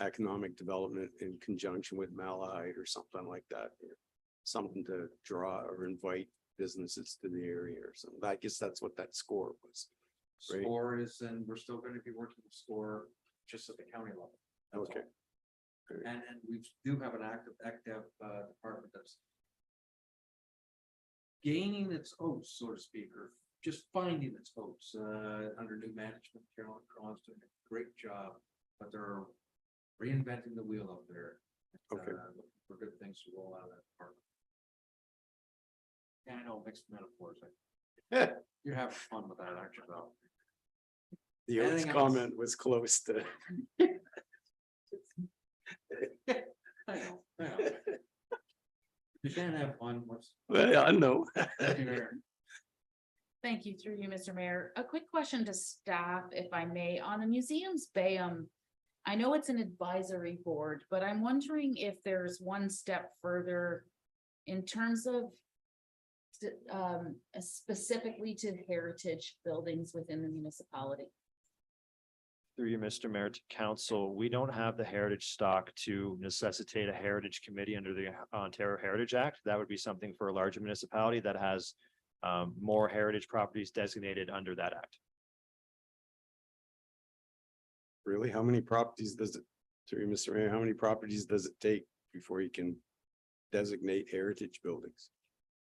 S17: economic development in conjunction with Malahide or something like that. Or something to draw or invite businesses to the area or something. I guess that's what that score was. Right.
S2: Score is, and we're still going to be working with Score just at the county level. That's
S17: Okay.
S2: all. And we do have an active department that's gaining its oats, so to speak, or just finding its oats under new management. Carolyn Cron's doing a great job, but they're reinventing the wheel up there.
S17: Okay.
S2: Looking for good things to roll out of that department. Yeah, I know, mixed metaphors. You're having fun with that, aren't you, Val?
S17: The Oates
S2: Anything else?
S17: comment was close to.
S2: I know. You can't have fun.
S17: Well, I know.
S2: Thank you, Mayor.
S7: Thank you through you, Mr. Mayor. A quick question to staff, if I may, on the museum's Bayham. I know it's an advisory board, but I'm wondering if there's one step further in terms of specifically to heritage buildings within the municipality.
S4: Through you, Mr. Mayor, to council, we don't have the heritage stock to necessitate a heritage committee under the Ontario Heritage Act. That would be something for a larger municipality that has more heritage properties designated under that act.
S17: Really? How many properties does it, through Mr. Mayor, how many properties does it take before you can designate heritage buildings?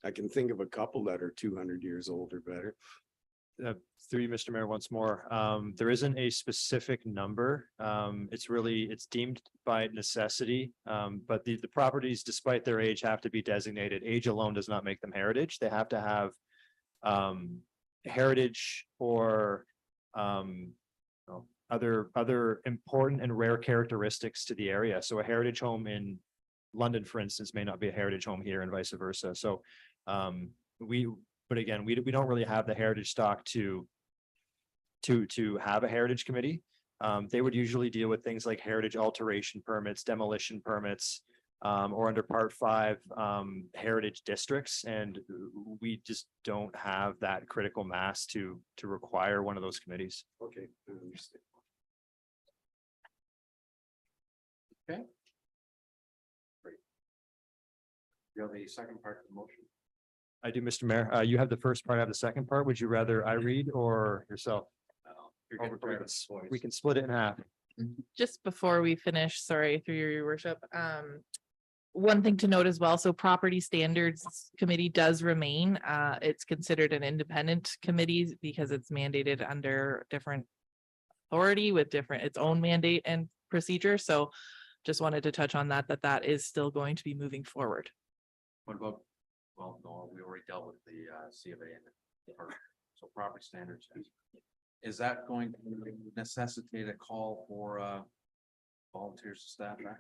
S17: I can think of a couple that are 200 years old or better.
S4: Through you, Mr. Mayor, once more, there isn't a specific number. It's deemed by necessity. But the properties, despite their age, have to be designated. Age alone does not make them heritage. They have to have heritage or other important and rare characteristics to the area. So a heritage home in London, for instance, may not be a heritage home here and vice versa. So but again, we don't really have the heritage stock to have a heritage committee. They would usually deal with things like heritage alteration permits, demolition permits, or under Part 5 heritage districts, and we just don't have that critical mass to require one of those committees.
S17: Okay, I understand.
S2: Okay. Great. You have the second part of the motion.
S4: I do, Mr. Mayor. You have the first part, I have the second part. Would you rather I read or yourself?
S2: You're getting
S4: We
S2: tired of this voice.
S4: can split it in half.
S16: Just before we finish, sorry, through your worship, one thing to note as well, so Property Standards Committee does remain. It's considered an independent committee because it's mandated under different authority with its own mandate and procedure. So just wanted to touch on that is still going to be moving forward.
S2: What about, well, no, we already dealt with the C of A and so property standards. Is that going to necessitate a call for volunteers to staff that?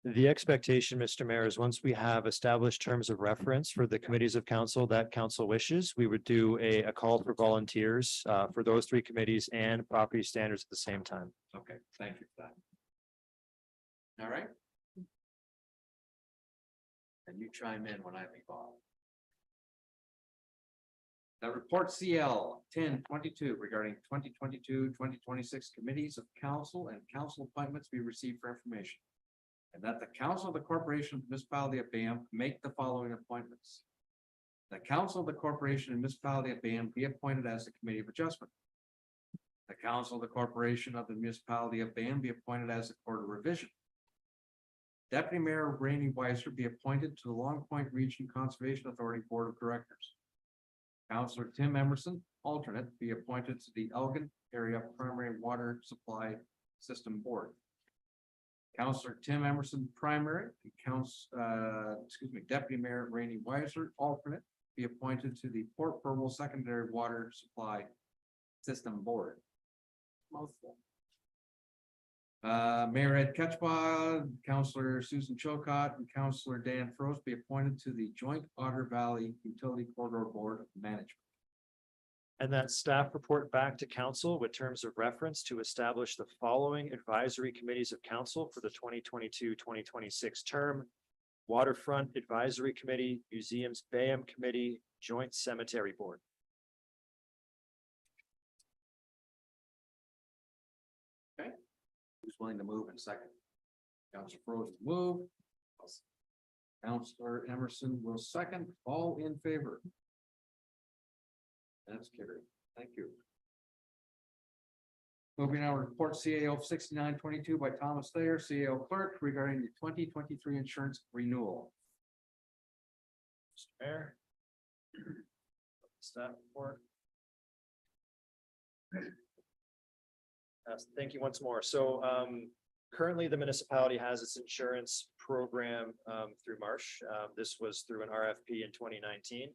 S4: The expectation, Mr. Mayor, is once we have established terms of reference for the committees of council that council wishes, we would do a call for volunteers for those 3 committees and property standards at the same time.
S2: Okay, thank you for that. All right? And you chime in when I leave off. The report CL 1022 regarding 2022-2026 committees of council and council appointments be received for information. And that the council of the corporation of the municipality of Bayham make the following appointments. The council of the corporation and municipality of Bayham be appointed as the committee of adjustment. The council of the corporation of the municipality of Bayham be appointed as the court of revision. Deputy Mayor Rainey Weiser be appointed to the Long Point Region Conservation Authority Board of Directors. Councillor Tim Emerson, alternate, be appointed to the Elgin Area Primary Water Supply System Board. Councillor Tim Emerson, primary, and Deputy Mayor Rainey Weiser, alternate, be appointed to the Port Burwell Secondary Water Supply System Board. Mouthful. Mayor Ed Ketchba, Councillor Susan Chilcott, and Councillor Dan Frost be appointed to the Joint Otter Valley Utility Corridor Board of Management.
S4: And that staff report back to council with terms of reference to establish the following advisory committees of council for the 2022-2026 term. Waterfront Advisory Committee, Museums Bayham Committee, Joint Cemetery Board.
S2: Who's willing to move in second? Councillor Frost will move. Councillor Emerson will second. All in favor? That's carried. Thank you. Moving now, report CAO 6922 by Thomas Thayer, CAO clerk, regarding the 2023 insurance renewal.
S4: Mr. Mayor. Staff report. Thank you once more. So currently the municipality has its insurance program through Marsh. This was through an RFP in 2019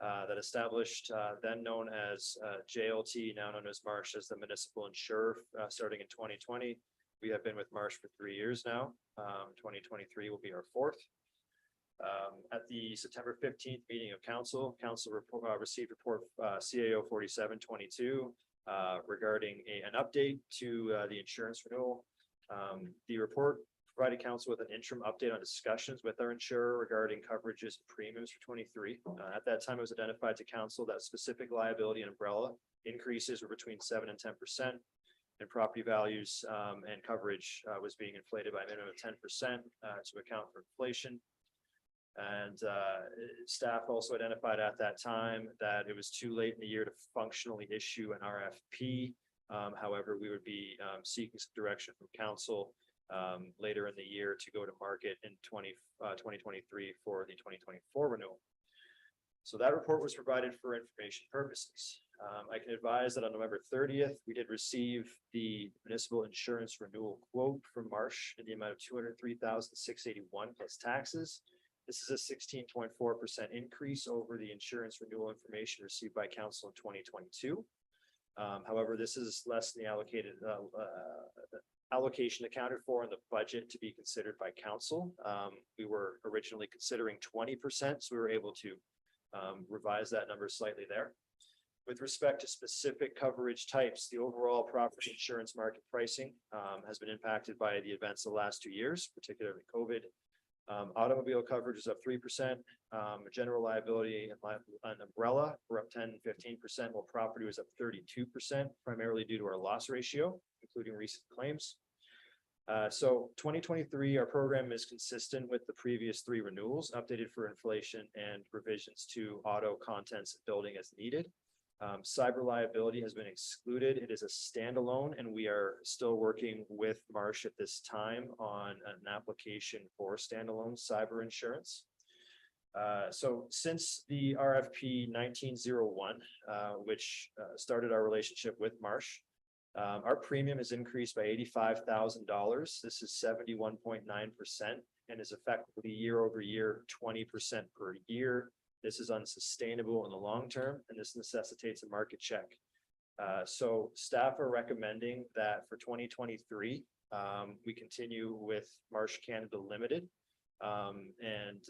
S4: that established then known as JLT, now known as Marsh, as the municipal insurer starting in 2020. We have been with Marsh for 3 years now. 2023 will be our fourth. At the September 15th meeting of council received report CAO 4722 regarding an update to the insurance renewal. The report provided council with an interim update on discussions with our insurer regarding coverages and premiums for 23. At that time, it was identified to council that specific liability and umbrella increases were between 7 and 10%, and property values and coverage was being inflated by a minimum of 10% to account for inflation. And staff also identified at that time that it was too late in the year to functionally issue an RFP. However, we would be seeking some direction from council later in the year to go to market in 2023 for the 2024 renewal. So that report was provided for information purposes. I can advise that on November 30th, we did receive the municipal insurance renewal quote from Marsh in the amount of $203,681 plus taxes. This is a 16.4% increase over the insurance renewal information received by council in 2022. However, this is less than the allocation accounted for in the budget to be considered by council. We were originally considering 20%, so we were able to revise that number slightly there. With respect to specific coverage types, the overall property insurance market pricing has been impacted by the events of the last 2 years, particularly COVID. Automobile coverage is up 3%, general liability and umbrella were up 10 and 15%, while property was up 32%, primarily due to our loss ratio, including recent claims. So 2023, our program is consistent with the previous 3 renewals, updated for inflation and revisions to auto, contents, and building as needed. Cyber liability has been excluded. It is a standalone, and we are still working with Marsh at this time on an application for standalone cyber insurance. So since the RFP 1901, which started our relationship with Marsh, our premium has increased by $85,000. This is 71.9% and is effectively year over year, 20% per year. This is unsustainable in the long term, and this necessitates a market check. So staff are recommending that for 2023, we continue with Marsh Canada Limited and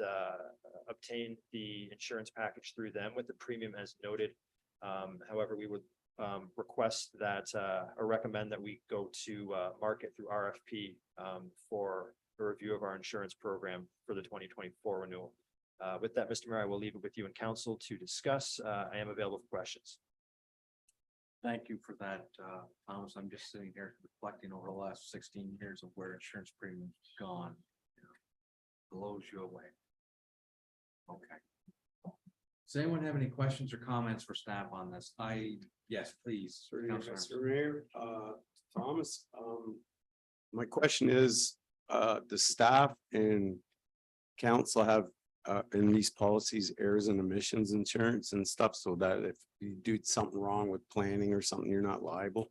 S4: obtain the insurance package through them with the premium as noted. However, we would request that or recommend that we go to market through RFP for a review of our insurance program for the 2024 renewal. With that, Mr. Mayor, I will leave it with you and council to discuss. I am available for questions.
S2: Thank you for that, Thomas. I'm just sitting here reflecting over the last 16 years of where insurance premiums gone. Blows you away. Okay. Does anyone have any questions or comments for staff on this? Yes, please. Councilor.
S17: Mr. Mayor, Thomas, my question is, the staff and council have in these policies, errors and emissions insurance and stuff, so that if you do something wrong with planning or something, you're not liable?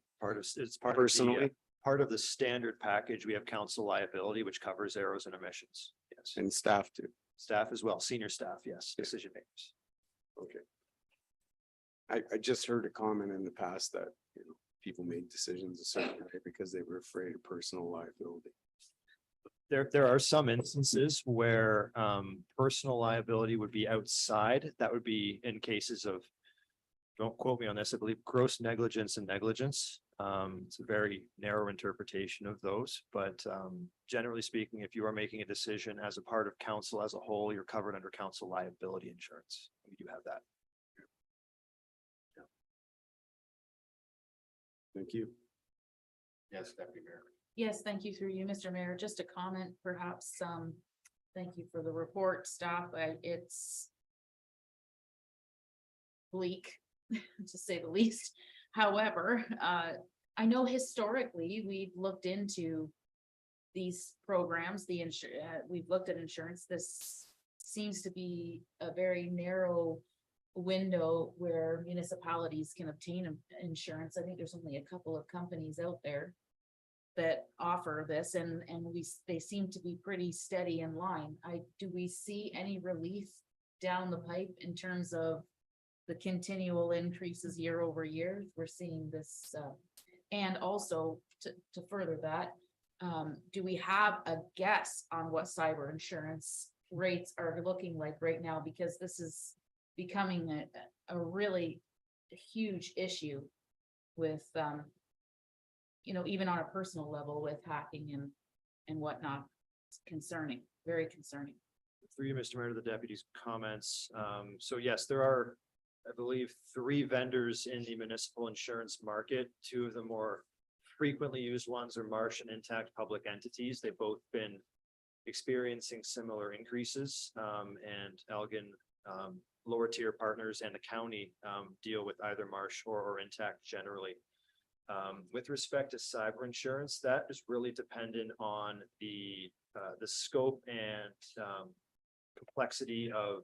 S4: It's part
S17: Personally?
S4: part of the standard package. We have council liability, which covers errors and emissions. Yes.
S17: And staff too?
S4: Staff as well, senior staff, yes, decision makers.
S17: Okay. I just heard a comment in the past that, you know, people made decisions a certain way because they were afraid of personal liability.
S4: There are some instances where personal liability would be outside. That would be in cases of, don't quote me on this, I believe gross negligence and negligence. It's a very narrow interpretation of those, but generally speaking, if you are making a decision as a part of council as a whole, you're covered under council liability insurance. We do have that.
S17: Thank you.
S2: Yes, Deputy Mayor.
S7: Yes, thank you through you, Mr. Mayor. Just a comment, perhaps, thank you for the report, staff. It's bleak, to say the least. However, I know historically, we've looked into these programs, we've looked at insurance. This seems to be a very narrow window where municipalities can obtain insurance. I think there's only a couple of companies out there that offer this, and they seem to be pretty steady in line. Do we see any relief down the pipe in terms of the continual increases year over year? We're seeing this, and also to further that, do we have a guess on what cyber insurance rates are looking like right now? Because this is becoming a really huge issue with, you know, even on a personal level with hacking and whatnot. It's concerning, very concerning.
S4: Through you, Mr. Mayor, to the deputy's comments. So yes, there are, I believe, 3 vendors in the municipal insurance market. 2 of the more frequently used ones are Marsh and Intact Public Entities. They've both been experiencing similar increases, and Elgin lower tier partners and the county deal with either Marsh or Intact generally. With respect to cyber insurance, that is really dependent on the scope and complexity of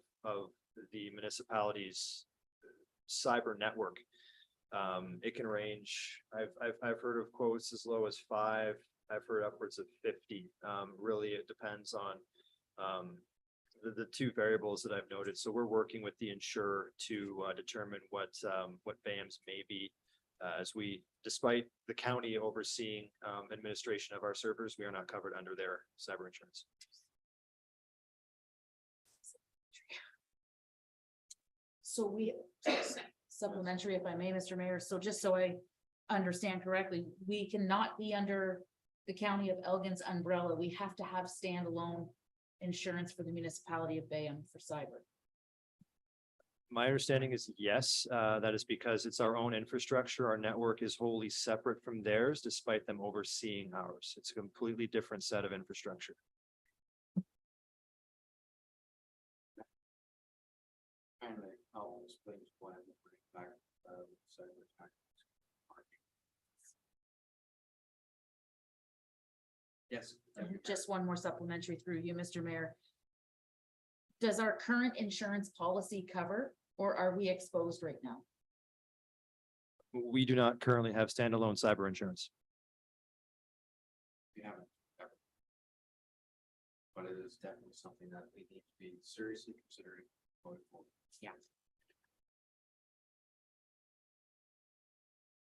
S4: the municipality's cyber network. It can range. I've heard of quotes as low as 5. I've heard upwards of 50. Really, it depends on the 2 variables that I've noted. So we're working with the insurer to determine what BAMs may be. As we, despite the county overseeing administration of our servers, we are not covered under their cyber insurance.
S7: So supplementary, if I may, Mr. Mayor. So just so I understand correctly, we cannot be under the county of Elgin's umbrella. We have to have standalone insurance for the municipality of Bayham for cyber.
S4: My understanding is yes, that is because it's our own infrastructure. Our network is wholly separate from theirs, despite them overseeing ours. It's a completely different set of infrastructure.
S2: Yes.
S7: Just one more supplementary through you, Mr. Mayor. Does our current insurance policy cover, or are we exposed right now?
S4: We do not currently have standalone cyber insurance.
S2: We haven't. But it is definitely something that we need to be seriously considering going forward.
S7: Yeah.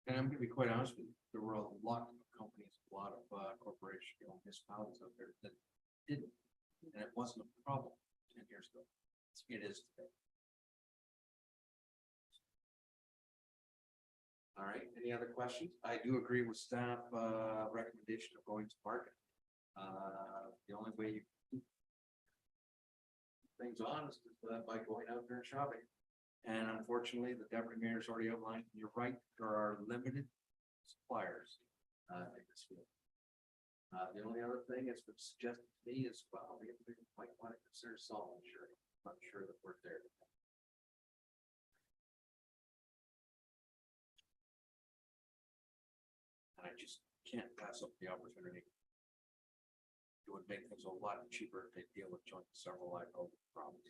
S2: And I'm gonna be quite honest with you, there were a lot of companies, a lot of corporations, municipalities out there that didn't, and it wasn't a problem 10 years ago. It is today. All right, any other questions? I do agree with staff recommendation of going to market. The only way you keep things honest is by going out there and shopping. And unfortunately, the deputy mayor's already outlined, you're right, there are limited suppliers. In this field. The only other thing it's been suggested to me is, well, we might want to consider salt insurance. I'm not sure that we're there. And I just can't pass up the opportunity. It would make things a lot cheaper if they deal with joint and several liability problems.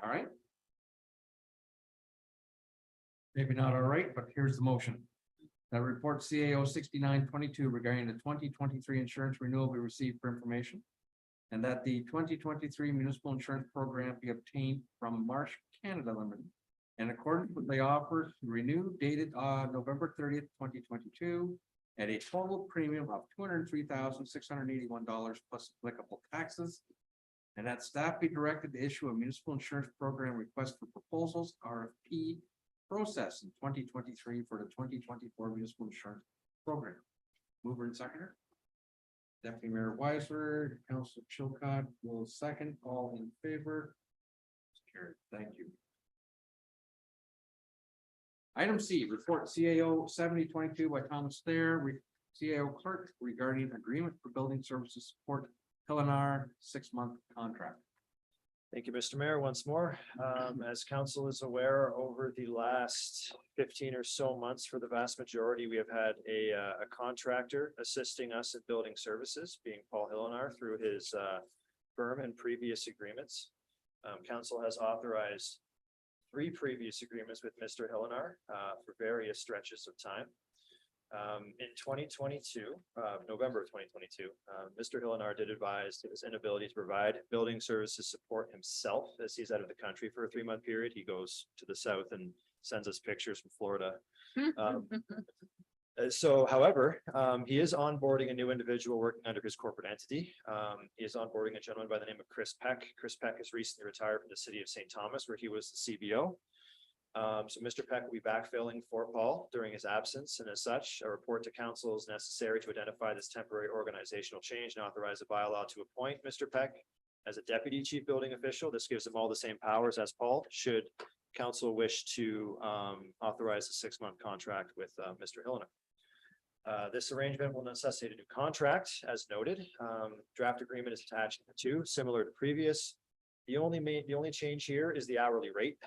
S2: All right. Maybe not all right, but here's the motion. That report CAO 6922 regarding the 2023 insurance renewal be received for information. And that the 2023 municipal insurance program be obtained from Marsh Canada Limited. In accordance with the offers renewed dated November 30th, 2022. At a total premium of $203,681 plus applicable taxes. And that staff be directed to issue a municipal insurance program request for proposals RFP process in 2023 for the 2024 municipal insurance program. Mover and seconder. Deputy Mayor Weiser, Councilor Chilcott will second. All in favor? Carried. Thank you. Item C, report CAO 7022 by Thomas Thayer, CAO clerk regarding agreement for building services support Helenar 6-month contract.
S4: Thank you, Mr. Mayor, once more. As council is aware, over the last 15 or so months, for the vast majority, we have had a contractor assisting us in building services, being Paul Hillenar through his firm and previous agreements. Council has authorized 3 previous agreements with Mr. Hillenar for various stretches of time. In 2022, November of 2022, Mr. Hillenar did advise his inability to provide building services support himself as he's out of the country for a 3-month period. He goes to the south and sends us pictures from Florida. So, however, he is onboarding a new individual working under his corporate entity. He is onboarding a gentleman by the name of Chris Peck. Chris Peck has recently retired from the city of St. Thomas, where he was the CBO. So Mr. Peck will be backfilling for Paul during his absence, and as such, a report to council is necessary to identify this temporary organizational change and authorize a bylaw to appoint Mr. Peck as a deputy chief building official. This gives him all the same powers as Paul, should council wish to authorize a 6-month contract with Mr. Hillenar. This arrangement will necessitate a new contract, as noted. Draft agreement is attached to, similar to previous. The only change here is the hourly rate.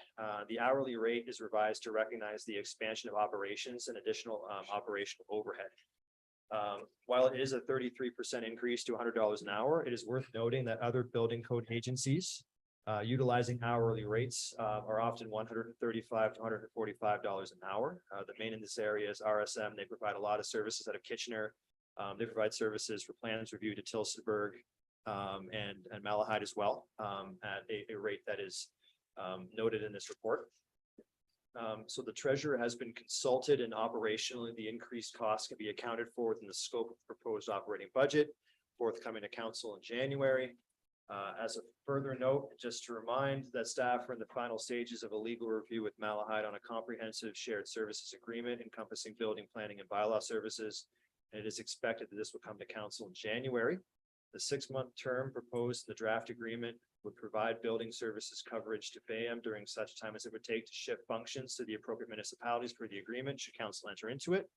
S4: The hourly rate is revised to recognize the expansion of operations and additional operational overhead. While it is a 33% increase to $100 an hour, it is worth noting that other building code agencies utilizing hourly rates are often $135 to $145 an hour. The main in this area is RSM. They provide a lot of services out of Kitchener. They provide services for plans review to Tilsonburg and Malahide as well, at a rate that is noted in this report. So the treasurer has been consulted, and operationally the increased costs can be accounted for within the scope of the proposed operating budget forthcoming to council in January. As a further note, just to remind that staff are in the final stages of a legal review with Malahide on a comprehensive shared services agreement encompassing building, planning, and bylaw services. And it is expected that this will come to council in January. The 6-month term proposed in the draft agreement would provide building services coverage to BAM during such time as it would take to shift functions to the appropriate municipalities per the agreement, should council enter into it.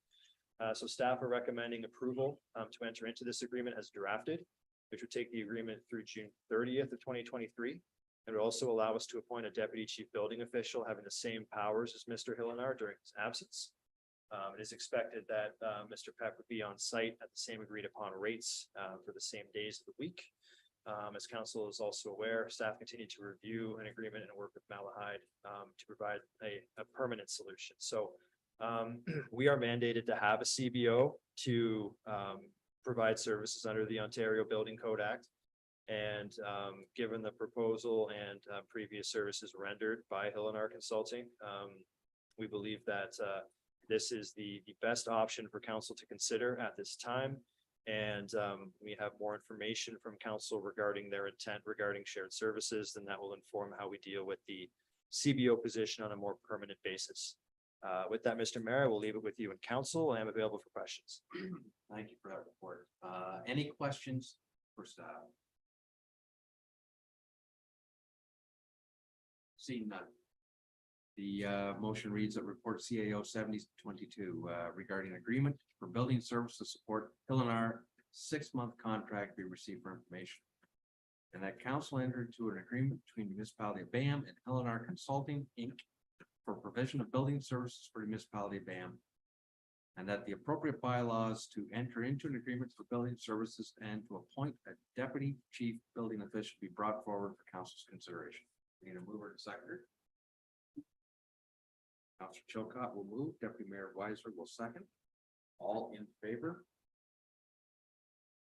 S4: So staff are recommending approval to enter into this agreement as drafted, which would take the agreement through June 30th of 2023. It would also allow us to appoint a deputy chief building official having the same powers as Mr. Hillenar during his absence. It is expected that Mr. Peck would be on site at the same agreed upon rates for the same days of the week. As council is also aware, staff continue to review an agreement and work with Malahide to provide a permanent solution. So we are mandated to have a CBO to provide services under the Ontario Building Code Act. And given the proposal and previous services rendered by Hillenar Consulting, we believe that this is the best option for council to consider at this time. And we have more information from council regarding their intent regarding shared services, then that will inform how we deal with the CBO position on a more permanent basis. With that, Mr. Mayor, I will leave it with you and council. I am available for questions.
S2: Thank you for that report. Any questions for staff? Seeing none. The motion reads that report CAO 7022 regarding agreement for building service to support Pilinar 6-month contract be received for information. And that council entered into an agreement between the municipality of BAM and Pilinar Consulting, Inc. for provision of building services for the municipality of BAM. And that the appropriate bylaws to enter into an agreement for building services and to appoint a deputy chief building official be brought forward for council's consideration. Need a mover and seconder. Councilor Chilcott will move, Deputy Mayor Weiser will second. All in favor?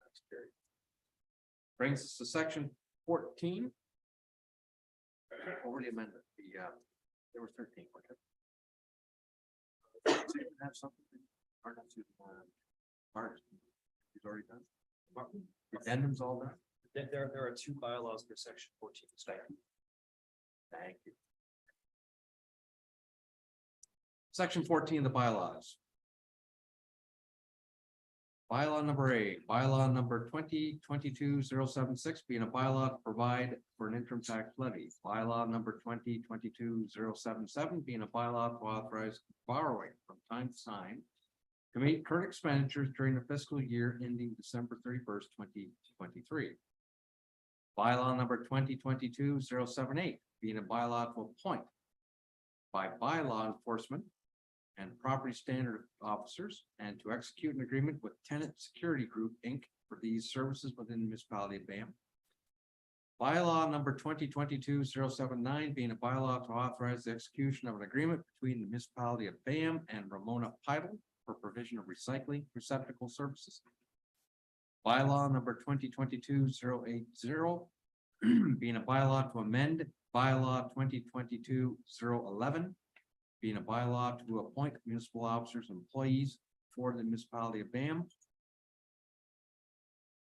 S2: That's carried. Brings us to section 14. Already amended, there were 13, okay. Have something. He's already done. Addendums all done.
S4: There are 2 bylaws for section 14.
S2: Thank you. Section 14 of the bylaws. Bylaw number 8, bylaw number 2022-076 being a bylaw to provide for an interim tax levy. Bylaw number 2022-077 being a bylaw to authorize borrowing from time to time to meet current expenditures during the fiscal year ending December 31st, 2023. Bylaw number 2022-078 being a bylaw to appoint by bylaw enforcement and property standard officers and to execute an agreement with Tenant Security Group, Inc. for these services within the municipality of BAM. Bylaw number 2022-079 being a bylaw to authorize the execution of an agreement between the municipality of BAM and Ramona Pidle for provision of recycling receptacle services. Bylaw number 2022-080 being a bylaw to amend bylaw 2022-011 being a bylaw to appoint municipal officers and employees for the municipality of BAM.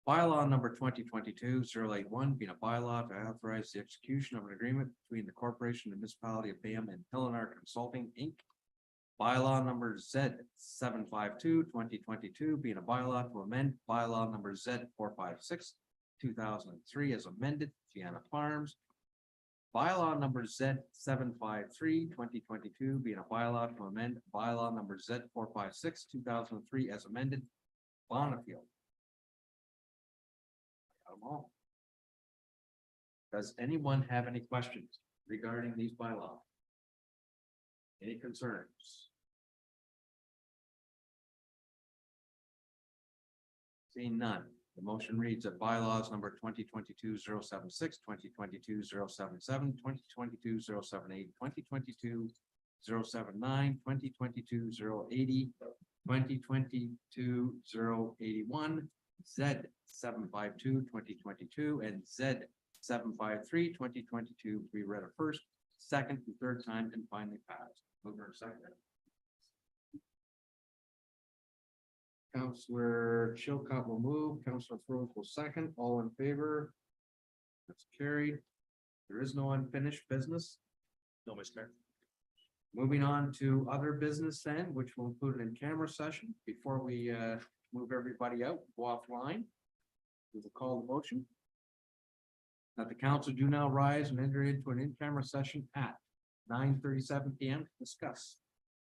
S2: Bylaw number 2022-081 being a bylaw to authorize the execution of an agreement between the corporation and municipality of BAM and Pilinar Consulting, Inc. Bylaw number Z752-2022 being a bylaw to amend bylaw number Z456-2003 as amended, Gianna Farms. Bylaw number Z753-2022 being a bylaw to amend bylaw number Z456-2003 as amended, Bonneville. Got 'em all. Does anyone have any questions regarding these bylaws? Any concerns? Seeing none. The motion reads that bylaws number 2022-076, 2022-077, 2022-078, 2022-079, 2022-080, 2022-081, Z752-2022, and Z753-2022 be read a first, second, and third time and finally passed. Mover and second. Councillor Chilcott will move, Councillor Thrones will second, all in favor? That's carried. There is no unfinished business.
S4: No, Mr. Mayor.
S2: Moving on to other business then, which will include an in-camera session. Before we move everybody out, go offline. We will call the motion. That the council do now rise and enter into an in-camera session at 9:37 p.m. to discuss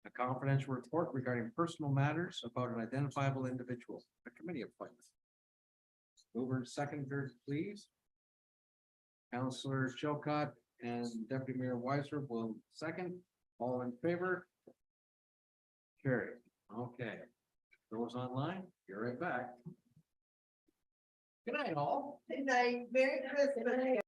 S2: a confidential report regarding personal matters about an identifiable individual, a committee appointment. Mover and seconder, please. Councillor Chilcott and Deputy Mayor Weiser will second. All in favor? Carried. Okay. Those online, you're right back. Good night, all.
S18: Good night, Merry Christmas.